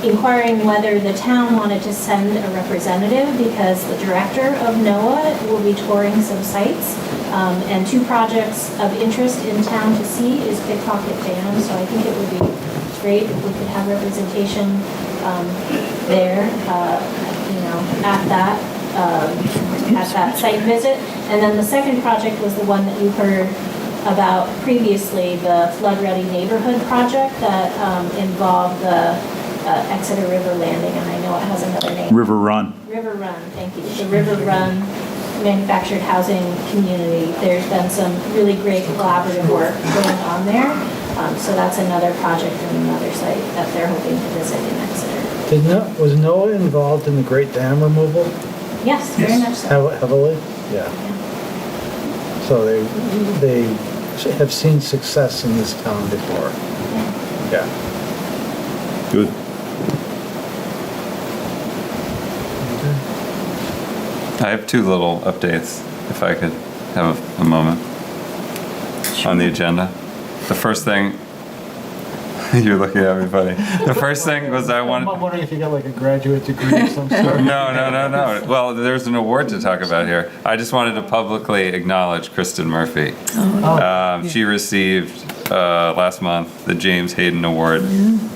inquiring whether the town wanted to send a representative because the director of NOAA will be touring some sites. And two projects of interest in town to see is Pickpocket Dam, so I think it would be great if we could have representation there, at that site visit. And then the second project was the one that you heard about previously, the Flood Ready Neighborhood Project that involved the Exeter River Landing, and I know it has another name. River Run. River Run, thank you. The River Run manufactured housing community. There's been some really great collaborative work going on there. So that's another project and another site that they're hoping to visit in Exeter. Was NOAA involved in the Great Dam removal? Yes, very much so. Heavily? Yeah. So they have seen success in this town before. Yeah. Good. I have two little updates, if I could have a moment on the agenda. The first thing, you're looking at me funny. The first thing was I wanted... I'm wondering if you got like a graduate degree of some sort. No. Well, there's an award to talk about here. I just wanted to publicly acknowledge Kristen Murphy. She received last month the James Hayden Award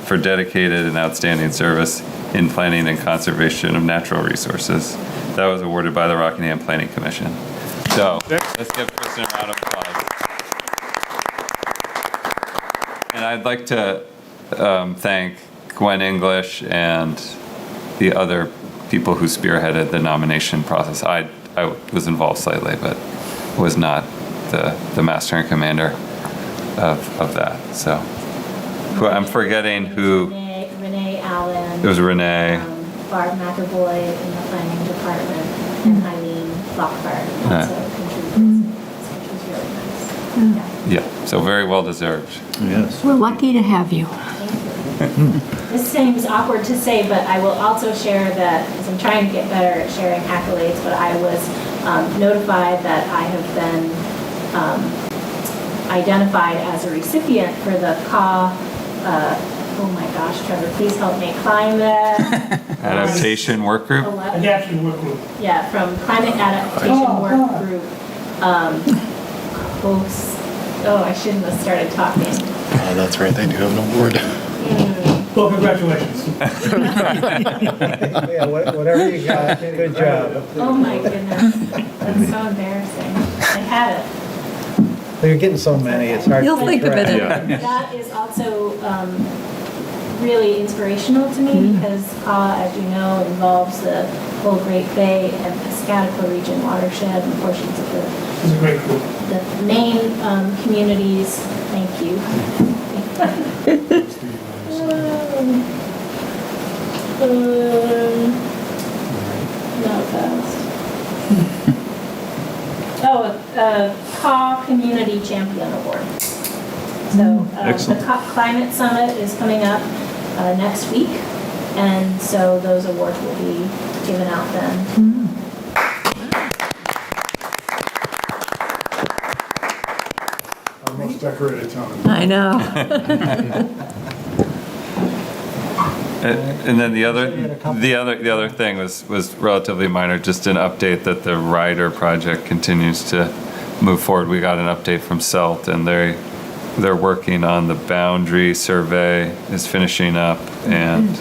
for dedicated and outstanding service in planning and conservation of natural resources. That was awarded by the Rockingham Planning Commission. So let's give Kristen a round of applause. And I'd like to thank Gwen English and the other people who spearheaded the nomination process. I was involved slightly, but was not the master and commander of that. So I'm forgetting who. Renee Allen. It was Renee. Barb McAvoy in the planning department, and Eileen Lockhart also contributed, which was really nice. Yeah, so very well deserved. Yes. We're lucky to have you. This seems awkward to say, but I will also share that, because I'm trying to get better at sharing accolades, but I was notified that I have been identified as a recipient for the CAW, oh my gosh, Trevor, please help me, climate... Adaptation Work Group? Adaptation Work Group. Yeah, from Climate Adaptation Work Group. I shouldn't have started talking. That's right, they do have an award. Well, congratulations. Yeah, whatever you got, good job. Oh my goodness, that's so embarrassing. I had it. Well, you're getting so many, it's hard to You'll think of it. That is also really inspirational to me because CAW, as you know, involves the whole Great Bay and Piscataqua region watershed and portions of the Maine communities. Thank you. Not fast. CAW Community Champion Award. So the Climate Summit is coming up next week, and so those awards will be given out then. Our most decorated town. I know. And then the other thing was relatively minor, just an update that the Ryder project continues to move forward. We got an update from CELT, and they're working on the boundary survey is finishing up, and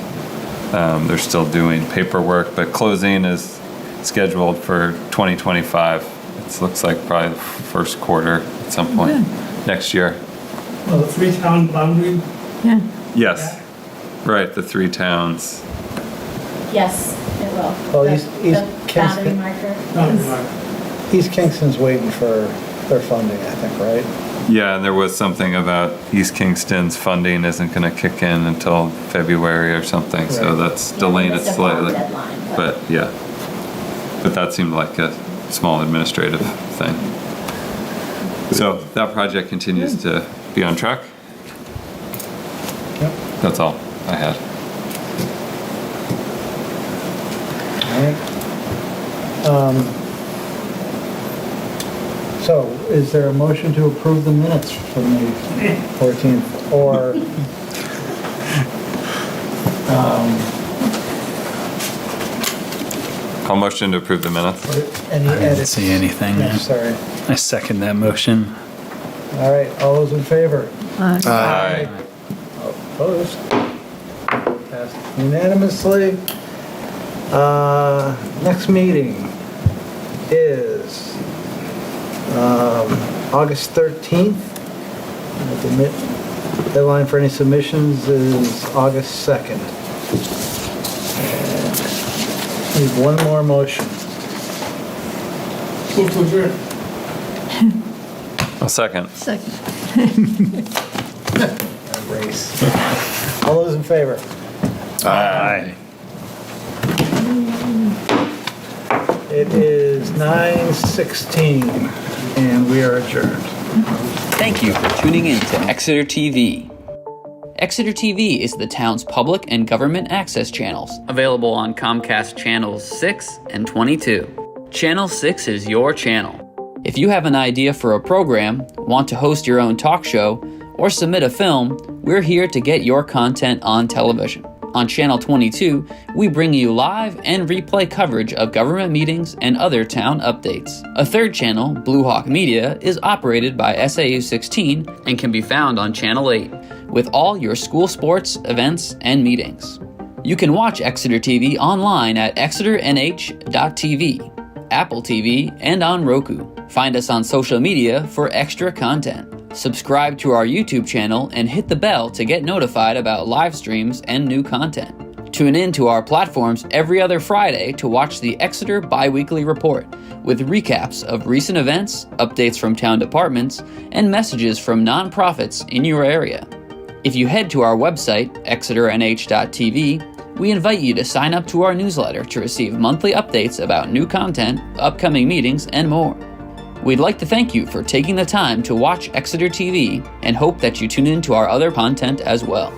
they're still doing paperwork, but closing is scheduled for 2025. It looks like probably the first quarter at some point next year. Well, the three-town boundary. Yeah. Yes. Right, the three towns. Yes, it will. Well, The East boundary Kingston. marker. East Kingston's waiting for their funding, I think, right? Yeah, and there was something about East Kingston's funding isn't going to kick in until February or something, so that's delaying it slightly. But yeah, but that seemed like a small administrative thing. So that project continues to be on track. Yep. That's all I had. All right. So is there a motion to approve the minutes from the 14th? Or I'll motion to approve the minutes. any I didn't edits? see anything. No, sorry. I second that motion. All right, all those in favor? Aye. Opposed? Passed unanimously. Next meeting is August 13th. The deadline for any submissions is August 2nd. And need one more motion. Move to adjourn. A second. Second. Race. All those in favor? Aye. It is 9:16 and we are adjourned. Thank you for tuning in to Exeter TV. Exeter TV is the town's public and government access channels, available on Comcast Channels 6 and 22. Channel 6 is your channel. If you have an idea for a program, want to host your own talk show, or submit a film, we're here to get your content on television. On Channel 22, we bring you live and replay coverage of government meetings and other town updates. A third channel, Blue Hawk Media, is operated by SAU 16 and can be found on Channel 8, with all your school sports, events, and meetings. You can watch Exeter TV online at exeternh.tv, Apple TV, and on Roku. Find us on social media for extra content. Subscribe to our YouTube channel and hit the bell to get notified about live streams and new content. Tune in to our platforms every other Friday to watch the Exeter Biweekly Report, with recaps of recent events, updates from town departments, and messages from nonprofits in your area. If you head to our website, exeternh.tv, we invite you to sign up to our newsletter to receive monthly updates about new content, upcoming meetings, and more. We'd like to thank you for taking the time to watch Exeter TV and hope that you tune in to our other content as well.